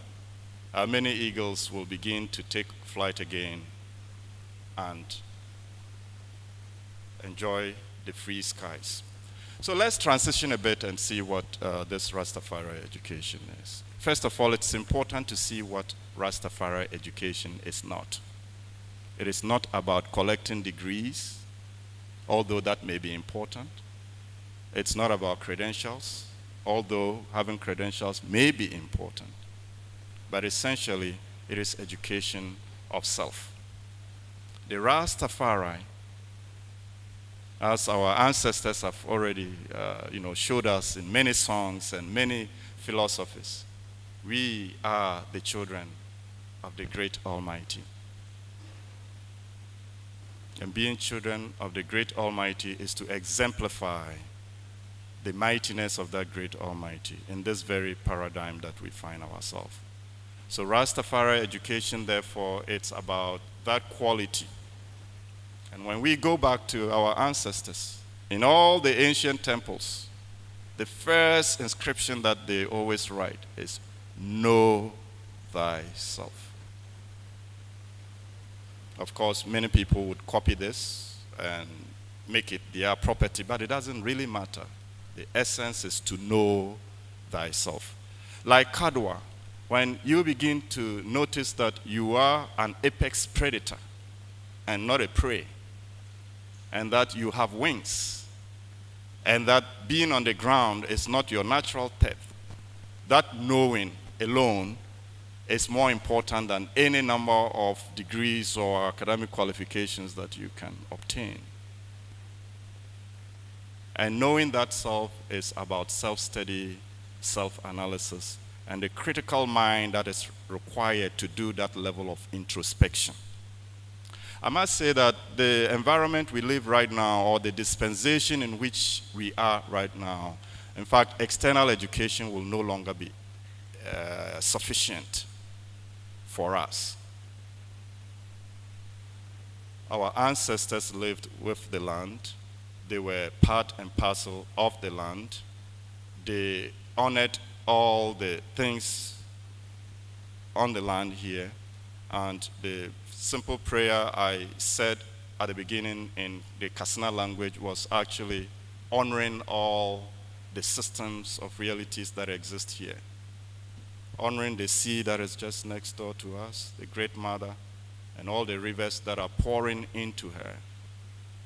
many eagles will begin to take flight again and enjoy the free skies. So let's transition a bit and see what this Rastafari education is. First of all, it's important to see what Rastafari education is not. It is not about collecting degrees, although that may be important. It's not about credentials, although having credentials may be important. But essentially, it is education of self. The Rastafari, as our ancestors have already showed us in many songs and many philosophies, we are the children of the great Almighty. And being children of the great Almighty is to exemplify the mightiness of that great Almighty in this very paradigm that we find ourselves. So Rastafari education, therefore, it's about that quality. And when we go back to our ancestors, in all the ancient temples, the first inscription that they always write is, "Know thyself." Of course, many people would copy this and make it their property, but it doesn't really matter. The essence is to know thyself. Like Kadwa, when you begin to notice that you are an apex predator and not a prey, and that you have wings, and that being on the ground is not your natural path, that knowing alone is more important than any number of degrees or academic qualifications that you can obtain. And knowing that self is about self-study, self-analysis, and the critical mind that is required to do that level of introspection. I must say that the environment we live right now, or the dispensation in which we are right now, in fact, external education will no longer be sufficient for us. Our ancestors lived with the land. They were part and parcel of the land. They honored all the things on the land here. And the simple prayer I said at the beginning in the Kasana language was actually honoring all the systems of realities that exist here. Honoring the sea that is just next door to us, the Great Mother, and all the rivers that are pouring into her.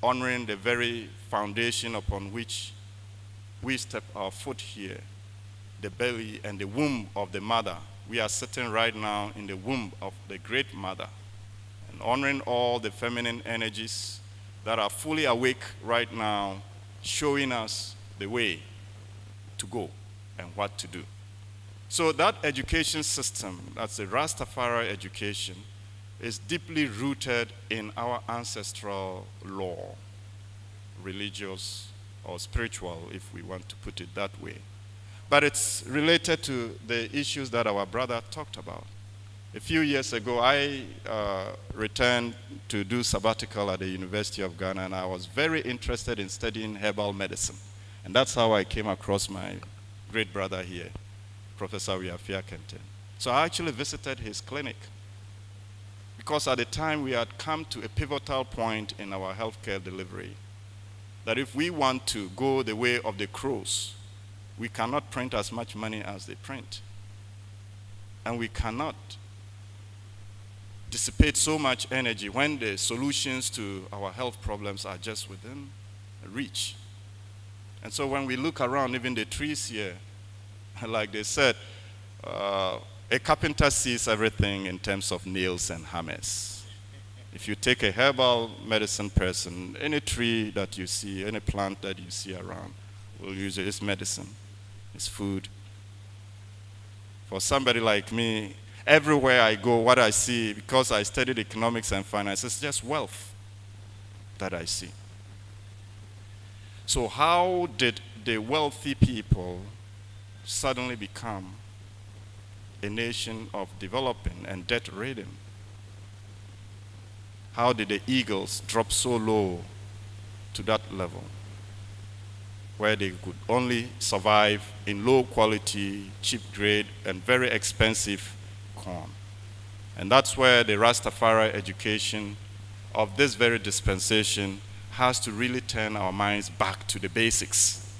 Honoring the very foundation upon which we step our foot here, the belly and the womb of the mother. We are sitting right now in the womb of the Great Mother. And honoring all the feminine energies that are fully awake right now, showing us the way to go and what to do. So that education system, that's the Rastafari education, is deeply rooted in our ancestral law, religious or spiritual, if we want to put it that way. But it's related to the issues that our brother talked about. A few years ago, I returned to do sabbatical at the University of Ghana, and I was very interested in studying herbal medicine. And that's how I came across my great brother here, Professor Wiafia Kenten. So I actually visited his clinic, because at the time we had come to a pivotal point in our healthcare delivery, that if we want to go the way of the crows, we cannot print as much money as they print. And we cannot dissipate so much energy when the solutions to our health problems are just within reach. And so when we look around, even the trees here, like they said, a carpenter sees everything in terms of nails and hammers. If you take a herbal medicine person, any tree that you see, any plant that you see around, will use it. It's medicine, it's food. For somebody like me, everywhere I go, what I see, because I studied economics and finance, it's just wealth that I see. So how did the wealthy people suddenly become a nation of developing and debt-ridden? How did the eagles drop so low to that level, where they could only survive in low quality, cheap grade, and very expensive corn? And that's where the Rastafari education of this very dispensation has to really turn our minds back to the basics,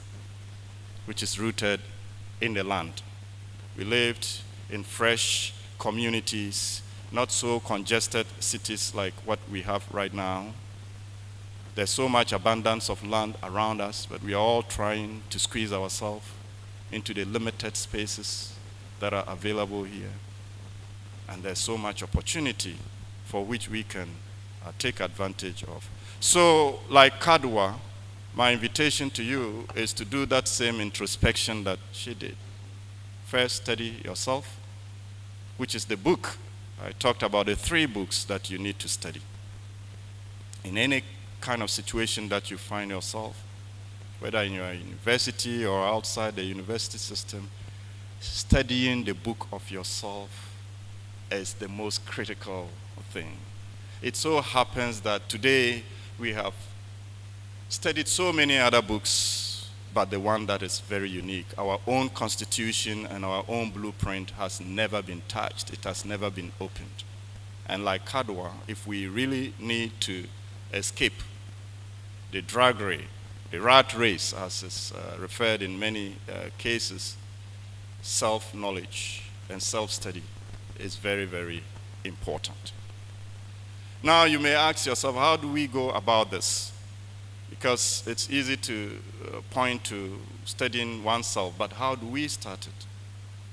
which is rooted in the land. We lived in fresh communities, not so congested cities like what we have right now. There's so much abundance of land around us, but we are all trying to squeeze ourselves into the limited spaces that are available here. And there's so much opportunity for which we can take advantage of. So, like Kadwa, my invitation to you is to do that same introspection that she did. First, study yourself, which is the book. I talked about the 3 books that you need to study. In any kind of situation that you find yourself, whether in your university or outside the university system, studying the book of yourself is the most critical thing. It so happens that today we have studied so many other books, but the one that is very unique, our own constitution and our own blueprint, has never been touched. It has never been opened. And like Kadwa, if we really need to escape the drudgery, the rat race, as is referred in many cases, self-knowledge and self-study is very, very important. Now you may ask yourself, how do we go about this? Because it's easy to point to studying oneself, but how do we start it?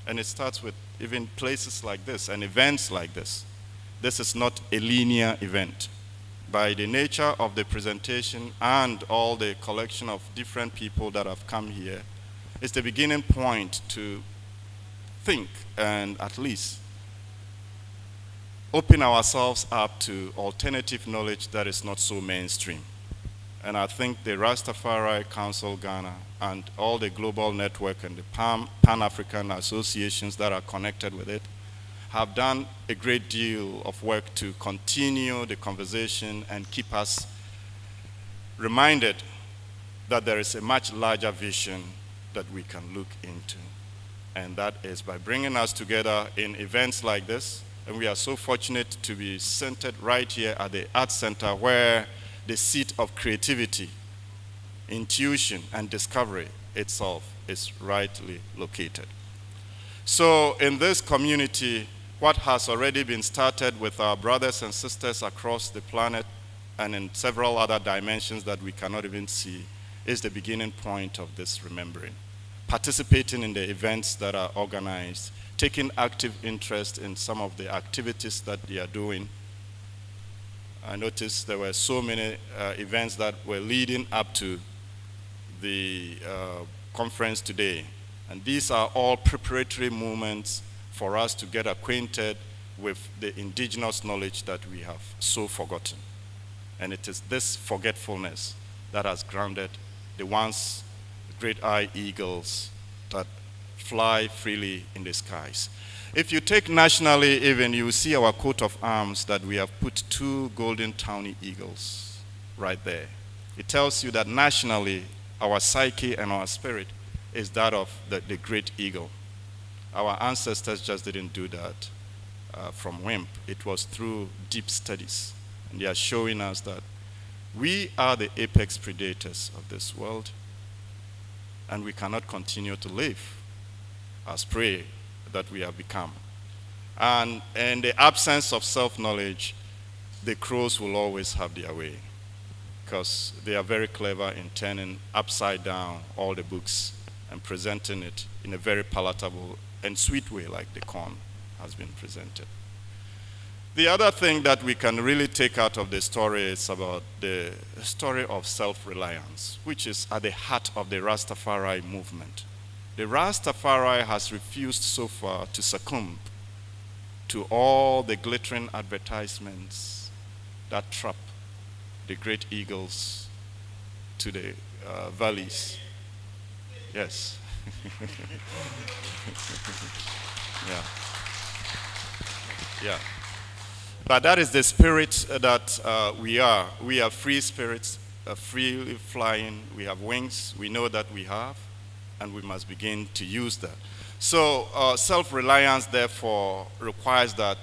And it starts with even places like this and events like this. This is not a linear event. By the nature of the presentation and all the collection of different people that have come here, it's the beginning point to think and at least open ourselves up to alternative knowledge that is not so mainstream. And I think the Rastafari Council Ghana and all the global network and the Pan-African associations that are connected with it have done a great deal of work to continue the conversation and keep us reminded that there is a much larger vision that we can look into. And that is by bringing us together in events like this. And we are so fortunate to be centered right here at the Art Center, where the seat of creativity, intuition, and discovery itself is rightly located. So in this community, what has already been started with our brothers and sisters across the planet and in several other dimensions that we cannot even see is the beginning point of this remembering. Participating in the events that are organized, taking active interest in some of the activities that they are doing. I noticed there were so many events that were leading up to the conference today. And these are all preparatory moments for us to get acquainted with the indigenous knowledge that we have so forgotten. And it is this forgetfulness that has grounded the once great-eye eagles that fly freely in the skies. If you take nationally even, you will see our coat of arms that we have put 2 golden tawny eagles right there. It tells you that nationally, our psyche and our spirit is that of the great eagle. Our ancestors just didn't do that from whim. It was through deep studies. And they are showing us that we are the apex predators of this world, and we cannot continue to live as prey that we have become. And in the absence of self-knowledge, the crows will always have their way, because they are very clever in turning upside down all the books and presenting it in a very palatable and sweet way, like the corn has been presented. The other thing that we can really take out of the story is about the story of self-reliance, which is at the heart of the Rastafari movement. The Rastafari has refused so far to succumb to all the glittering advertisements that trap the great eagles to the valleys. Yes. Yeah. Yeah. But that is the spirit that we are. We are free spirits, freely flying. We have wings. We know that we have, and we must begin to use that. So self-reliance, therefore, requires that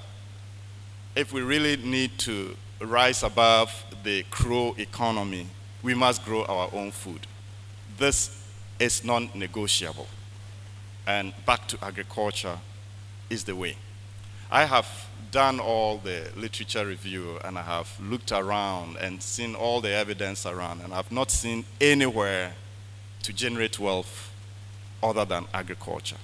if we really need to rise above the crow economy, we must grow our own food. This is non-negotiable. And back to agriculture is the way. I have done all the literature review, and I have looked around and seen all the evidence around, and I've not seen anywhere to generate wealth other than agriculture.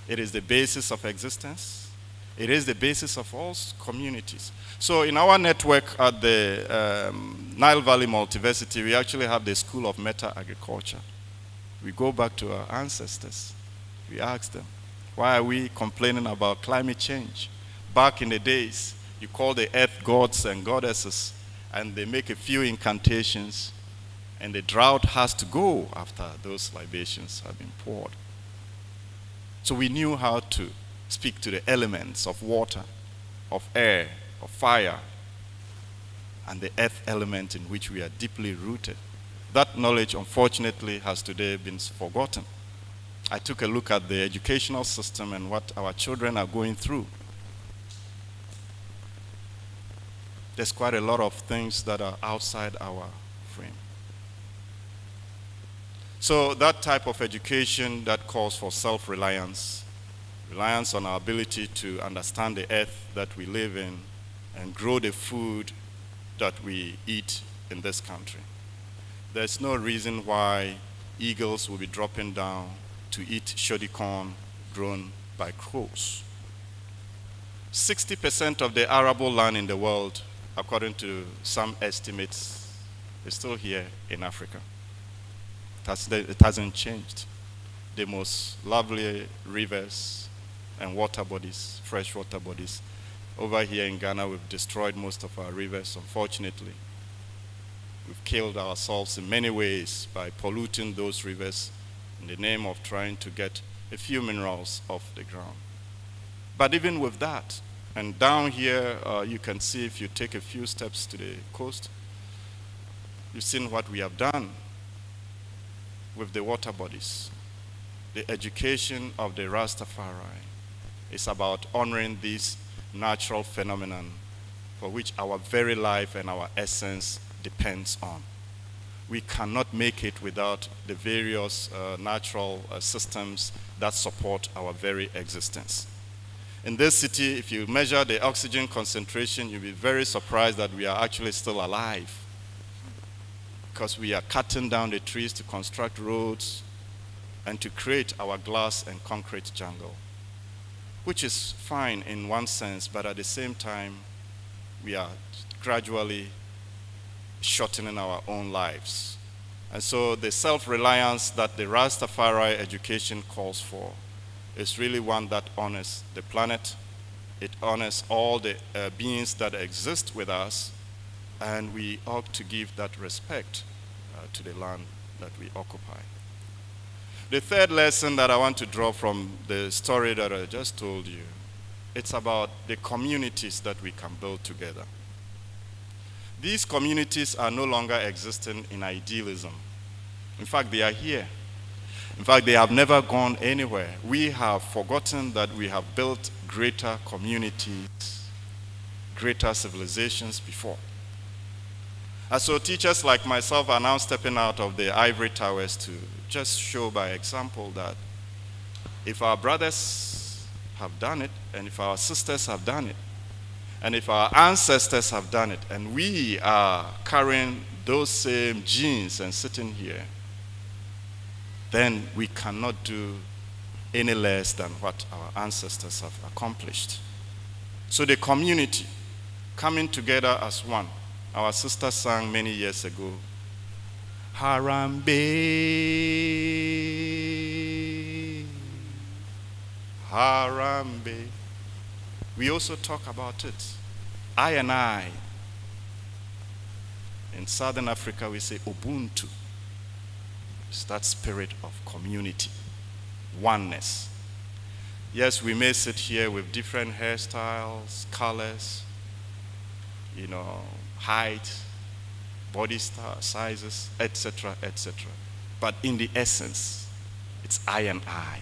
It is the basis of existence. It is the basis of all communities. So in our network at the Nile Valley Multiversity, we actually have the School of Meta Agriculture. We go back to our ancestors. We ask them, why are we complaining about climate change? Back in the days, you call the earth gods and goddesses, and they make a few incantations, and the drought has to go after those libations have been poured. So we knew how to speak to the elements of water, of air, of fire, and the earth element in which we are deeply rooted. That knowledge, unfortunately, has today been forgotten. I took a look at the educational system and what our children are going through. There's quite a lot of things that are outside our frame. So that type of education that calls for self-reliance, reliance on our ability to understand the earth that we live in and grow the food that we eat in this country. There's no reason why eagles will be dropping down to eat shoddy corn grown by crows. 60% of the arable land in the world, according to some estimates, is still here in Africa. It hasn't changed. The most lovely rivers and water bodies, fresh water bodies. Over here in Ghana, we've destroyed most of our rivers, unfortunately. We've killed ourselves in many ways by polluting those rivers in the name of trying to get a few minerals off the ground. But even with that, and down here, you can see if you take a few steps to the coast, you've seen what we have done with the water bodies. The education of the Rastafari is about honoring these natural phenomenon for which our very life and our essence depends on. We cannot make it without the various natural systems that support our very existence. In this city, if you measure the oxygen concentration, you'll be very surprised that we are actually still alive, because we are cutting down the trees to construct roads and to create our glass and concrete jungle, which is fine in one sense, but at the same time, we are gradually shortening our own lives. And so the self-reliance that the Rastafari education calls for is really one that honors the planet. It honors all the beings that exist with us, and we ought to give that respect to the land that we occupy. The third lesson that I want to draw from the story that I just told you, it's about the communities that we can build together. These communities are no longer existing in idealism. In fact, they are here. In fact, they have never gone anywhere. We have forgotten that we have built greater communities, greater civilizations before. And so teachers like myself are now stepping out of the ivory towers to just show by example that if our brothers have done it, and if our sisters have done it, and if our ancestors have done it, and we are carrying those same genes and sitting here, then we cannot do any less than what our ancestors have accomplished. So the community coming together as one. Our sister sang many years ago, Harambe, Harambe. We also talk about it. I and I. In Southern Africa, we say Ubuntu. It's that spirit of community, oneness. Yes, we may sit here with different hairstyles, colors, height, body sizes, etc., etc. But in the essence, it's I and I.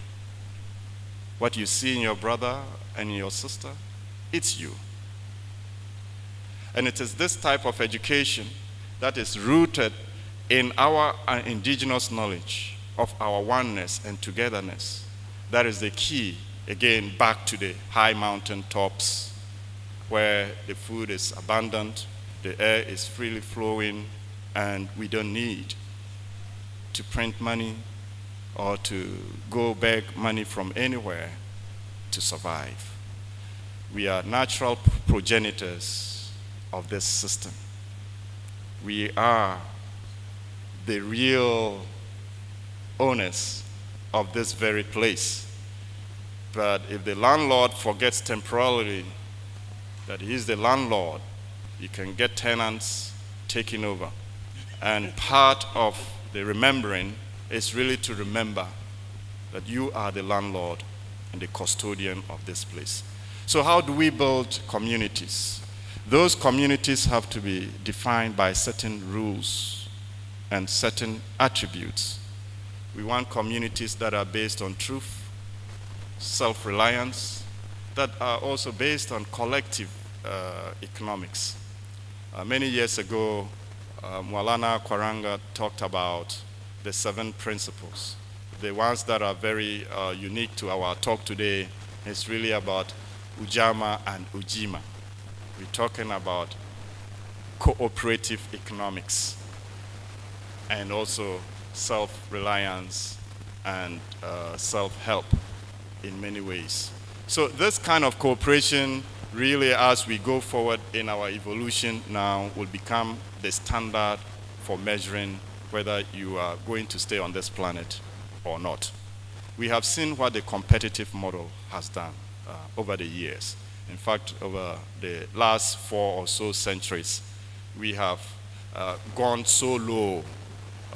What you see in your brother and in your sister, it's you. And it is this type of education that is rooted in our indigenous knowledge of our oneness and togetherness. That is the key, again, back to the high mountain tops where the food is abundant, the air is freely flowing, and we don't need to print money or to go beg money from anywhere to survive. We are natural progenitors of this system. We are the real owners of this very place. But if the landlord forgets temporarily that he is the landlord, you can get tenants taking over. And part of the remembering is really to remember that you are the landlord and the custodian of this place. So how do we build communities? Those communities have to be defined by certain rules and certain attributes. We want communities that are based on truth, self-reliance, that are also based on collective economics. Many years ago, Mwalana Kwaranga talked about the 7 principles. The ones that are very unique to our talk today is really about Ujamaa and Ujima. We're talking about cooperative economics and also self-reliance and self-help in many ways. So this kind of cooperation really, as we go forward in our evolution now, will become the standard for measuring whether you are going to stay on this planet or not. We have seen what the competitive model has done over the years. In fact, over the last 4 or so centuries, we have gone so low,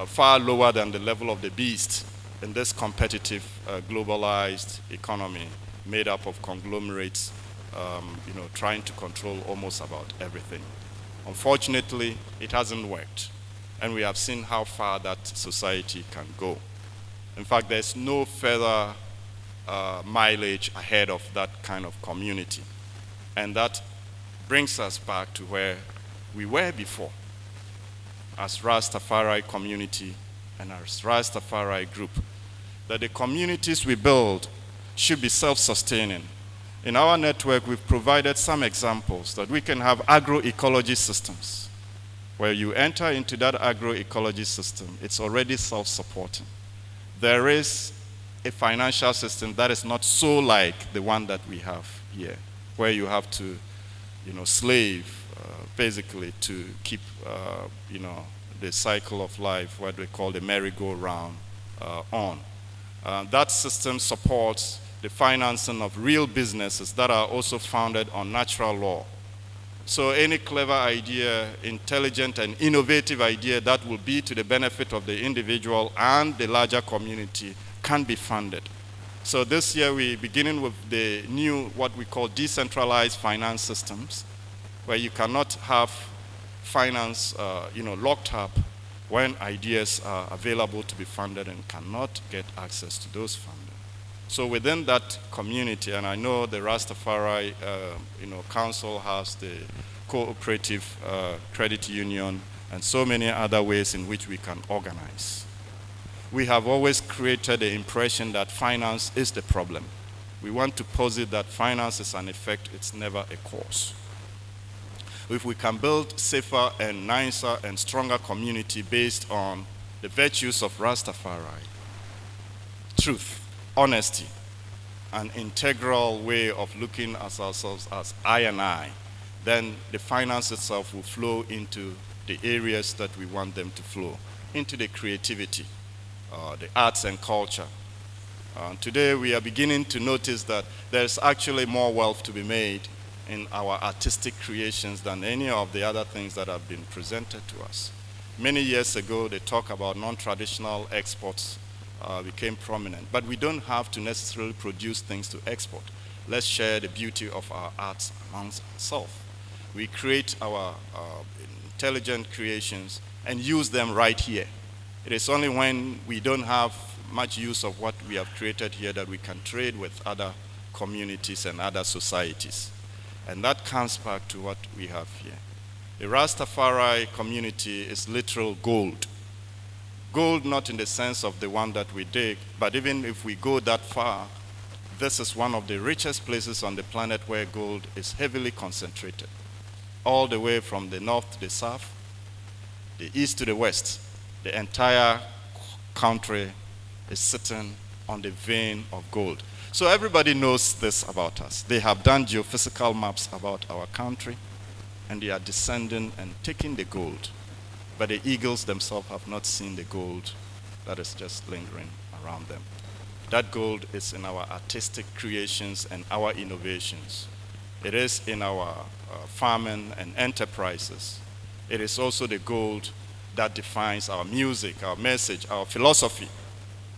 far lower than the level of the beast in this competitive, globalized economy made up of conglomerates, trying to control almost about everything. Unfortunately, it hasn't worked, and we have seen how far that society can go. In fact, there's no further mileage ahead of that kind of community. And that brings us back to where we were before as Rastafari community and as Rastafari group, that the communities we build should be self-sustaining. In our network, we've provided some examples that we can have agroecology systems. Where you enter into that agroecology system, it's already self-supporting. There is a financial system that is not so like the one that we have here, where you have to, slave basically to keep, the cycle of life, what we call the merry-go-round, on. That system supports the financing of real businesses that are also founded on natural law. So any clever idea, intelligent and innovative idea that will be to the benefit of the individual and the larger community can be funded. So this year we're beginning with the new, what we call decentralized finance systems, where you cannot have finance locked up when ideas are available to be funded and cannot get access to those funding. So within that community, and I know the Rastafari Council has the cooperative credit union and so many other ways in which we can organize. We have always created the impression that finance is the problem. We want to posit that finance is an effect, it's never a cause. If we can build safer and nicer and stronger community based on the virtues of Rastafari, truth, honesty, an integral way of looking at ourselves as I and I, then the finance itself will flow into the areas that we want them to flow, into the creativity, the arts and culture. Today we are beginning to notice that there's actually more wealth to be made in our artistic creations than any of the other things that have been presented to us. Many years ago, the talk about non-traditional exports became prominent, but we don't have to necessarily produce things to export. Let's share the beauty of our arts amongst ourselves. We create our intelligent creations and use them right here. It is only when we don't have much use of what we have created here that we can trade with other communities and other societies. And that comes back to what we have here. The Rastafari community is literal gold. Gold not in the sense of the one that we dig, but even if we go that far, this is one of the richest places on the planet where gold is heavily concentrated. All the way from the north to the south, the east to the west, the entire country is sitting on the vein of gold. So everybody knows this about us. They have done geophysical maps about our country, and they are descending and taking the gold. But the eagles themselves have not seen the gold that is just lingering around them. That gold is in our artistic creations and our innovations. It is in our farming and enterprises. It is also the gold that defines our music, our message, our philosophy,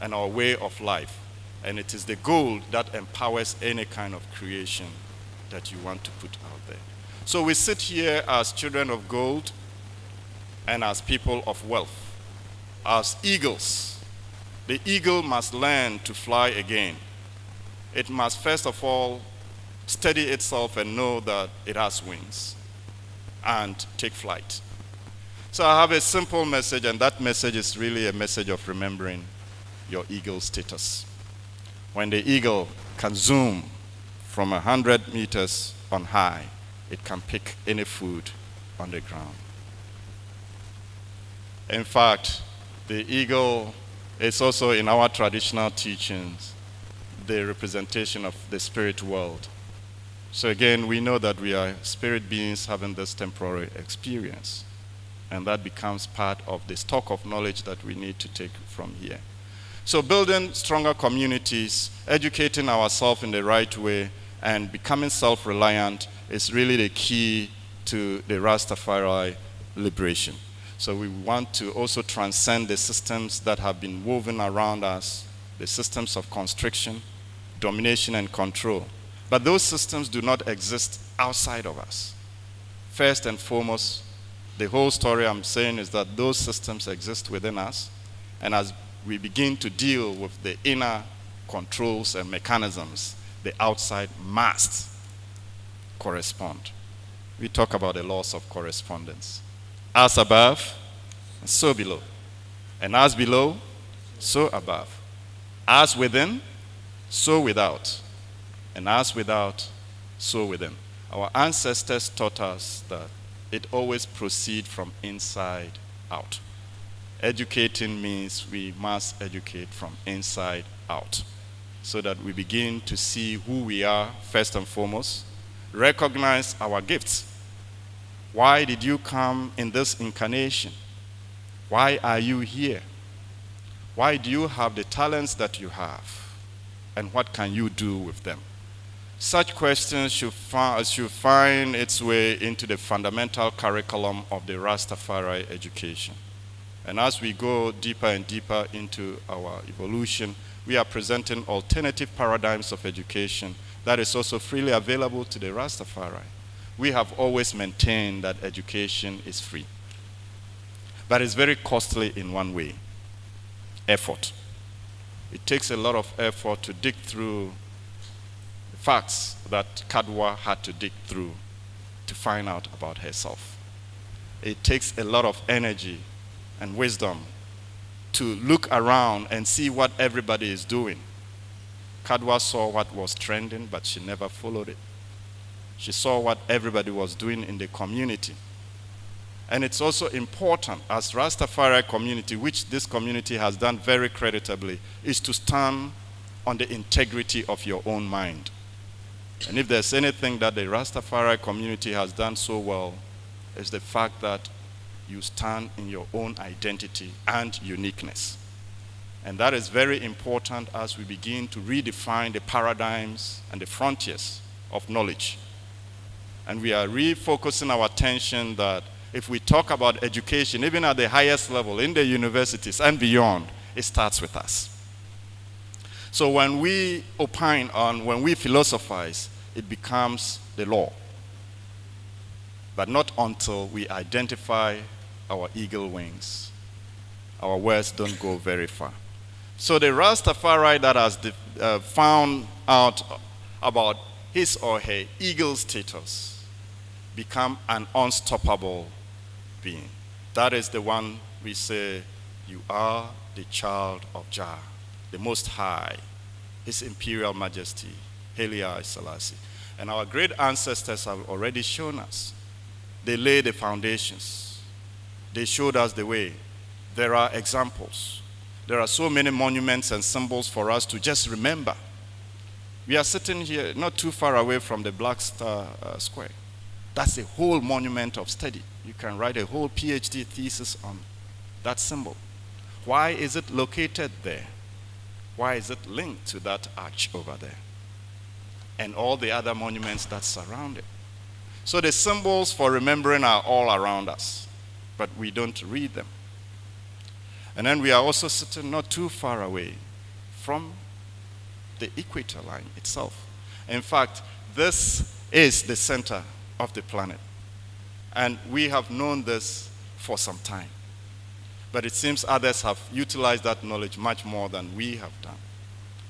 and our way of life. And it is the gold that empowers any kind of creation that you want to put out there. So we sit here as children of gold and as people of wealth, as eagles. The eagle must learn to fly again. It must first of all steady itself and know that it has wings and take flight. So I have a simple message, and that message is really a message of remembering your eagle status. When the eagle can zoom from 100 meters on high, it can pick any food on the ground. In fact, the eagle is also in our traditional teachings the representation of the spirit world. So again, we know that we are spirit beings having this temporary experience, and that becomes part of the stock of knowledge that we need to take from here. So building stronger communities, educating ourselves in the right way, and becoming self-reliant is really the key to the Rastafari liberation. So we want to also transcend the systems that have been woven around us, the systems of constriction, domination, and control. But those systems do not exist outside of us. First and foremost, the whole story I'm saying is that those systems exist within us, and as we begin to deal with the inner controls and mechanisms, the outside must correspond. We talk about the laws of correspondence. As above, so below. And as below, so above. As within, so without. And as without, so within. Our ancestors taught us that it always proceeds from inside out. Educating means we must educate from inside out, so that we begin to see who we are first and foremost, recognize our gifts. Why did you come in this incarnation? Why are you here? Why do you have the talents that you have? And what can you do with them? Such questions should find its way into the fundamental curriculum of the Rastafari education. And as we go deeper and deeper into our evolution, we are presenting alternative paradigms of education that is also freely available to the Rastafari. We have always maintained that education is free. But it's very costly in one way: effort. It takes a lot of effort to dig through the facts that Kadwa had to dig through to find out about herself. It takes a lot of energy and wisdom to look around and see what everybody is doing. Kadwa saw what was trending, but she never followed it. She saw what everybody was doing in the community. And it's also important, as Rastafari community, which this community has done very creditably, is to stand on the integrity of your own mind. And if there's anything that the Rastafari community has done so well, it's the fact that you stand in your own identity and uniqueness. And that is very important as we begin to redefine the paradigms and the frontiers of knowledge. And we are refocusing our attention that if we talk about education, even at the highest level, in the universities and beyond, it starts with us. So when we opine on, when we philosophize, it becomes the law. But not until we identify our eagle wings. Our words don't go very far. So the Rastafari that has found out about his or her eagle status become an unstoppable being. That is the one we say, you are the child of Jah, the Most High, His Imperial Majesty, Haile Selassie. And our great ancestors have already shown us. They laid the foundations. They showed us the way. There are examples. There are so many monuments and symbols for us to just remember. We are sitting here not too far away from the Black Star Square. That's a whole monument of study. You can write a whole PhD thesis on that symbol. Why is it located there? Why is it linked to that arch over there? And all the other monuments that surround it. So the symbols for remembering are all around us, but we don't read them. And then we are also sitting not too far away from the equator line itself. In fact, this is the center of the planet. And we have known this for some time. But it seems others have utilized that knowledge much more than we have done.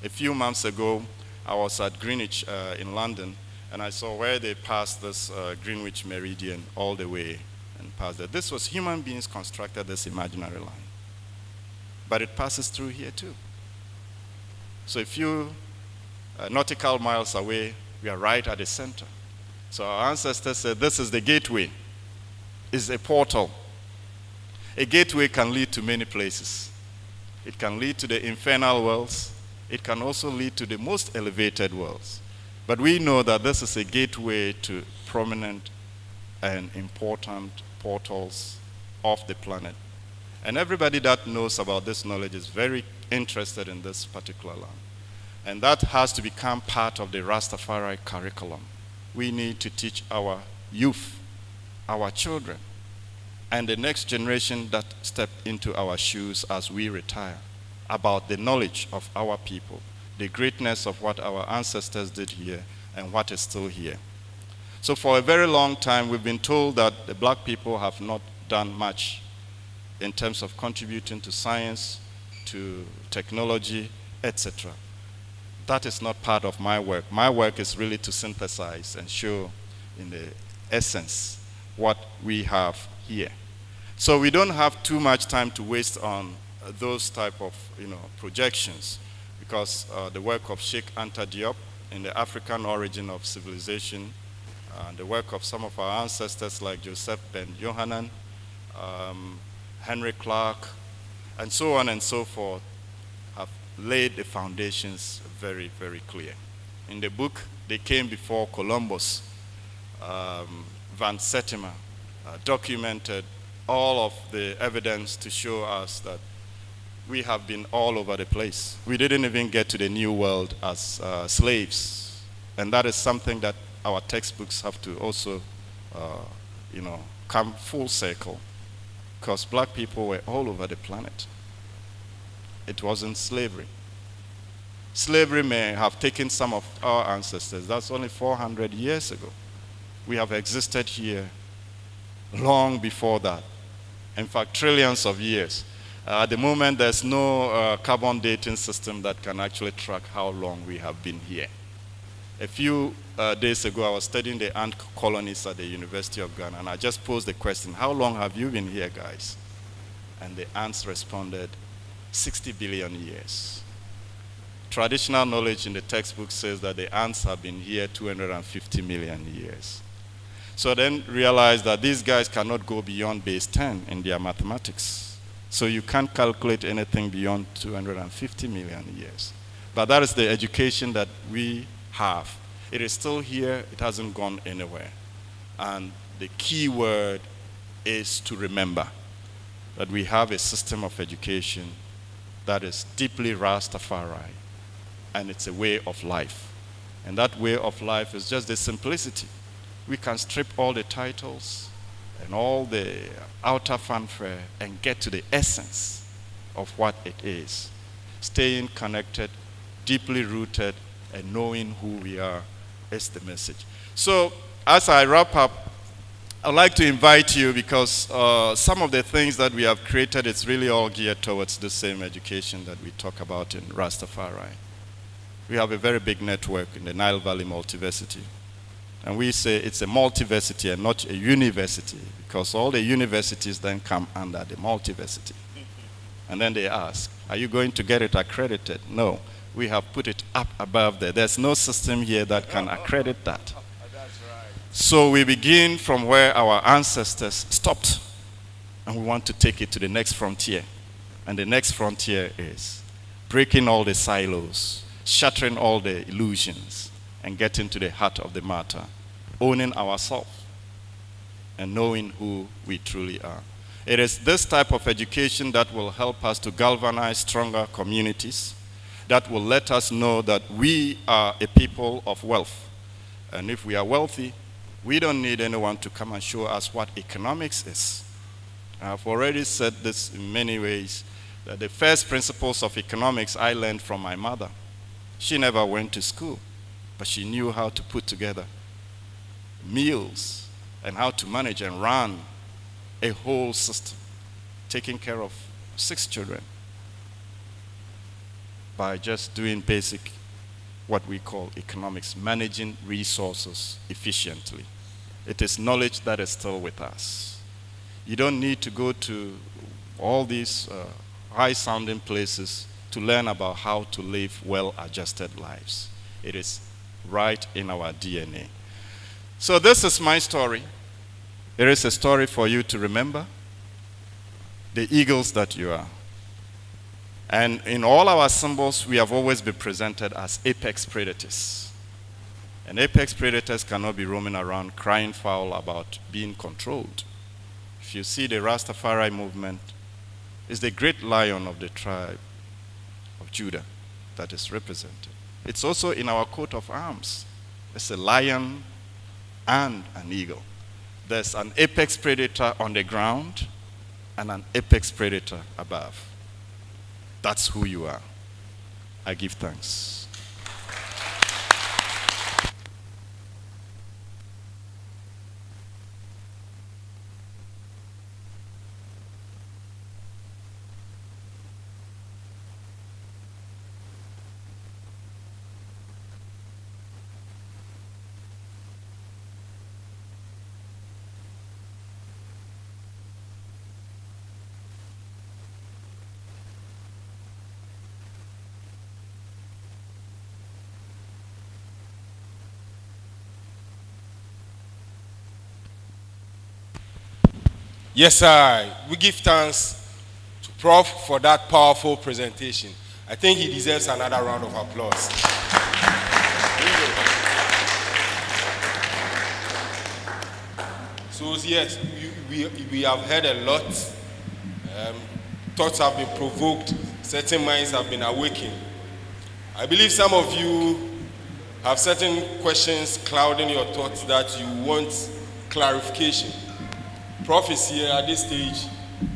A few months ago, I was at Greenwich in London, and I saw where they passed this Greenwich meridian all the way and passed it. This was human beings constructed this imaginary line. But it passes through here too. So a few nautical miles away, we are right at the center. So our ancestors said this is the gateway. It's a portal. A gateway can lead to many places. It can lead to the infernal worlds. It can also lead to the most elevated worlds. But we know that this is a gateway to prominent and important portals of the planet. And everybody that knows about this knowledge is very interested in this particular land. And that has to become part of the Rastafari curriculum. We need to teach our youth, our children, and the next generation that step into our shoes as we retire about the knowledge of our people, the greatness of what our ancestors did here and what is still here. So for a very long time, we've been told that the black people have not done much in terms of contributing to science, to technology, etc. That is not part of my work. My work is really to synthesize and show in the essence what we have here. So we don't have too much time to waste on those type of projections, because the work of Sheikh Anta Diop in the African origin of civilization, the work of some of our ancestors like Joseph Ben Johanan, Henry Clark, and so on and so forth, have laid the foundations very, very clear. In the book, they came before Columbus. Van Settimer documented all of the evidence to show us that we have been all over the place. We didn't even get to the New World as slaves. And that is something that our textbooks have to also, come full circle, because black people were all over the planet. It wasn't slavery. Slavery may have taken some of our ancestors. That's only 400 years ago. We have existed here long before that. In fact, trillions of years. At the moment, there's no carbon dating system that can actually track how long we have been here. A few days ago, I was studying the ant colonies at the University of Ghana, and I just posed the question, how long have you been here, guys? And the ants responded, 60 billion years. Traditional knowledge in the textbook says that the ants have been here 250 million years. So then realize that these guys cannot go beyond base 10 in their mathematics. So you can't calculate anything beyond 250 million years. But that is the education that we have. It is still here, it hasn't gone anywhere. And the key word is to remember that we have a system of education that is deeply Rastafari, and it's a way of life. And that way of life is just the simplicity. We can strip all the titles and all the outer fanfare and get to the essence of what it is. Staying connected, deeply rooted, and knowing who we are is the message. So as I wrap up, I'd like to invite you, because some of the things that we have created, it's really all geared towards the same education that we talk about in Rastafari. We have a very big network in the Nile Valley Multiversity. And we say it's a multiversity and not a university, because all the universities then come under the multiversity. And then they ask, are you going to get it accredited? No, we have put it up above there. There's no system here that can accredit that. So we begin from where our ancestors stopped, and we want to take it to the next frontier. And the next frontier is breaking all the silos, shattering all the illusions, and getting to the heart of the matter, owning ourselves and knowing who we truly are. It is this type of education that will help us to galvanize stronger communities, that will let us know that we are a people of wealth. And if we are wealthy, we don't need anyone to come and show us what economics is. I've already said this in many ways, that the first principles of economics I learned from my mother. She never went to school, but she knew how to put together meals and how to manage and run a whole system, taking care of 6 children by just doing basic, what we call economics, managing resources efficiently. It is knowledge that is still with us. You don't need to go to all these high-sounding places to learn about how to live well-adjusted lives. It is right in our DNA. So this is my story. It is a story for you to remember, the eagles that you are. And in all our symbols, we have always been presented as apex predators. And apex predators cannot be roaming around crying foul about being controlled. If you see the Rastafari movement, it's the great lion of the tribe of Judah that is represented. It's also in our coat of arms. It's a lion and an eagle. There's an apex predator on the ground and an apex predator above. That's who you are. I give thanks. Yes, sir. We give thanks to Prof for that powerful presentation. I think he deserves another round of applause. So yes, we have heard a lot. Thoughts have been provoked. Certain minds have been awakened. I believe some of you have certain questions clouding your thoughts that you want clarification. Prof is here at this stage.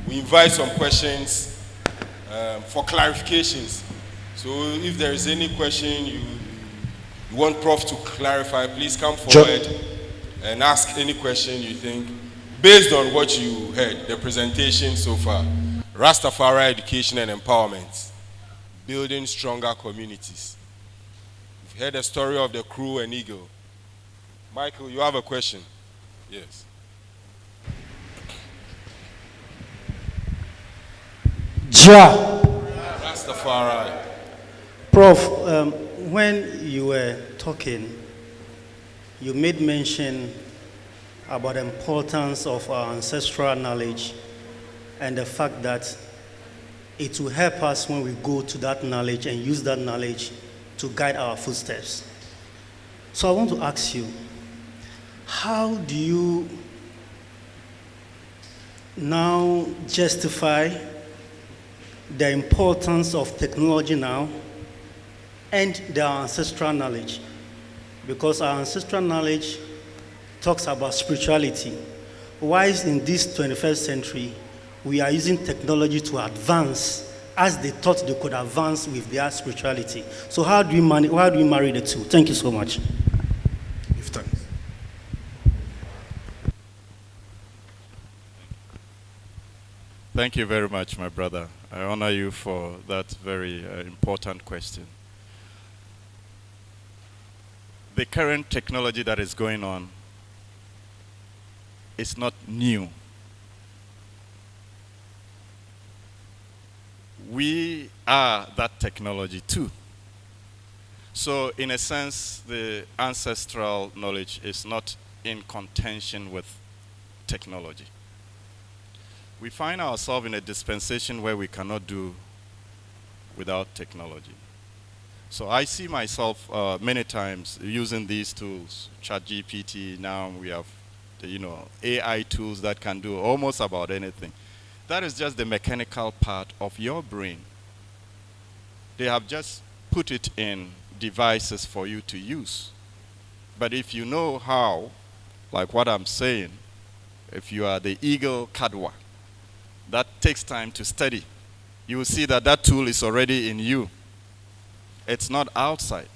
We invite some questions for clarifications. So if there is any question you want Prof to clarify, please come forward and ask any question you think based on what you heard, the presentation so far. Rastafari Education and Empowerment, building stronger communities. You've heard the story of the crow and eagle. Michael, you have a question? Yes. Rastafari. Prof, when you were talking, you made mention about the importance of our ancestral knowledge and the fact that it will help us when we go to that knowledge and use that knowledge to guide our footsteps. So I want to ask you, how do you now justify the importance of technology now and their ancestral knowledge? Because our ancestral knowledge talks about spirituality. Why is in this 21st century we are using technology to advance as they thought they could advance with their spirituality? So how do we marry the two? Thank you so much. Thank you very much, my brother. I honor you for that very important question. The current technology that is going on is not new. We are that technology too. So in a sense, the ancestral knowledge is not in contention with technology. We find ourselves in a dispensation where we cannot do without technology. So I see myself many times using these tools, ChatGPT. Now we have AI tools that can do almost about anything. That is just the mechanical part of your brain. They have just put it in devices for you to use. But if you know how, like what I'm saying, if you are the eagle kadwa, that takes time to study. You will see that that tool is already in you. It's not outside.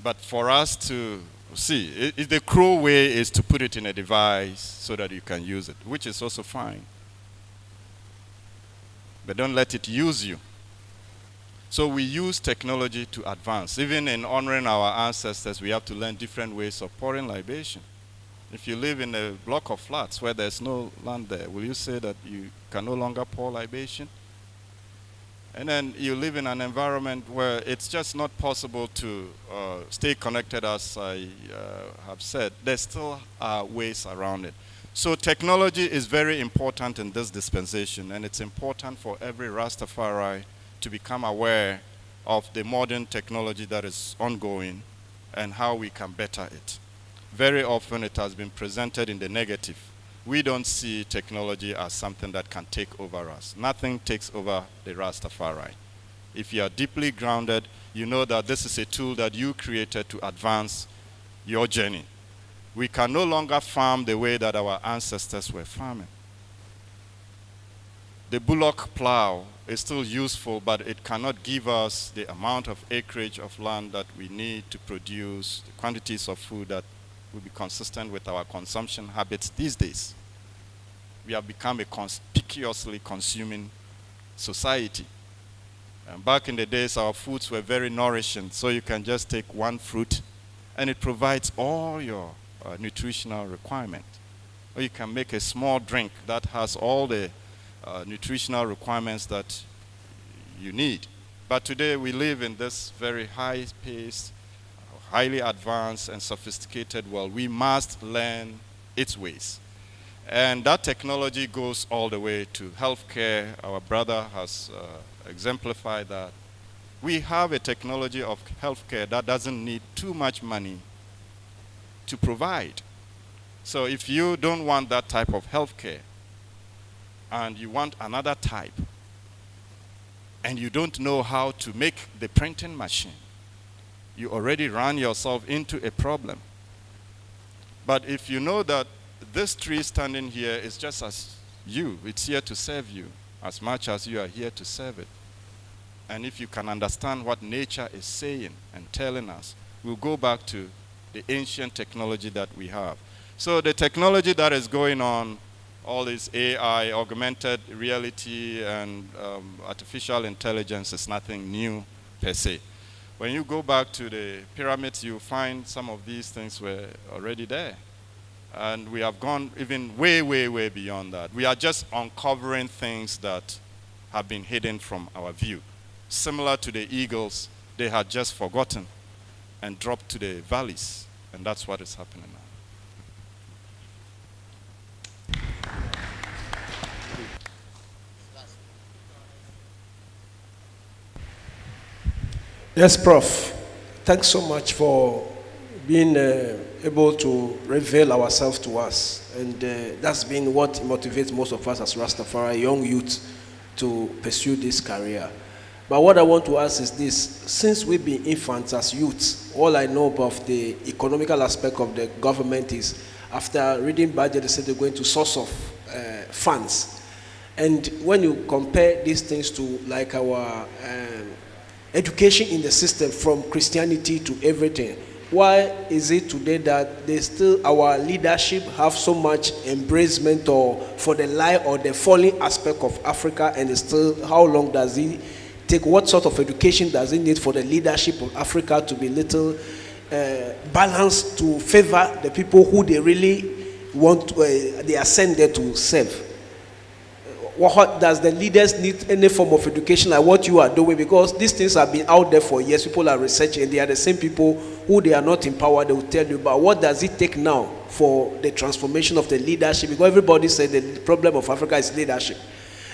But for us to see, the cruel way is to put it in a device so that you can use it, which is also fine. But don't let it use you. So we use technology to advance. Even in honoring our ancestors, we have to learn different ways of pouring libation. If you live in a block of flats where there's no land there, will you say that you can no longer pour libation? And then you live in an environment where it's just not possible to stay connected, as I have said. There still are ways around it. So technology is very important in this dispensation, and it's important for every Rastafari to become aware of the modern technology that is ongoing and how we can better it. Very often it has been presented in the negative. We don't see technology as something that can take over us. Nothing takes over the Rastafari. If you are deeply grounded, you know that this is a tool that you created to advance your journey. We can no longer farm the way that our ancestors were farming. The bullock plow is still useful, but it cannot give us the amount of acreage of land that we need to produce the quantities of food that will be consistent with our consumption habits these days. We have become a conspicuously consuming society. And back in the days, our foods were very nourishing, so you can just take one fruit and it provides all your nutritional requirement. Or you can make a small drink that has all the nutritional requirements that you need. But today we live in this very high-paced, highly advanced and sophisticated world. We must learn its ways. And that technology goes all the way to healthcare. Our brother has exemplified that. We have a technology of healthcare that doesn't need too much money to provide. So if you don't want that type of healthcare and you want another type and you don't know how to make the printing machine, you already run yourself into a problem. But if you know that this tree standing here is just as you, it's here to serve you as much as you are here to serve it. And if you can understand what nature is saying and telling us, we'll go back to the ancient technology that we have. So the technology that is going on, all this AI, augmented reality, and artificial intelligence is nothing new per se. When you go back to the pyramids, you find some of these things were already there. And we have gone even way, way, way beyond that. We are just uncovering things that have been hidden from our view. Similar to the eagles, they had just forgotten and dropped to the valleys. And that's what is happening now. Yes, Prof. Thanks so much for being able to reveal ourselves to us. And that's been what motivates most of us as Rastafari, young youth, to pursue this career. But what I want to ask is this: since we've been infants as youths, all I know about the economical aspect of the government is, after reading budget, they said they're going to source of funds. And when you compare these things to like our education in the system, from Christianity to everything, why is it today that they still, our leadership have so much embracement or for the lie or the falling aspect of Africa, and it's still, how long does it take, what sort of education does it need for the leadership of Africa to be little balanced to favor the people who they really want, they are sent there to serve? What does the leaders need any form of education like what you are doing? Because these things have been out there for years. People are researching, and they are the same people who they are not in power. They will tell you, but what does it take now for the transformation of the leadership? Because everybody said the problem of Africa is leadership.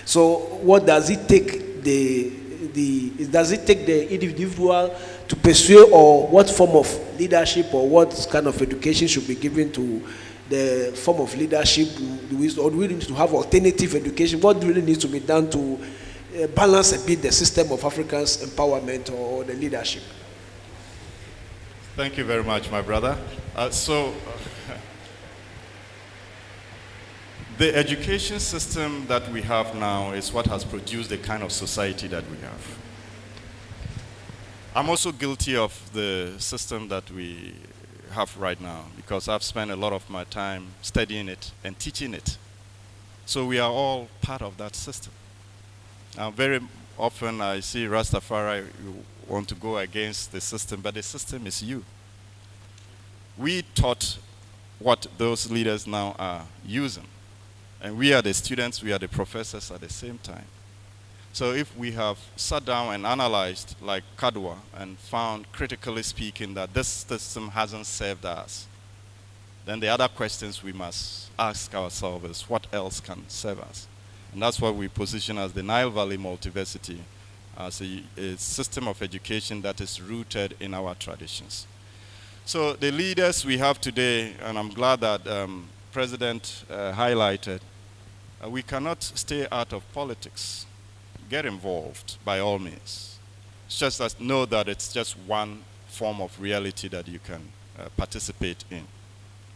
So what does it take does it take the individual to pursue, or what form of leadership or what kind of education should be given to the form of leadership? Or do we need to have alternative education? What really needs to be done to balance a bit the system of Africans' empowerment or the leadership? Thank you very much, my brother. The education system that we have now is what has produced the kind of society that we have. I'm also guilty of the system that we have right now, because I've spent a lot of my time studying it and teaching it. So we are all part of that system. Now, very often I see Rastafari, you want to go against the system, but the system is you. We taught what those leaders now are using. And we are the students, we are the professors at the same time. So if we have sat down and analyzed, like Kadwa, and found, critically speaking, that this system hasn't served us, then the other questions we must ask ourselves is, what else can serve us? And that's why we position as the Nile Valley Multiversity, as a system of education that is rooted in our traditions. So the leaders we have today, and I'm glad that President highlighted, we cannot stay out of politics. Get involved by all means. It's just that know that it's just one form of reality that you can participate in.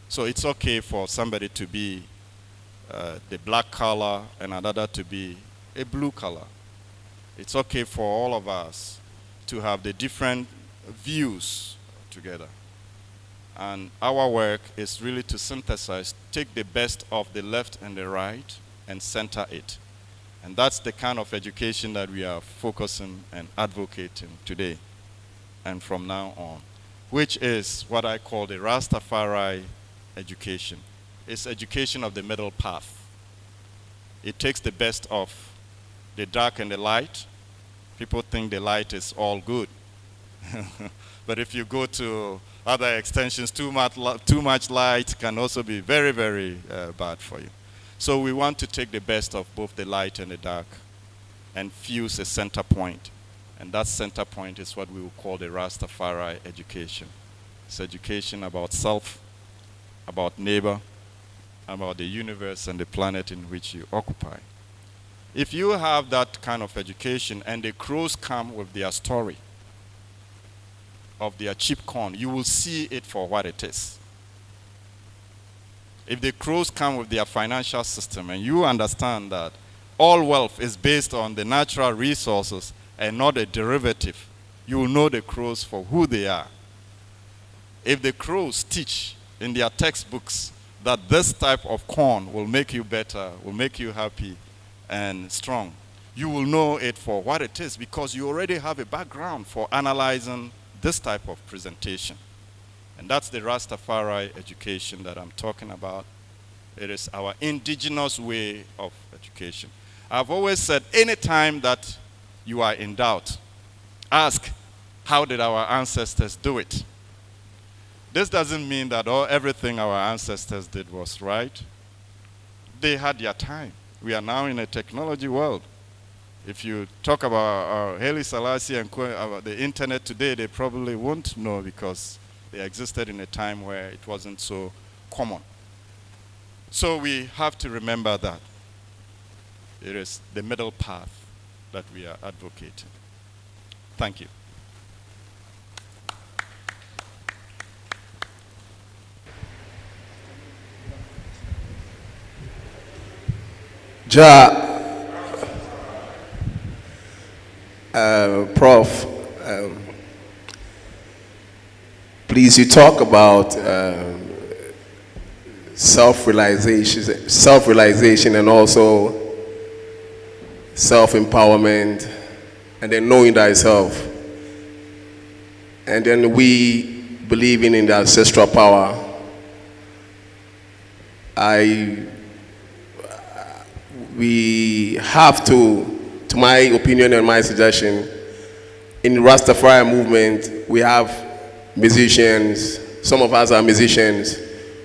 So it's okay for somebody to be the black color and another to be a blue color. It's okay for all of us to have the different views together. And our work is really to synthesize, take the best of the left and the right and center it. And that's the kind of education that we are focusing and advocating today and from now on, which is what I call the Rastafari education. It's education of the middle path. It takes the best of the dark and the light. People think the light is all good. But if you go to other extensions, too much light can also be very, very bad for you. So we want to take the best of both the light and the dark and fuse a center point. And that center point is what we will call the Rastafari education. It's education about self, about neighbor, about the universe and the planet in which you occupy. If you have that kind of education and the crows come with their story of their cheap corn, you will see it for what it is. If the crows come with their financial system and you understand that all wealth is based on the natural resources and not a derivative, you will know the crows for who they are. If the crows teach in their textbooks that this type of corn will make you better, will make you happy and strong, you will know it for what it is because you already have a background for analyzing this type of presentation. And that's the Rastafari education that I'm talking about. It is our indigenous way of education. I've always said, anytime that you are in doubt, ask, how did our ancestors do it? This doesn't mean that everything our ancestors did was right. They had their time. We are now in a technology world. If you talk about Haile Selassie and about the internet today, they probably won't know because they existed in a time where it wasn't so common. So we have to remember that it is the middle path that we are advocating. Thank you. Prof, please, you talk about self-realization and also self-empowerment and then knowing thyself. And then we believing in the ancestral power. We have to my opinion and my suggestion, in the Rastafari movement, we have musicians, some of us are musicians,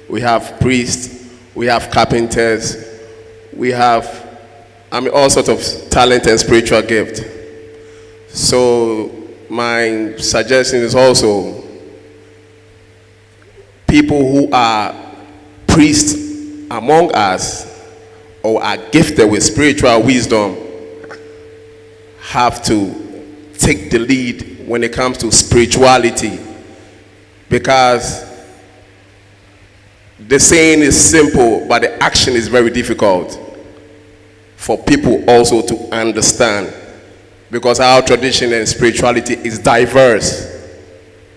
we have priests, we have carpenters, we have, all sorts of talent and spiritual gift. So my suggestion is also people who are priests among us or are gifted with spiritual wisdom have to take the lead when it comes to spirituality, because the saying is simple but the action is very difficult for people also to understand, because our tradition and spirituality is diverse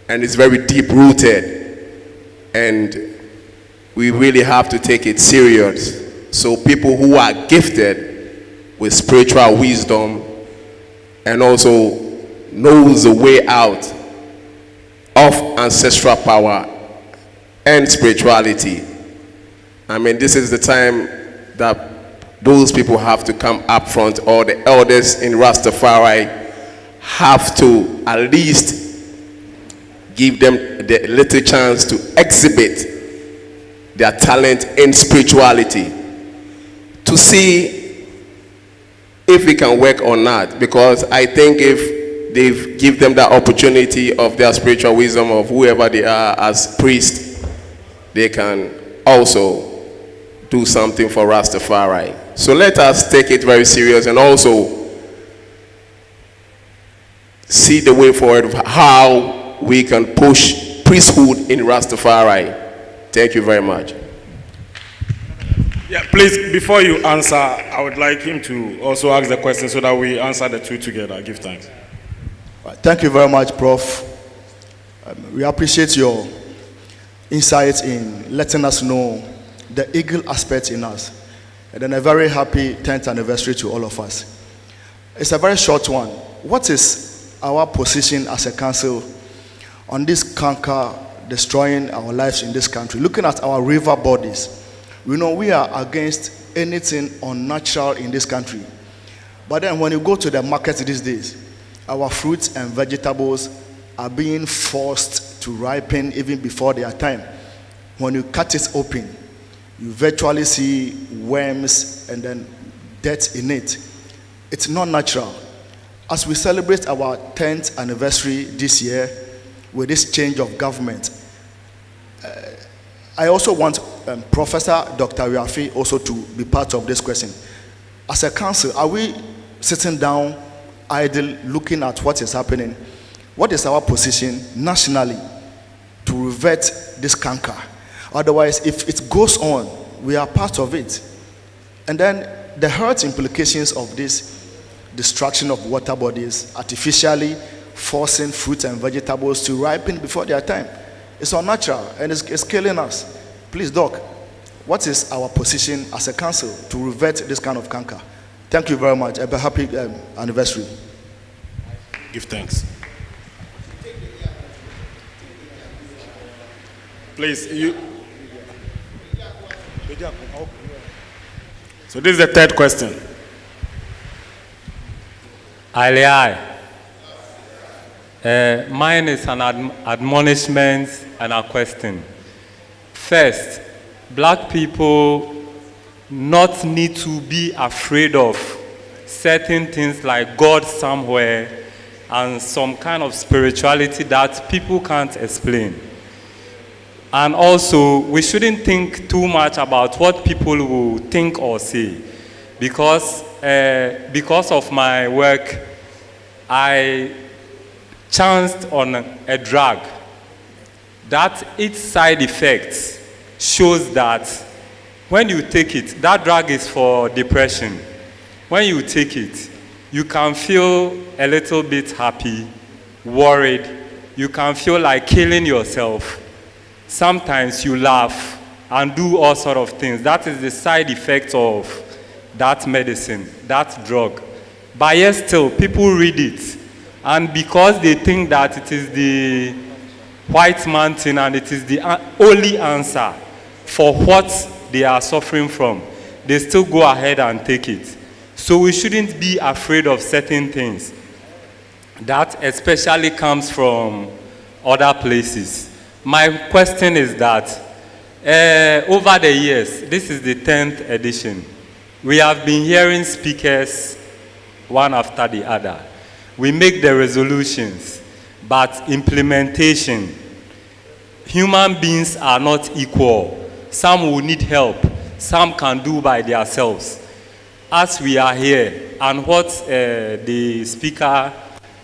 and it's very deep rooted and we really have to take it serious. So people who are gifted with spiritual wisdom and also knows the way out of ancestral power and spirituality. This is the time that those people have to come up front, or the elders in Rastafari have to at least give them the little chance to exhibit their talent in spirituality to see if we can work or not, because I think if they give them that opportunity of their spiritual wisdom of whoever they are as priests, they can also do something for Rastafari. So let us take it very serious and also see the way forward of how we can push priesthood in Rastafari. Thank you very much. Yeah, please, before you answer, I would like him to also ask the question so that we answer the two together. Give thanks. Thank you very much, Prof. We appreciate your insights in letting us know the eagle aspect in us. And then a very happy 10th anniversary to all of us. It's a very short one. What is our position as a council on this canker destroying our lives in this country? Looking at our river bodies, we know we are against anything unnatural in this country. But then when you go to the market these days, our fruits and vegetables are being forced to ripen even before their time. When you cut it open, you virtually see worms and then death in it. It's not natural. As we celebrate our 10th anniversary this year with this change of government, I also want Professor Dr. Wiafi also to be part of this question. As a council, are we sitting down idle looking at what is happening? What is our position nationally to revert this canker? Otherwise, if it goes on, we are part of it. And then the health implications of this destruction of water bodies, artificially forcing fruits and vegetables to ripen before their time, it's unnatural and it's killing us. Please, Doc, what is our position as a council to revert this kind of canker? Thank you very much. A happy anniversary. Give thanks. Please, you. So this is the third question. Mine is an admonishment and a question. First, black people not need to be afraid of certain things like God somewhere and some kind of spirituality that people can't explain. And also, we shouldn't think too much about what people will think or say. Because of my work, I chanced on a drug that its side effects shows that when you take it, that drug is for depression. When you take it, you can feel a little bit happy, worried. You can feel like killing yourself. Sometimes you laugh and do all sort of things. That is the side effect of that medicine, that drug. But yet still, people read it. And because they think that it is the white mountain and it is the only answer for what they are suffering from, they still go ahead and take it. So we shouldn't be afraid of certain things. That especially comes from other places. My question is that over the years, this is the 10th edition, we have been hearing speakers one after the other. We make the resolutions, but implementation, human beings are not equal. Some will need help, some can do by themselves. As we are here, and what the speaker,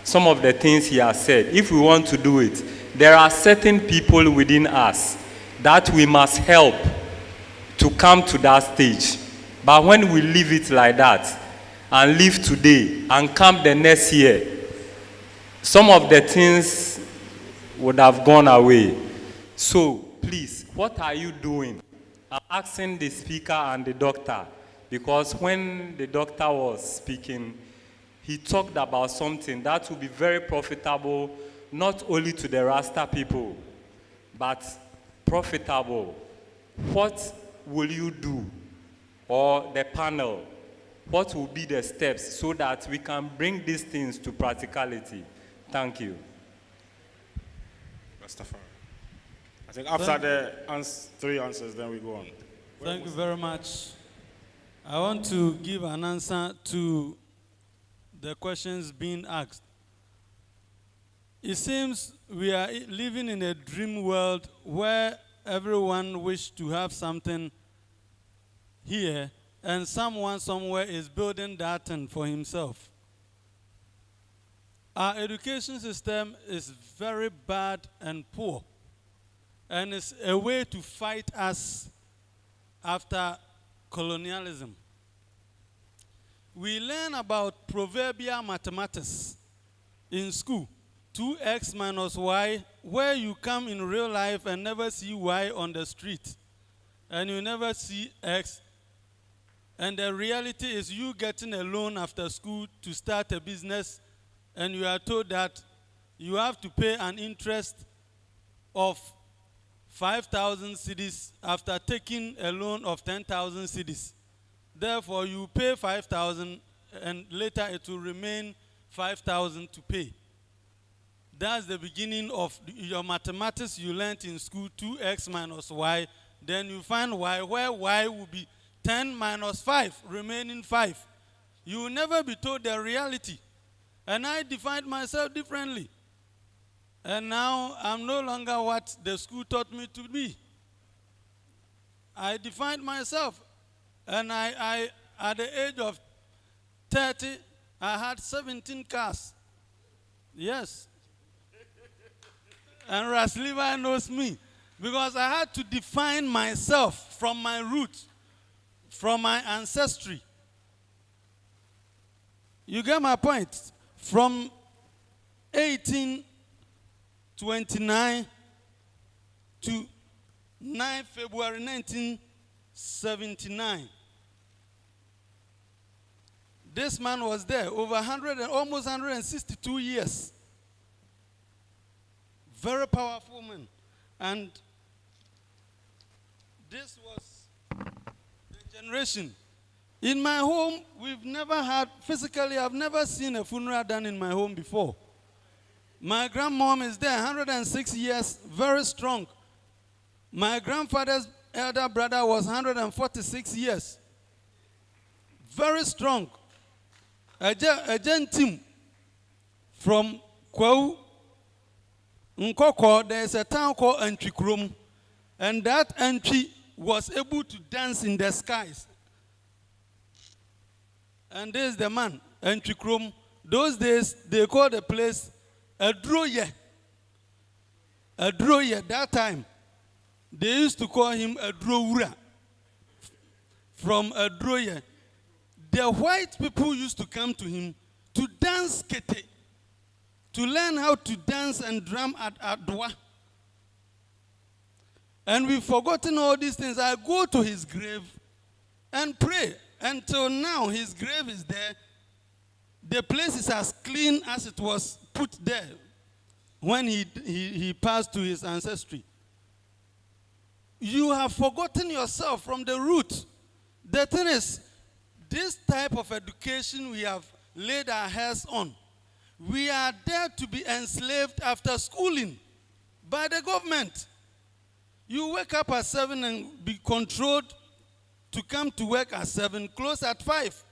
some of the things he has said, if we want to do it, there are certain people within us that we must help to come to that stage. But when we leave it like that, and live today, and come the next year, some of the things would have gone away. So, please, what are you doing? I'm asking the speaker and the doctor, because when the doctor was speaking, he talked about something that will be very profitable, not only to the Rasta people, but profitable. What will you do, or the panel, what will be the steps so that we can bring these things to practicality? Thank you. Rastafari. I think after the three answers, then we go on. Thank you very much. I want to give an answer to the questions being asked. It seems we are living in a dream world where everyone wishes to have something here and someone somewhere is building that thing for himself. Our education system is very bad and poor. And it's a way to fight us after colonialism. We learn about proverbial mathematics in school. 2x minus y, where you come in real life and never see y on the street. And you never see x. And the reality is you getting a loan after school to start a business, and you are told that you have to pay an interest of 5,000 cedis after taking a loan of 10,000 cedis. Therefore, you pay 5,000 and later it will remain 5,000 to pay. That's the beginning of your mathematics you learned in school, 2x minus y. Then you find y, where y will be 10 minus 5, remaining 5. You will never be told the reality. And I defined myself differently. And now I'm no longer what the school taught me to be. I defined myself. And I at the age of 30, I had 17 cars. Yes. And Ras Levi knows me. Because I had to define myself from my roots, from my ancestry. You get my point? From 1829 to 9 February 1979. This man was there over 100 and almost 162 years. Very powerful man. And this was the generation. In my home, we've never had, physically, I've never seen a funeral done in my home before. My grandmom is there, 106 years, very strong. My grandfather's elder brother was 146 years. Very strong. A gentim from Kwau, Nkoko, there is a town called Antwikrom, and that entry was able to dance in the skies. And there's the man, Antwikrom. Those days, they called the place Adroye. Adroye, that time, they used to call him Adrowura. From Adroye. The white people used to come to him to dance kete, to learn how to dance and drum at Adwa. And we've forgotten all these things. I go to his grave and pray. Until now, his grave is there. The place is as clean as it was put there when he passed to his ancestry. You have forgotten yourself from the root. The thing is, this type of education we have laid our hands on, we are there to be enslaved after schooling by the government. You wake up at 7 and be controlled to come to work at 7, close at 5.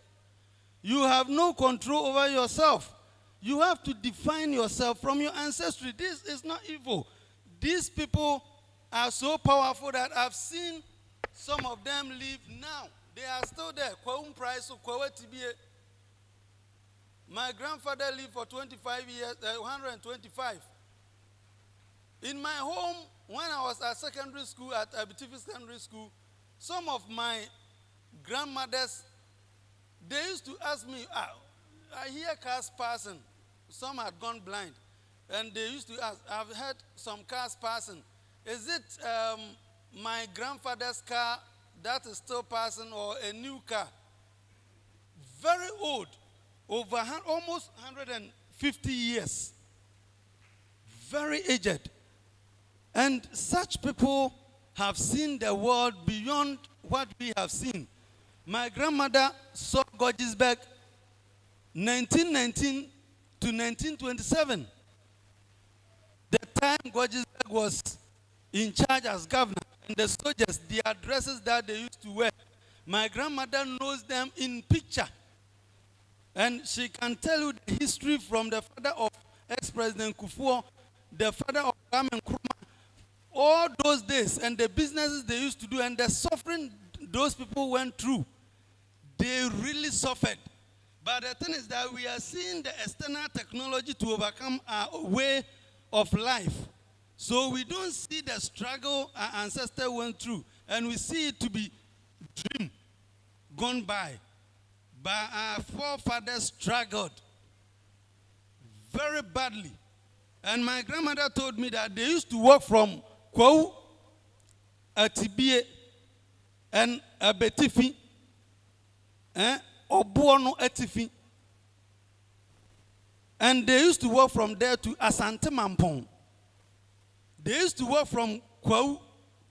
You have no control over yourself. You have to define yourself from your ancestry. This is not evil. These people are so powerful that I've seen some of them live now. They are still there. My grandfather lived for 25 years, 125. In my home, when I was at secondary school, at Abitibi Secondary School, some of my grandmothers, they used to ask me, I hear cars passing. Some had gone blind. And they used to ask, I've heard some cars passing. Is it my grandfather's car that is still passing or a new car? Very old, over almost 150 years. Very aged. And such people have seen the world beyond what we have seen. My grandmother saw Gordgesburg 1919 to 1927. The time Gordgesburg was in charge as governor, and the soldiers, the dresses that they used to wear, my grandmother knows them in picture. And she can tell you the history from the father of ex-President Kufuor, the father of Kwame Nkrumah, all those days, and the businesses they used to do, and the suffering those people went through. They really suffered. But the thing is that we are seeing the external technology to overcome our way of life. So we don't see the struggle our ancestors went through, and we see it to be dream gone by. But our forefathers struggled very badly. And my grandmother told me that they used to walk from Kwau, Atibie, and Abetifi, Obuono Etifi. And they used to walk from there to Asante Mampong. They used to walk from Kwau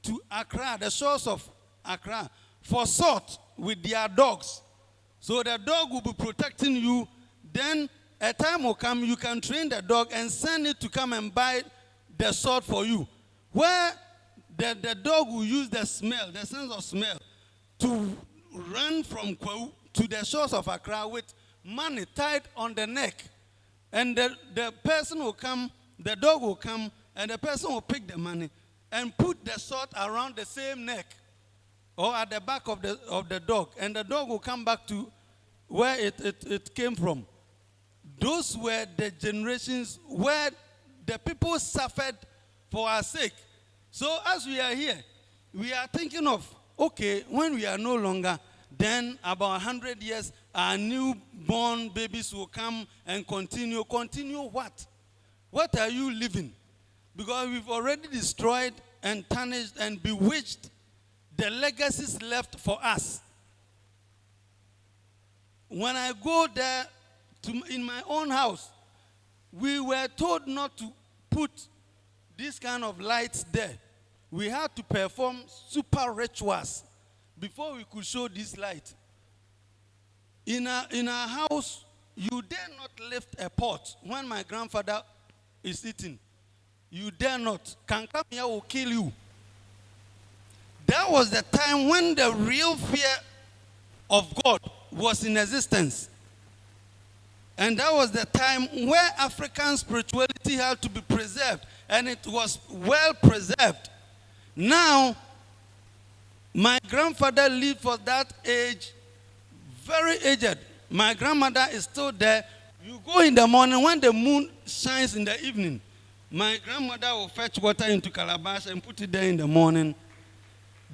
to Accra, the shores of Accra, for salt with their dogs. So the dog will be protecting you. Then a time will come, you can train the dog and send it to come and buy the salt for you. Where the dog will use the smell, the sense of smell, to run from Kwau to the shores of Accra with money tied on the neck. And the person will come, the dog will come, and the person will pick the money and put the salt around the same neck or at the back of the dog. And the dog will come back to where it came from. Those were the generations where the people suffered for our sake. So as we are here, we are thinking of, okay, when we are no longer, then about 100 years, our newborn babies will come and continue. Continue what? What are you living? Because we've already destroyed and tarnished and bewitched the legacies left for us. When I go there in my own house, we were told not to put this kind of lights there. We had to perform super rituals before we could show this light. In our house, you dare not lift a pot when my grandfather is eating. You dare not. Can come here will kill you. That was the time when the real fear of God was in existence. And that was the time where African spirituality had to be preserved. And it was well preserved. Now, my grandfather lived for that age, very aged. My grandmother is still there. You go in the morning, when the moon shines in the evening, my grandmother will fetch water into calabash and put it there in the morning.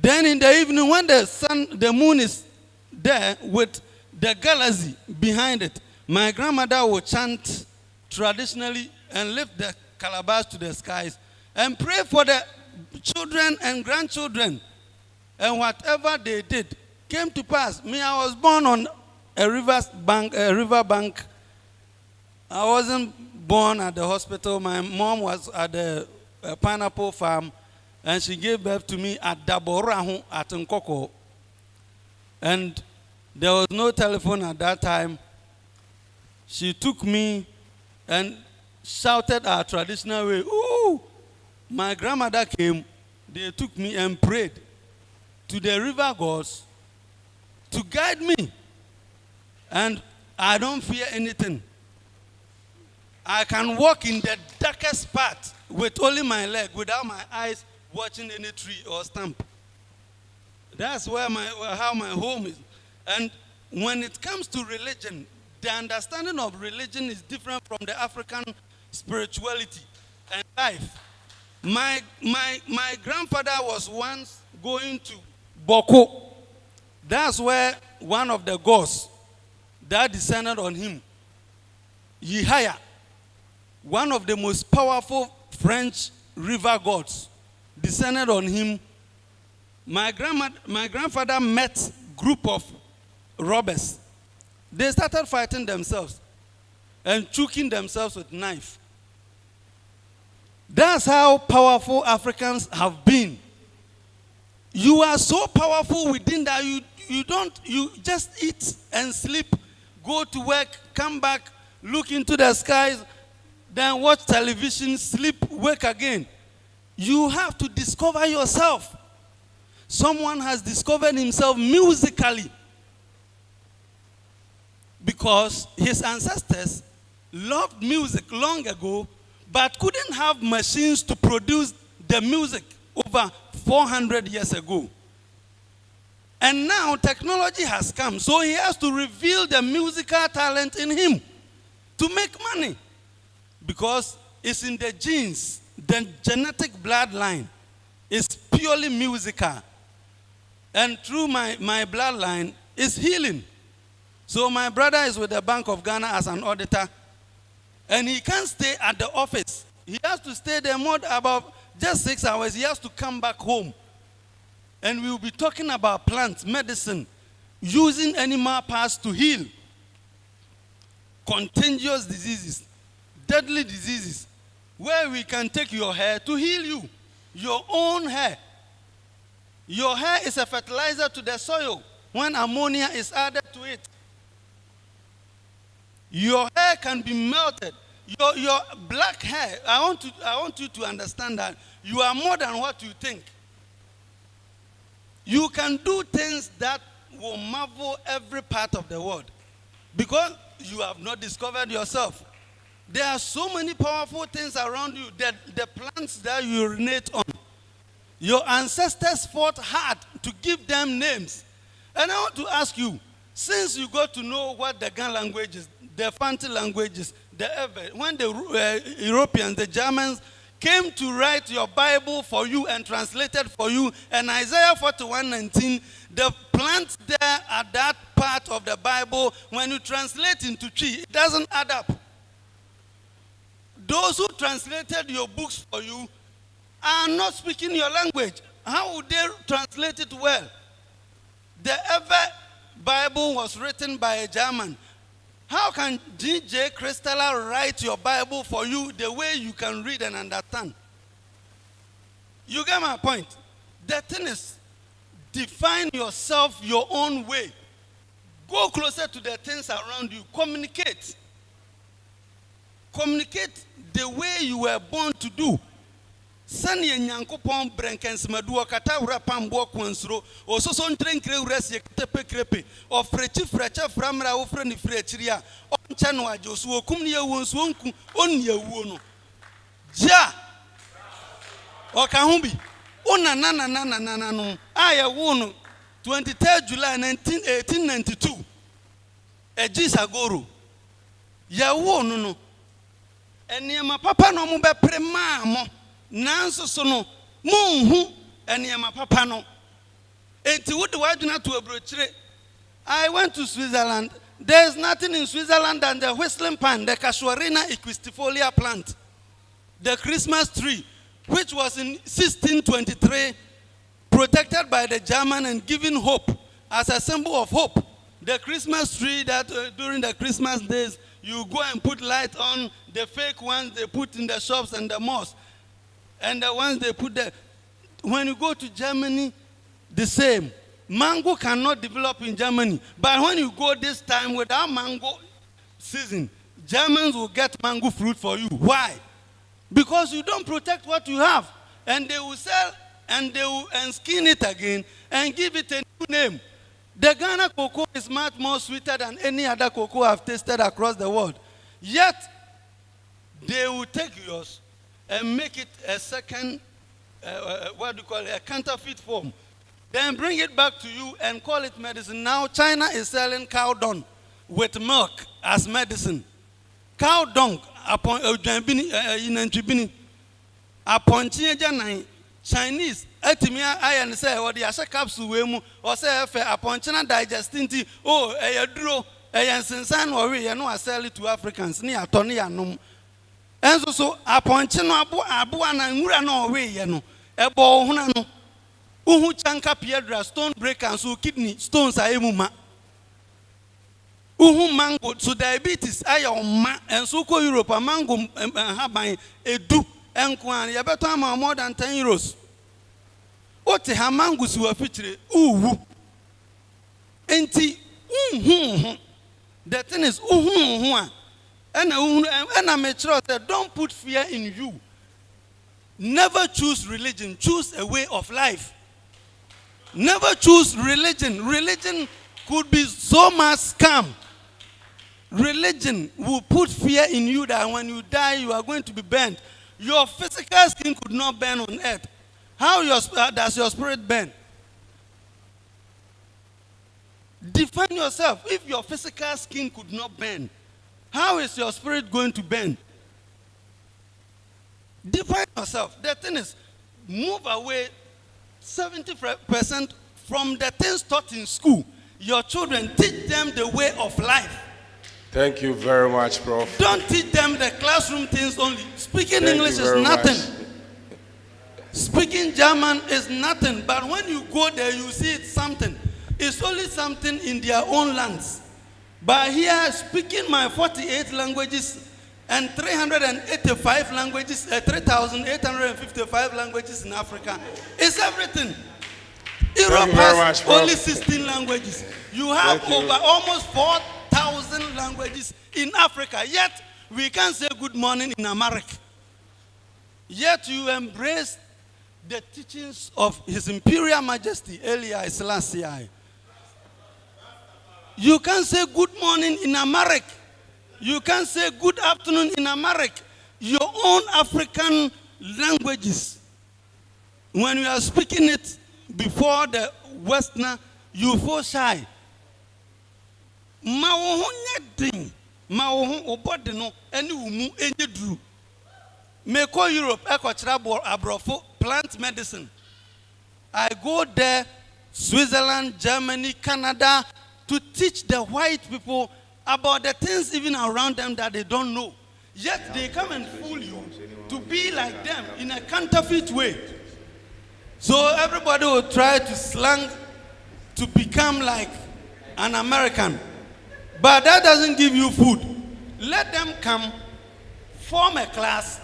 Then in the evening, when the moon is there with the galaxy behind it, my grandmother will chant traditionally and lift the calabash to the skies and pray for the children and grandchildren. And whatever they did came to pass. Me, I was born on a river bank. I wasn't born at the hospital. My mom was at the pineapple farm, and she gave birth to me at Daborahu at Nkoko. And there was no telephone at that time. She took me and shouted our traditional way. Ooh! My grandmother came. They took me and prayed to the river gods to guide me. And I don't fear anything. I can walk in the darkest part with only my leg, without my eyes watching any tree or stump. That's where how my home is. And when it comes to religion, the understanding of religion is different from the African spirituality and life. My grandfather was once going to Boko. That's where one of the gods that descended on him, Yihaya, one of the most powerful French river gods, descended on him. My grandfather met a group of robbers. They started fighting themselves and choking themselves with knife. That's how powerful Africans have been. You are so powerful within that you just eat and sleep, go to work, come back, look into the skies, then watch television, sleep, wake again. You have to discover yourself. Someone has discovered himself musically because his ancestors loved music long ago, but couldn't have machines to produce the music over 400 years ago. And now technology has come, so he has to reveal the musical talent in him to make money, because it's in the genes the genetic bloodline is purely musical. And through my bloodline is healing. So my brother is with the Bank of Ghana as an auditor. And he can't stay at the office. He has to stay there more about just 6 hours. He has to come back home. And we will be talking about plants, medicine, using animal parts to heal contagious diseases, deadly diseases, where we can take your hair to heal you, your own hair. Your hair is a fertilizer to the soil when ammonia is added to it. Your hair can be melted. Your black hair, I want you to understand that you are more than what you think. You can do things that will marvel every part of the world because you have not discovered yourself. There are so many powerful things around you that the plants that you urinate on, your ancestors fought hard to give them names. And I want to ask you, since you got to know what the Gan languages, the Fanti languages, when the Europeans, the Germans, came to write your Bible for you and translated for you, and Isaiah 41:19, the plants there at that part of the Bible, when you translate into tree, it doesn't add up. Those who translated your books for you are not speaking your language. How would they translate it well? The ever Bible was written by a German. How can DJ Crystalla write your Bible for you the way you can read and understand? You get my point? The thing is, define yourself your own way. Go closer to the things around you. Communicate. Communicate the way you were born to do. Sani Yankopon Brenkens Madua Katawra Pambo Kwansro, or so son train crewres Tepe Crepe, or Frechi Frecha Framra Ofreni Frechiria, on Chanwa Josu, Kumnia Wonswonku, on Yawuno. Ja or Kahumbi, Ona Nana Nana Nana no, I won 23rd July 1892. A Gisagoro. Yawo no. And near my papa no mube prema. Nanso so no monhu ene ma papa no enti wo de waduna to abrochire. I went to Switzerland. There is nothing in Switzerland than the whistling pine, the Casuarina equistifolia plant, the Christmas tree, which was in 1623 protected by the German and given hope as a symbol of hope. The Christmas tree that during the Christmas days you go and put light on, the fake ones they put in the shops and the mosques. And the ones they put there, when you go to Germany, the same. Mango cannot develop in Germany. But when you go this time without mango season, Germans will get mango fruit for you. Why? Because you don't protect what you have. And they will sell and they will skin it again and give it a new name. The Ghana cocoa is much more sweeter than any other cocoa I've tasted across the world. Yet, they will take yours and make it a second, what do you call it, a counterfeit form. Then bring it back to you and call it medicine. Now China is selling cow dung with milk as medicine. Cow dung, upon Chinese, Etimia, I and say, or the Asha capsule, or say, upon China digesting tea, oh, a draw, a Yansan or we, and no, sell it to Africans near Tony and and so upon Chino Abu and Murano way, yano, a ball hunano, Uhu Chanka Piedra, stone breakers, so kidney stones are emuma. Uhu mango, so diabetes, I ma, and so call Europe, a mango, have my a do, and Kwan, you better more than 10 euros. What the mangoes were featured, ooh, enti, the thing is, and I'm a trust that don't put fear in you. Never choose religion. Choose a way of life. Never choose religion. Religion could be so much scam. Religion will put fear in you that when you die, you are going to be burned. Your physical skin could not burn on earth. How does your spirit burn? Define yourself. If your physical skin could not burn, how is your spirit going to burn? Define yourself. The thing is, move away 70% from the things taught in school. Your children, teach them the way of life. Thank you very much, Prof. Don't teach them the classroom things only. Speaking Thank English you is very nothing. much. Speaking German is nothing. But when you go there, you see it's something. It's only something in their own lands. But here, speaking my 48 languages and 385 languages, 3,855 languages in Africa, is everything. Europe has only 16 languages. You have over almost 4,000 languages in Africa. Yet, we can't say good morning in America. Yet, you embrace the teachings of His Imperial Majesty, Elia Selassie. You can't say good morning in America. You can't say good afternoon in America. Your own African languages. When you are speaking it before the Westerner, you feel shy. Me call Europe, Abrofo, plant medicine. I go there, Switzerland, Germany, Canada, to teach the white people about the things even around them that they don't know. Yet they come and fool you to be like them in a counterfeit way. So everybody will try to slang to become like an American. But that doesn't give you food. Let them come, form a class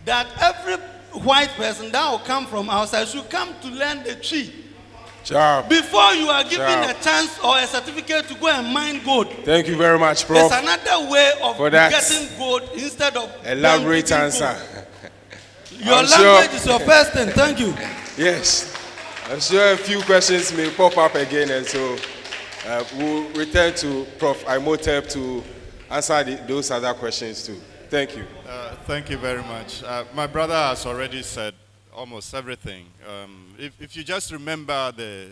that every white person that will come from outside should come to learn the tree. Job. Before you are given a chance or a certificate to go and mine gold. Thank you very much, Prof. There's another way of getting gold instead of elaborate answer. Your language is your first thing. Thank you. Yes. I'm sure a few questions may pop up again, and so we'll return to Prof. Imhotep to answer those other questions too. Thank you. Thank you very much. My brother has already said almost everything. If you just remember the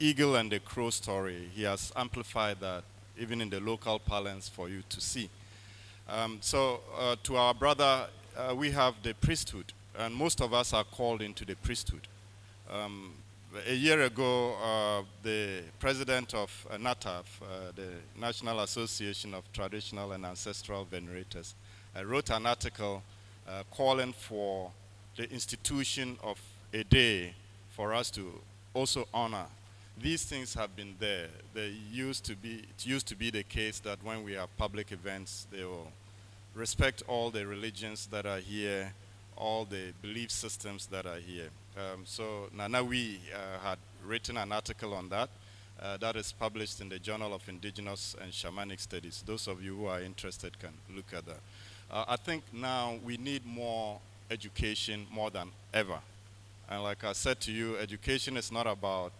eagle and the crow story, he has amplified that even in the local parlance for you to see. So to our brother, we have the priesthood, and most of us are called into the priesthood. A year ago, the president of NATAV, the National Association of Traditional and Ancestral Venerators, wrote an article calling for the institution of a day for us to also honor. These things have been there. It used to be the case that when we have public events, they will respect all the religions that are here, all the belief systems that are here. So Nanawi had written an article on that. That is published in the Journal of Indigenous and Shamanic Studies. Those of you who are interested can look at that. I think now we need more education more than ever. And like I said to you, education is not about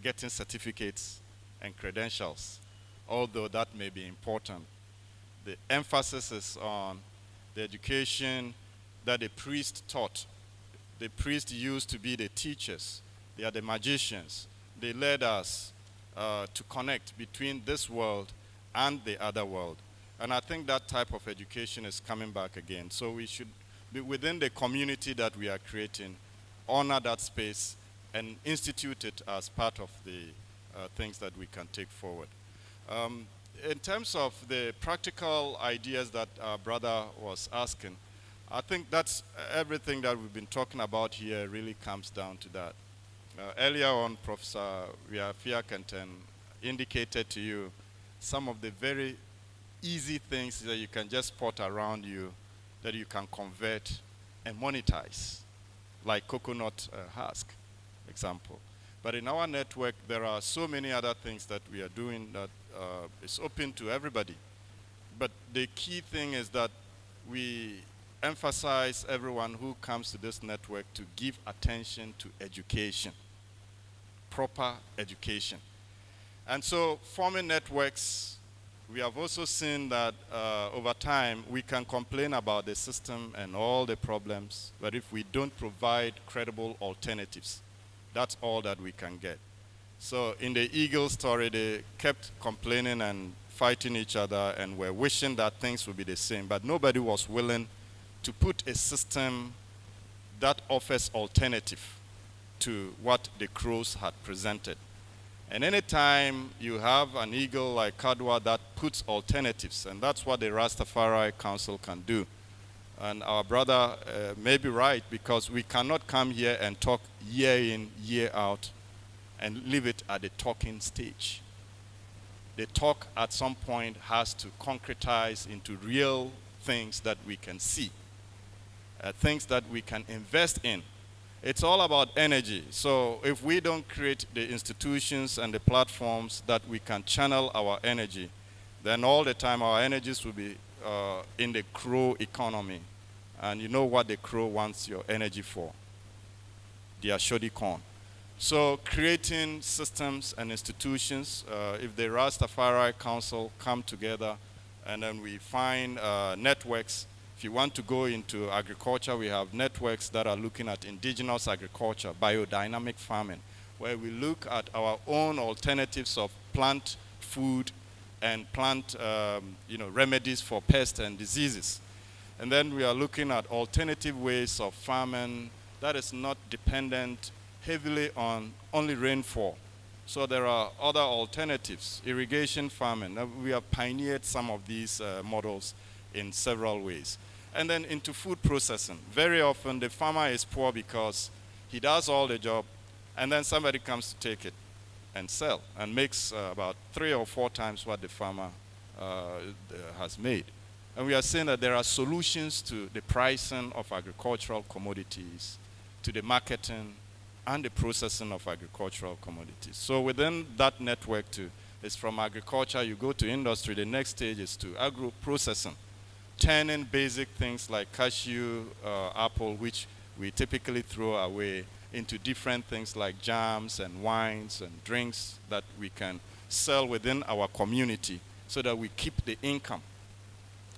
getting certificates and credentials, although that may be important. The emphasis is on the education that the priest taught. The priests used to be the teachers. They are the magicians. They led us to connect between this world and the other world. And I think that type of education is coming back again. So we should be within the community that we are creating, honor that space and institute it as part of the things that we can take forward. In terms of the practical ideas that our brother was asking, I think that's everything that we've been talking about here really comes down to that. Earlier on, Professor Riafia Kenten indicated to you some of the very easy things that you can just spot around you that you can convert and monetize, like coconut husk, example. But in our network, there are so many other things that we are doing that is open to everybody. But the key thing is that we emphasize everyone who comes to this network to give attention to education, proper education. And so forming networks, we have also seen that over time we can complain about the system and all the problems, but if we don't provide credible alternatives, that's all that we can get. So in the Eagle story, they kept complaining and fighting each other and were wishing that things would be the same, but nobody was willing to put a system that offers alternative to what the crows had presented. And anytime you have an eagle like Kadwa that puts alternatives, and that's what the Rastafari Council can do. And our brother may be right, because we cannot come here and talk year in, year out, and leave it at the talking stage. The talk at some point has to concretize into real things that we can see, things that we can invest in. It's all about energy. So if we don't create the institutions and the platforms that we can channel our energy, then all the time our energies will be in the crow economy. And you know what the crow wants your energy for? Their shoddy corn. So creating systems and institutions, if the Rastafari Council come together and then we find networks. If you want to go into agriculture, we have networks that are looking at indigenous agriculture, biodynamic farming, where we look at our own alternatives of plant food and plant remedies for pests and diseases. And then we are looking at alternative ways of farming that is not dependent heavily on only rainfall. So there are other alternatives, irrigation farming. We have pioneered some of these models in several ways. And then into food processing. Very often the farmer is poor because he does all the job and then somebody comes to take it and sell and makes about 3 or 4 times what the farmer has made. And we are saying that there are solutions to the pricing of agricultural commodities, to the marketing and the processing of agricultural commodities. So within that network too, it's from agriculture, you go to industry, the next stage is to agro-processing, turning basic things like cashew, apple, which we typically throw away, into different things like jams and wines and drinks that we can sell within our community so that we keep the income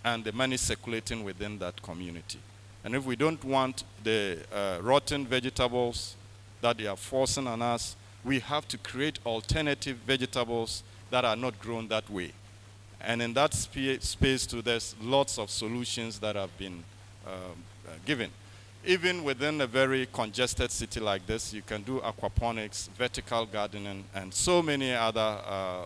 and the money circulating within that community. And if we don't want the rotten vegetables that they are forcing on us, we have to create alternative vegetables that are not grown that way. And in that space too, there's lots of solutions that have been given. Even within a very congested city like this, you can do aquaponics, vertical gardening, and so many other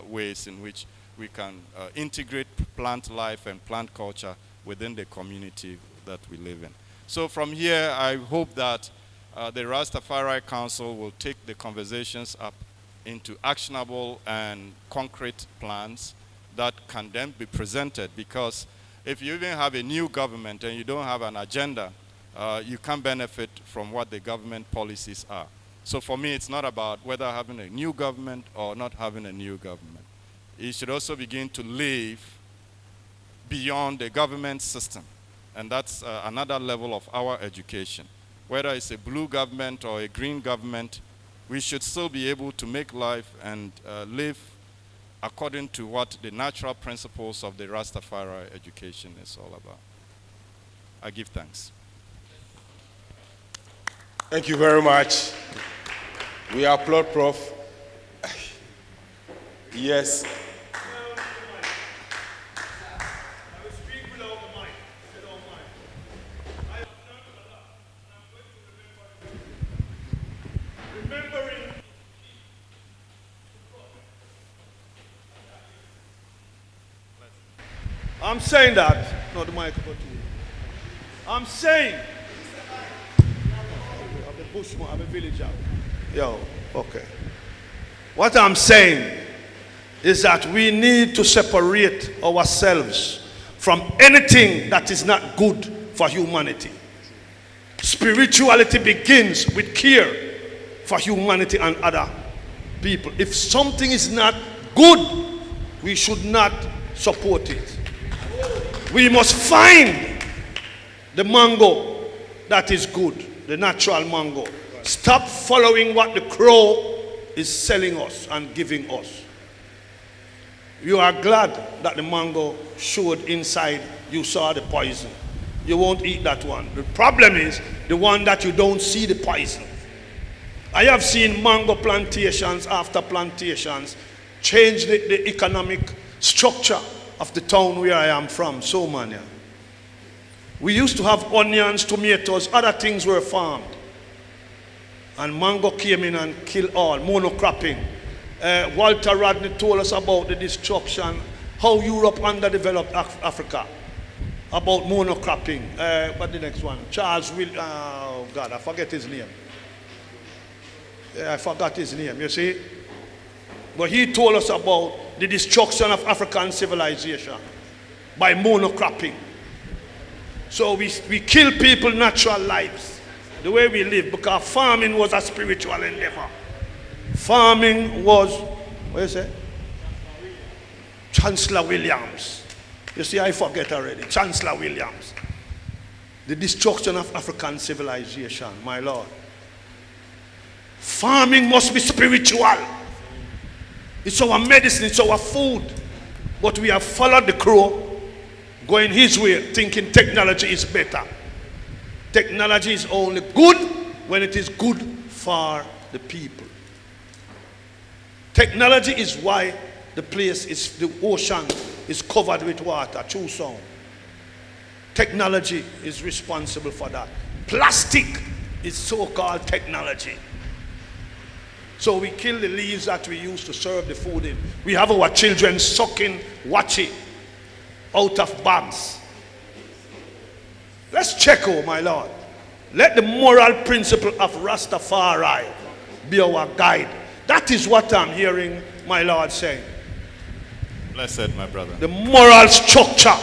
ways in which we can integrate plant life and plant culture within the community that we live in. So from here, I hope that the Rastafari Council will take the conversations up into actionable and concrete plans that can then be presented, because if you even have a new government and you don't have an agenda, you can't benefit from what the government policies are. So for me, it's not about whether having a new government or not having a new government. It should also begin to live beyond the government system. And that's another level of our education. Whether it's a blue government or a green government, we should still be able to make life and live according to what the natural principles of the Rastafari education is all about. I give thanks. Thank you very much. We applaud Prof. Yes. I'm saying that. No, the mic. I'm saying. I'm a bushman, I'm a villager. Yo, okay. What I'm saying is that we need to separate ourselves from anything that is not good for humanity. Spirituality begins with care for humanity and other people. If something is not good, we should not support it. We must find the mango that is good, the natural mango. Stop following what the crow is selling us and giving us. You are glad that the mango showed inside you saw the poison. You won't eat that one. The problem is the one that you don't see the poison. I have seen mango plantations after plantations change the economic structure of the town where I am from, Somania. We used to have onions, tomatoes, other things were farmed. And mango came in and killed all, monocropping. Walter Rodney told us about the destruction, how Europe underdeveloped Africa, about monocropping. What the next one? Charles Will, oh God, I forget his name. I forgot his name, you see? But he told us about the destruction of African civilization by monocropping. So we kill people natural lives, the way we live, because farming was a spiritual endeavor. Farming was, what is it? Chancellor Williams. You see, I forget already. Chancellor Williams. The destruction of African civilization, my Lord. Farming must be spiritual. It's our medicine, it's our food. But we have followed the crow, going his way, thinking technology is better. Technology is only good when it is good for the people. Technology is why the ocean is covered with water, true sound. Technology is responsible for that. Plastic is so-called technology. So we kill the leaves that we use to serve the food in. We have our children sucking wachi out of bags. Let's check, oh my Lord. Let the moral principle of Rastafari be our guide. That is what I'm hearing my Lord saying. Blessed, my brother. The moral structure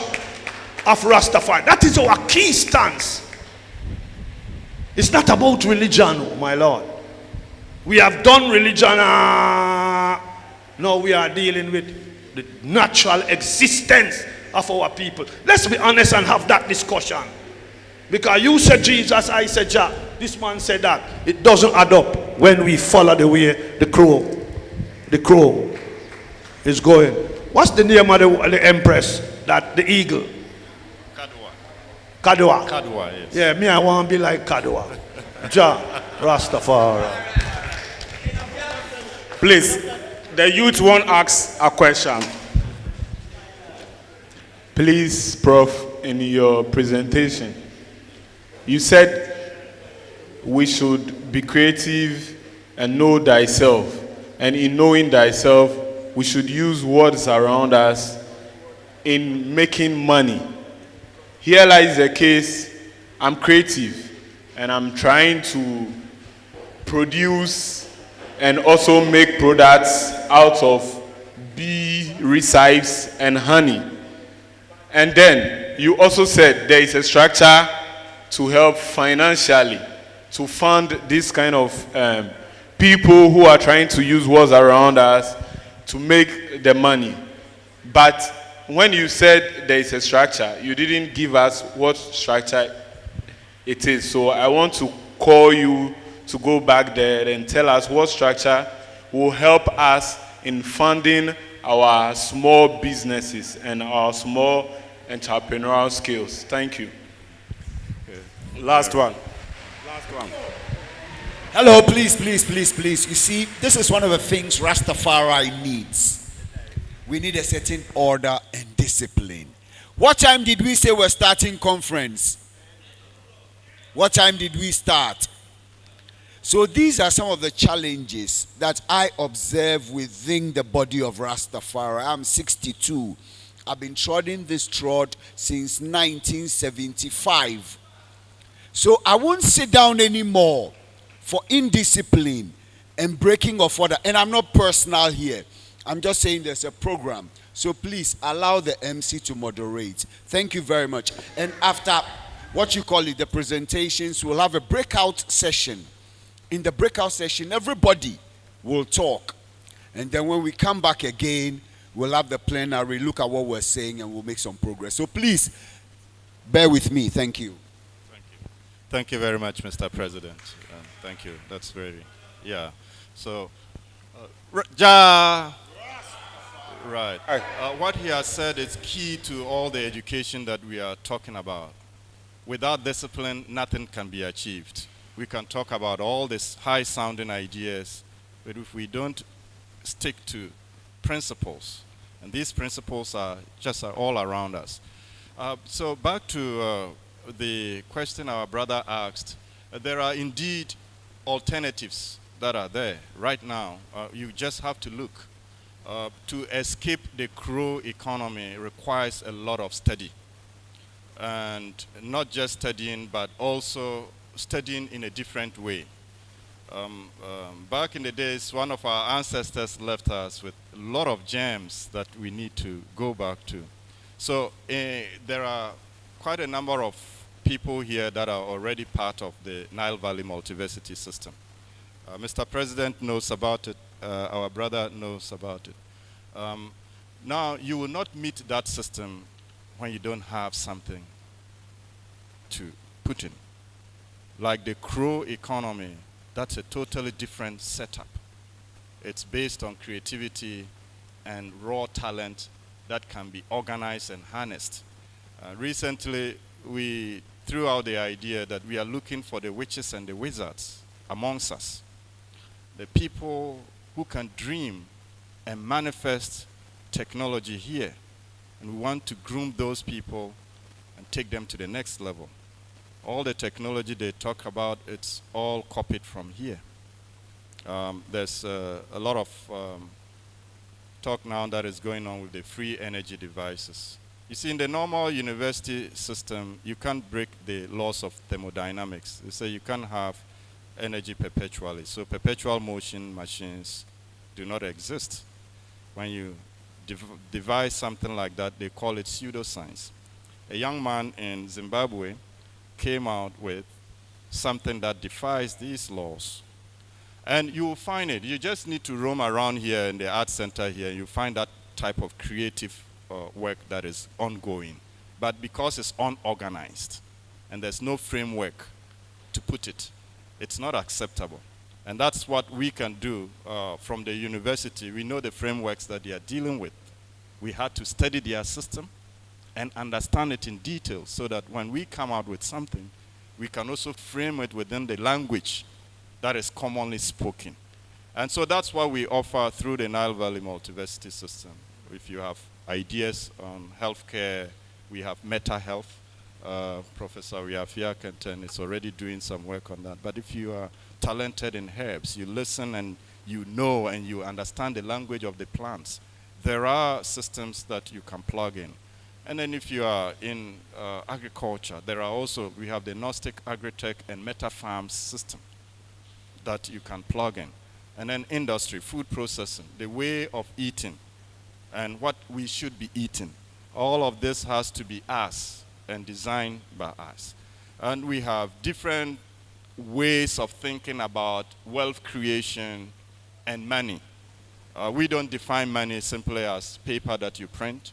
of Rastafari. That is our key stance. It's not about religion, oh my Lord. We have done religion. Now we are dealing with the natural existence of our people. Let's be honest and have that discussion. Because you said Jesus, I said Jah. This man said that. It doesn't add up when we follow the way the crow is going. What's the name of the empress? That the eagle? Kadwa. Kadwa, yes. Yeah, me I want to be like Kadwa. Jah, Rastafari. Please, the youth want to ask a question. Please, Prof, in your presentation, you said we should be creative and know thyself. And in knowing thyself, we should use words around us in making money. Here lies the case, I'm creative and I'm trying to produce and also make products out of bee recives and honey. And then you also said there is a structure to help financially to fund this kind of people who are trying to use words around us to make the money. But when you said there is a structure, you didn't give us what structure it is. So I want to call you to go back there and tell us what structure will help us in funding our small businesses and our small entrepreneurial skills. Thank you. Okay. Last one. Hello, please. You see, this is one of the things Rastafari needs. We need a certain order and discipline. What time did we say we're starting conference? What time did we start? So these are some of the challenges that I observe within the body of Rastafari. I'm 62. I've been trotting this trot since 1975. So I won't sit down anymore for indiscipline and breaking of order. And I'm not personal here. I'm just saying there's a program. So please allow the MC to moderate. Thank you very much. And after what you call it, the presentations, we'll have a breakout session. In the breakout session, everybody will talk. And then when we come back again, we'll have the plenary, look at what we're saying, and we'll make some progress. So please, bear with me. Thank you. Thank you very much, Mr. President. Thank you. That's very, yeah. So, right. What he has said is key to all the education that we are talking about. Without discipline, nothing can be achieved. We can talk about all these high-sounding ideas, but if we don't stick to principles, and these principles are all around us. So back to the question our brother asked, there are indeed alternatives that are there right now. You just have to look. To escape the crow economy requires a lot of study. And not just studying, but also studying in a different way. Back in the days, one of our ancestors left us with a lot of gems that we need to go back to. So there are quite a number of people here that are already part of the Nile Valley Multiversity System. Mr. President knows about it. Our brother knows about it. Now, you will not meet that system when you don't have something to put in. Like the crow economy, that's a totally different setup. It's based on creativity and raw talent that can be organized and harnessed. Recently, we threw out the idea that we are looking for the witches and the wizards amongst us. The people who can dream and manifest technology here. And we want to groom those people and take them to the next level. All the technology they talk about, it's all copied from here. There's a lot of talk now that is going on with the free energy devices. You see, in the normal university system, you can't break the laws of thermodynamics. They say you can't have energy perpetually. So perpetual motion machines do not exist. When you devise something like that, they call it pseudoscience. A young man in Zimbabwe came out with something that defies these laws. And you will find it. You just need to roam around here in the art center here. You find that type of creative work that is ongoing. But because it's unorganized and there's no framework to put it, it's not acceptable. And that's what we can do from the university. We know the frameworks that they are dealing with. We had to study their system and understand it in detail so that when we come out with something, we can also frame it within the language that is commonly spoken. And so that's what we offer through the Nile Valley Multiversity System. If you have ideas on healthcare, we have Meta Health. Professor Riafia Kenten is already doing some work on that. But if you are talented in herbs, you listen and you know and you understand the language of the plants, there are systems that you can plug in. And then if you are in agriculture, there are also, we have the Gnostic Agritech and Meta Farms system that you can plug in. And then industry, food processing, the way of eating, and what we should be eating. All of this has to be us and designed by us. And we have different ways of thinking about wealth creation and money. We don't define money simply as paper that you print,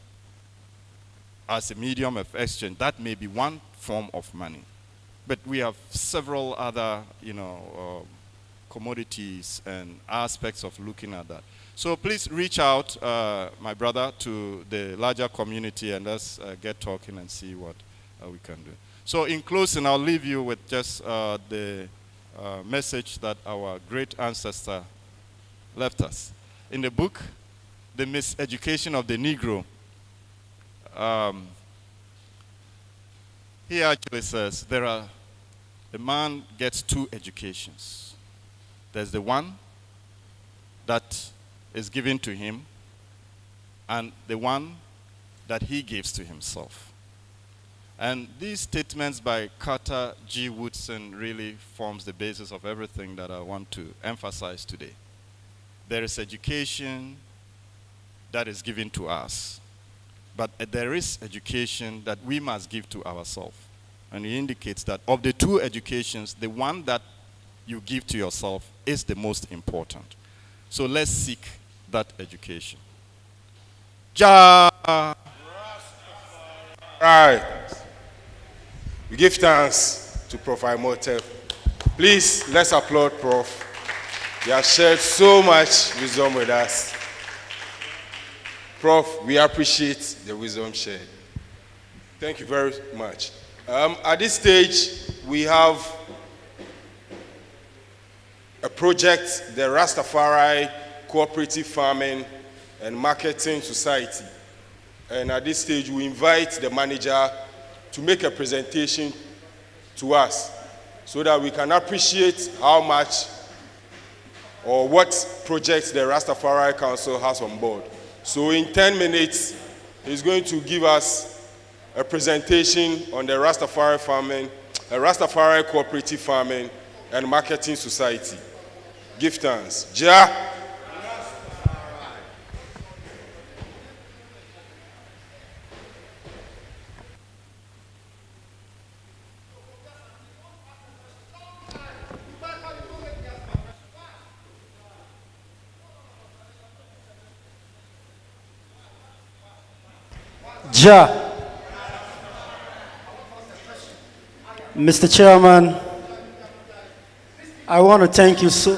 as a medium of exchange. That may be one form of money. But we have several other, commodities and aspects of looking at that. So please reach out, my brother, to the larger community and let's get talking and see what we can do. So in closing, I'll leave you with just the message that our great ancestor left us. In the book, The Miseducation of the Negro, he actually says a man gets two educations. There's the one that is given to him and the one that he gives to himself. And these statements by Carter G. Woodson really forms the basis of everything that I want to emphasize today. There is education that is given to us, but there is education that we must give to ourselves. And he indicates that of the two educations, the one that you give to yourself is the most important. So let's seek that education. Right. We give thanks to Prof. Imhotep. Please, let's applaud Prof. He has shared so much wisdom with us. Prof, we appreciate the wisdom shared. Thank you very much. At this stage, we have a project, the Rastafari Cooperative Farming and Marketing Society. And at this stage, we invite the manager to make a presentation to us so that we can appreciate how much or what projects the Rastafari Council has on board. So in 10 minutes, he's going to give us a presentation on the Rastafari farming, a Rastafari cooperative farming and marketing society. Give thanks. Ja. Ja. Mr. Chairman, I want to thank you so.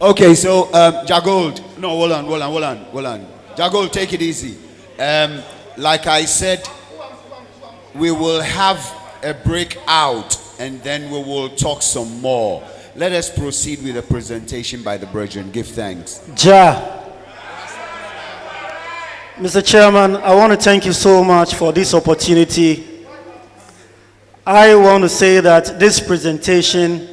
Okay, so Jagold, no, hold on. Jagold, take it easy. Like I said, we will have a breakout and then we will talk some more. Let us proceed with the presentation by the brethren. Give thanks. Ja. Mr. Chairman, I want to thank you so much for this opportunity. I want to say that this presentation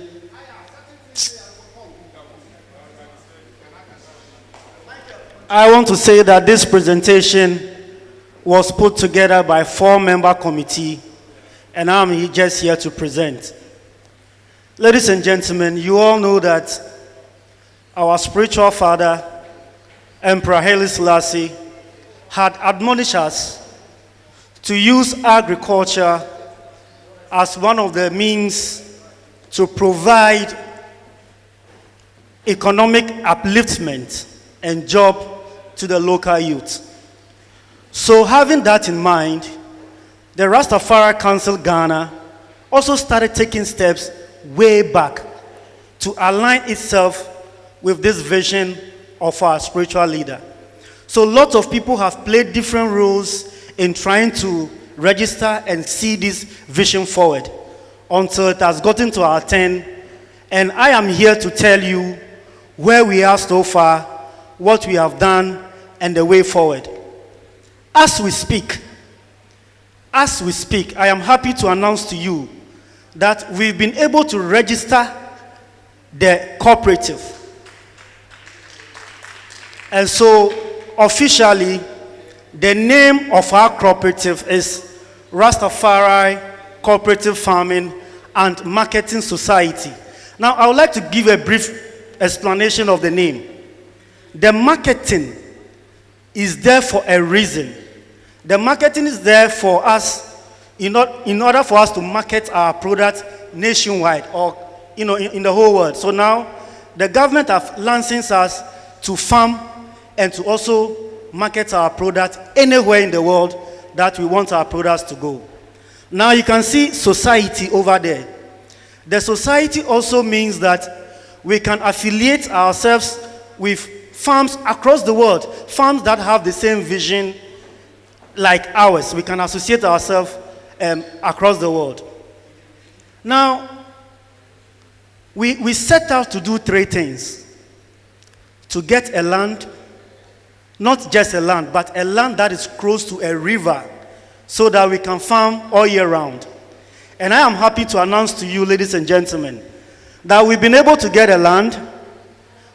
was put together by a 4-member committee, and I'm just here to present. Ladies and gentlemen, you all know that our spiritual father, Emperor Haile Selassie, had admonished us to use agriculture as one of the means to provide economic upliftment and job to the local youth. So having that in mind, the Rastafari Council Ghana also started taking steps way back to align itself with this vision of our spiritual leader. So lots of people have played different roles in trying to register and see this vision forward until it has gotten to our turn. And I am here to tell you where we are so far, what we have done, and the way forward. As we speak, I am happy to announce to you that we've been able to register the cooperative. And so officially, the name of our cooperative is Rastafari Cooperative Farming and Marketing Society. Now, I would like to give a brief explanation of the name. The marketing is there for a reason. The marketing is there for us, in order for us to market our product nationwide or in the whole world. So now, the government have licensed us to farm and to also market our product anywhere in the world that we want our products to go. Now you can see society over there. The society also means that we can affiliate ourselves with farms across the world, farms that have the same vision like ours. We can associate ourselves across the world. Now, we set out to do 3 things. To get a land, not just a land, but a land that is close to a river so that we can farm all year round. And I am happy to announce to you, ladies and gentlemen, that we've been able to get a land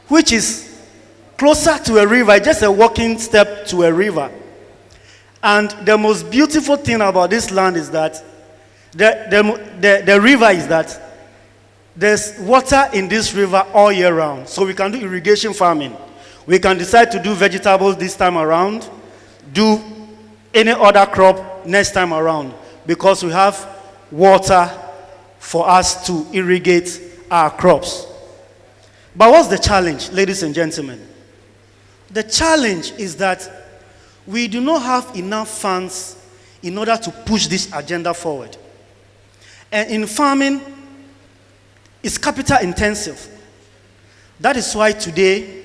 which is closer to a river, just a walking step to a river. And the most beautiful thing about this land is that the river is that there's water in this river all year round. So we can do irrigation farming. We can decide to do vegetables this time around, do any other crop next time around, because we have water for us to irrigate our crops. But what's the challenge, ladies and gentlemen? The challenge is that we do not have enough funds in order to push this agenda forward. And in farming, it's capital intensive. That is why today,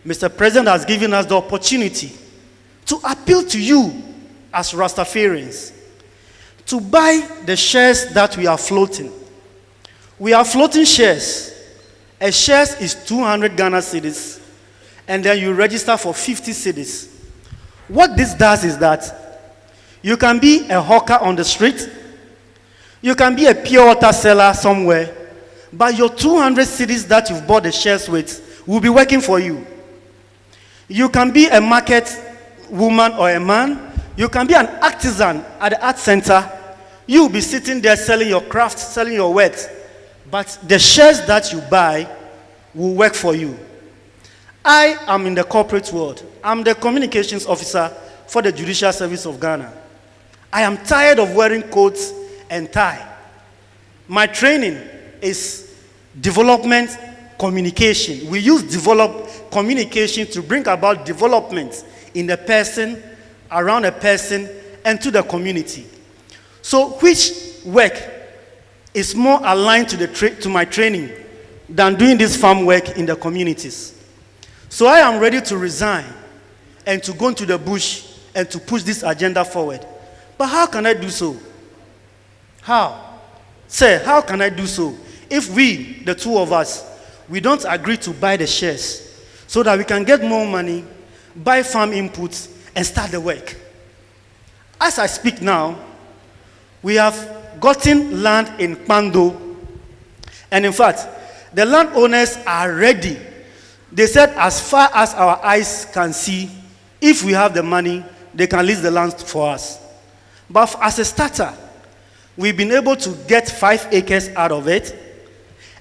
Mr. President has given us the opportunity to appeal to you as Rastafarians to buy the shares that we are floating. We are floating shares. A share is 200 Ghana cedis, and then you register for 50 cedis. What this does is that You can be a hawker on the street. You can be a pure water seller somewhere. But your 200 cities that you've bought the shares with will be working for you. You can be a market woman or a man. You can be an artisan at the art center. You will be sitting there selling your craft, selling your works. But the shares that you buy will work for you. I am in the corporate world. I'm the communications officer for the Judicial Service of Ghana. I am tired of wearing coats and tie. My training is development communication. We use develop communication to bring about development in the person, around a person, and to the community. So which work is more aligned to my training than doing this farm work in the communities? So I am ready to resign and to go into the bush and to push this agenda forward. But how can I do so? How? Sir, how can I do so? If we, the two of us, we don't agree to buy the shares so that we can get more money, buy farm inputs, and start the work. As I speak now, we have gotten land in Pando. And in fact, the landowners are ready. They said as far as our eyes can see, if we have the money, they can lease the land for us. But as a starter, we've been able to get 5 acres out of it,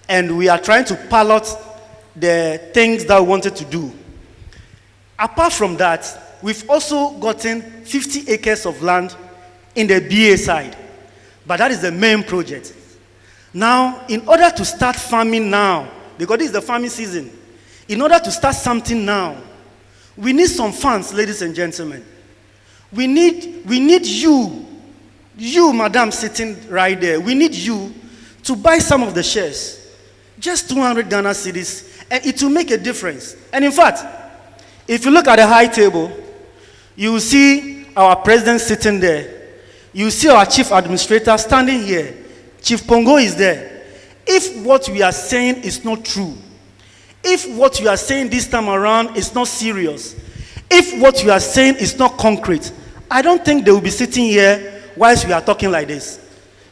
and we are trying to pilot the things that we wanted to do. Apart from that, we've also gotten 50 acres of land in the BA side, but that is the main project. Now, in order to start farming now, because this is the farming season, in order to start something now, we need some funds, ladies and gentlemen. We need you, madam, sitting right there. We need you to buy some of the shares. Just 200 Ghana cedis, and it will make a difference. And in fact, if you look at the high table, you will see our president sitting there. You will see our chief administrator standing here. Chief Pongo is there. If what we are saying is not true, if what you are saying this time around is not serious, if what you are saying is not concrete, I don't think they will be sitting here whilst we are talking like this.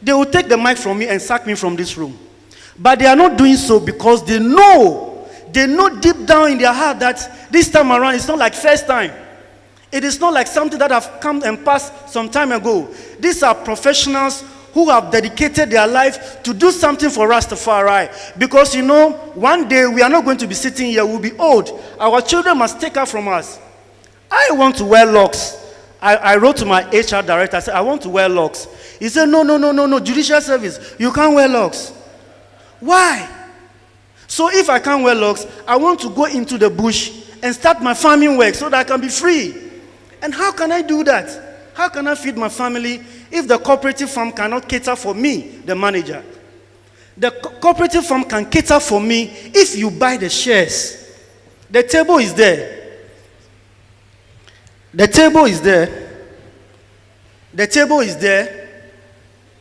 They will take the mic from me and sack me from this room. But they are not doing so because they know deep down in their heart that this time around it's not like first time. It is not like something that have come and passed some time ago. These are professionals who have dedicated their life to do something for Rastafari. Because you know, one day we are not going to be sitting here, we'll be old. Our children must take her from us. I want to wear locks. I wrote to my HR director, I said, I want to wear locks. He said, no, Judicial Service, you can't wear locks. Why? So if I can't wear locks, I want to go into the bush and start my farming work so that I can be free. And how can I do that? How can I feed my family if the cooperative farm cannot cater for me, the manager? The cooperative farm can cater for me if you buy the shares. The table is there. The table is there. The table is there.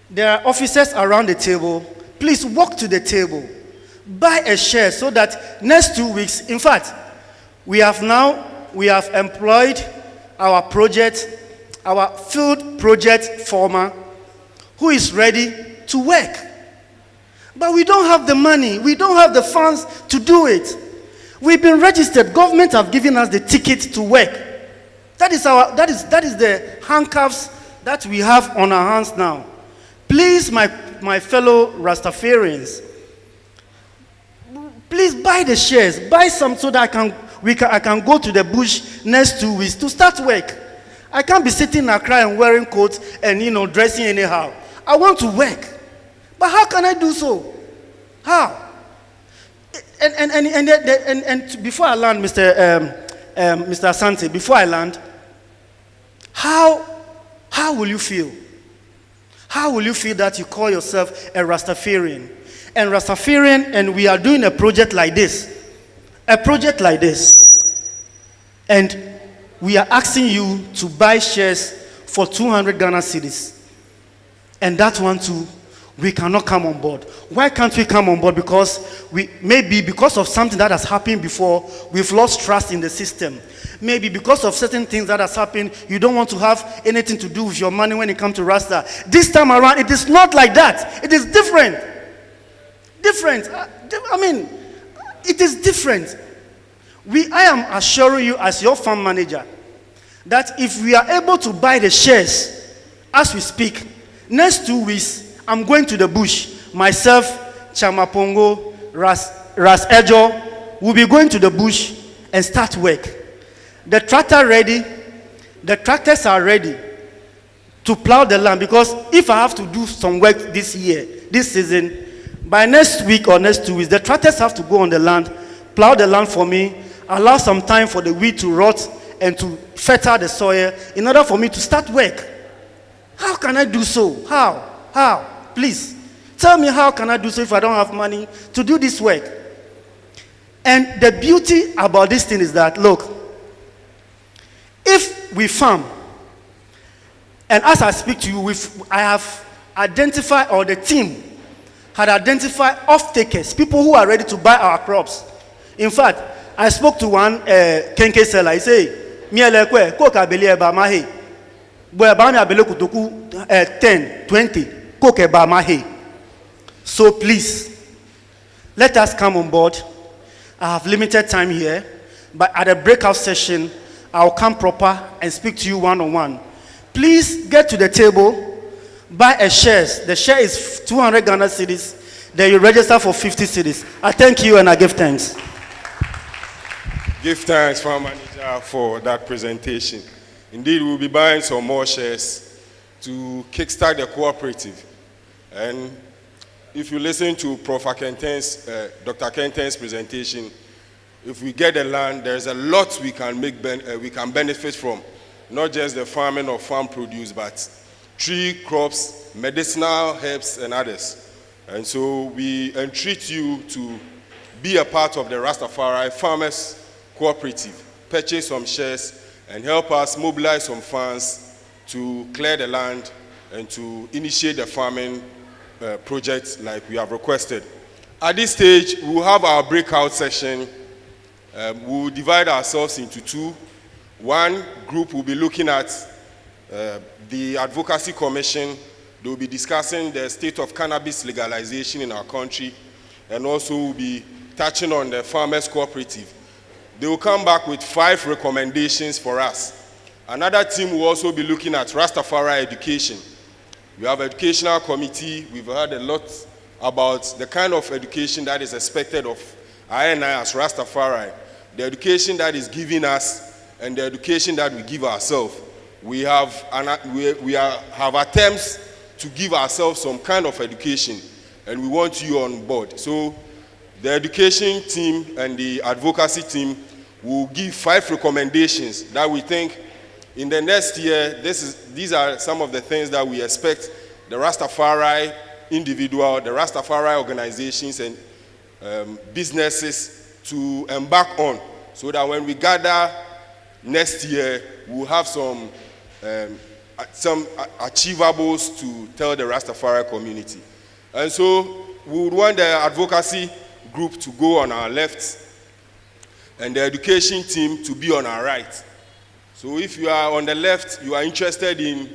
There are officers around the table. Please walk to the table. Buy a share so that next 2 weeks, in fact, we have employed our project, our field project former, who is ready to work. But we don't have the money. We don't have the funds to do it. We've been registered. Government have given us the ticket to work. That is the handcuffs that we have on our hands now. Please, my fellow Rastafarians, please buy the shares. Buy some so that I can go to the bush next 2 weeks to start work. I can't be sitting in Accra and wearing coats and dressing anyhow. I want to work. But how can I do so? How? And before I land, Mr. Asante, before I land, how will you feel? How will you feel that you call yourself a Rastafarian? And we are doing a project like this. And we are asking you to buy shares for 200 Ghana cedis. And that one too we cannot come on board. Why can't we come on board? Because maybe because of something that has happened before, we've lost trust in the system. Maybe because of certain things that has happened, you don't want to have anything to do with your money when it comes to Rasta. This time around, it is not like that. It is different. Different. I mean, it is different. I am assuring you as your farm manager that if we are able to buy the shares as we speak, next 2 weeks, I'm going to the bush. Myself, Chamapongo, Ras Ejo will be going to the bush and start work. The tractor ready. The tractors are ready to plow the land, because if I have to do some work this year, this season, by next week or next 2 weeks, the tractors have to go on the land, plow the land for me, allow some time for the wheat to rot and to fertile the soil in order for me to start work. How can I do so? How? Please, tell me how can I do so if I don't have money to do this work? And the beauty about this thing is that, look, if we farm, and as I speak to you, I have identified, or the team had identified off-takers, people who are ready to buy our crops. In fact, I spoke to one kenke seller. He said, "Mi elekwe koka beli eba mahe, boy eba mi abele kutoku 10, 20 koka eba mahe." So please, let us come on board. I have limited time here, but at a breakout session, I'll come proper and speak to you one-on-one. Please get to the table, buy a shares. The share is 200 Ghana cedis. Then you register for 50 cedis. I thank you and I give thanks. Give thanks, Farm Manager, for that presentation. Indeed, we'll be buying some more shares to kickstart the cooperative. And if you listen to Dr. Kenten's presentation, if we get the land, there's a lot we can benefit from. Not just the farming of farm produce, but tree crops, medicinal herbs, and others. And so we entreat you to be a part of the Rastafari Farmers Cooperative, purchase some shares, and help us mobilize some funds to clear the land and to initiate the farming project like we have requested. At this stage, we'll have our breakout session. We'll divide ourselves into two. One group will be looking at the Advocacy Commission. They will be discussing the state of cannabis legalization in our country, and also will be touching on the Farmers Cooperative. They will come back with 5 recommendations for us. Another team will also be looking at Rastafari education. We have an educational committee. We've heard a lot about the kind of education that is expected of I as Rastafari, the education that is given us and the education that we give ourselves. We have attempts to give ourselves some kind of education, and we want you on board. So the education team and the advocacy team will give 5 recommendations that we think in the next year, these are some of the things that we expect the Rastafari individual, the Rastafari organizations and businesses to embark on, so that when we gather next year, we'll have some achievables to tell the Rastafari community. And so we would want the advocacy group to go on our left and the education team to be on our right. So if you are on the left, you are interested in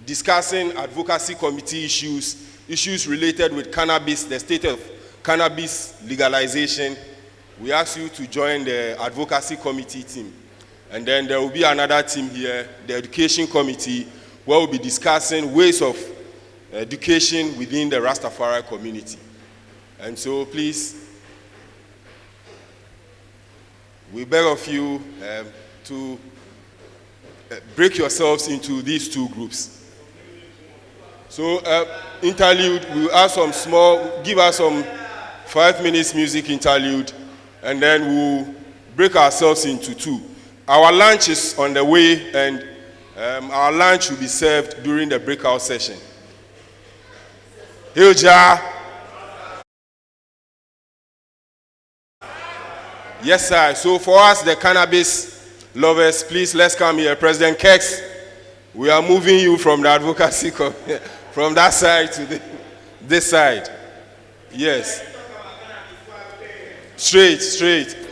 discussing advocacy committee issues related with cannabis, the state of cannabis legalization, we ask you to join the advocacy committee team. And then there will be another team here, the education committee, where we'll be discussing ways of education within the Rastafari community. And so please, we beg of you to break yourselves into these 2 groups. So interlude, we'll have give us some 5 minutes music interlude, and then we'll break ourselves into 2. Our lunch is on the way, and our lunch will be served during the breakout session. Hilja. Yes, sir. So for us, the cannabis lovers, please, let's come here. President Kex, we are moving you from the advocacy, from that side to the... This side. Yes. Straight, straight.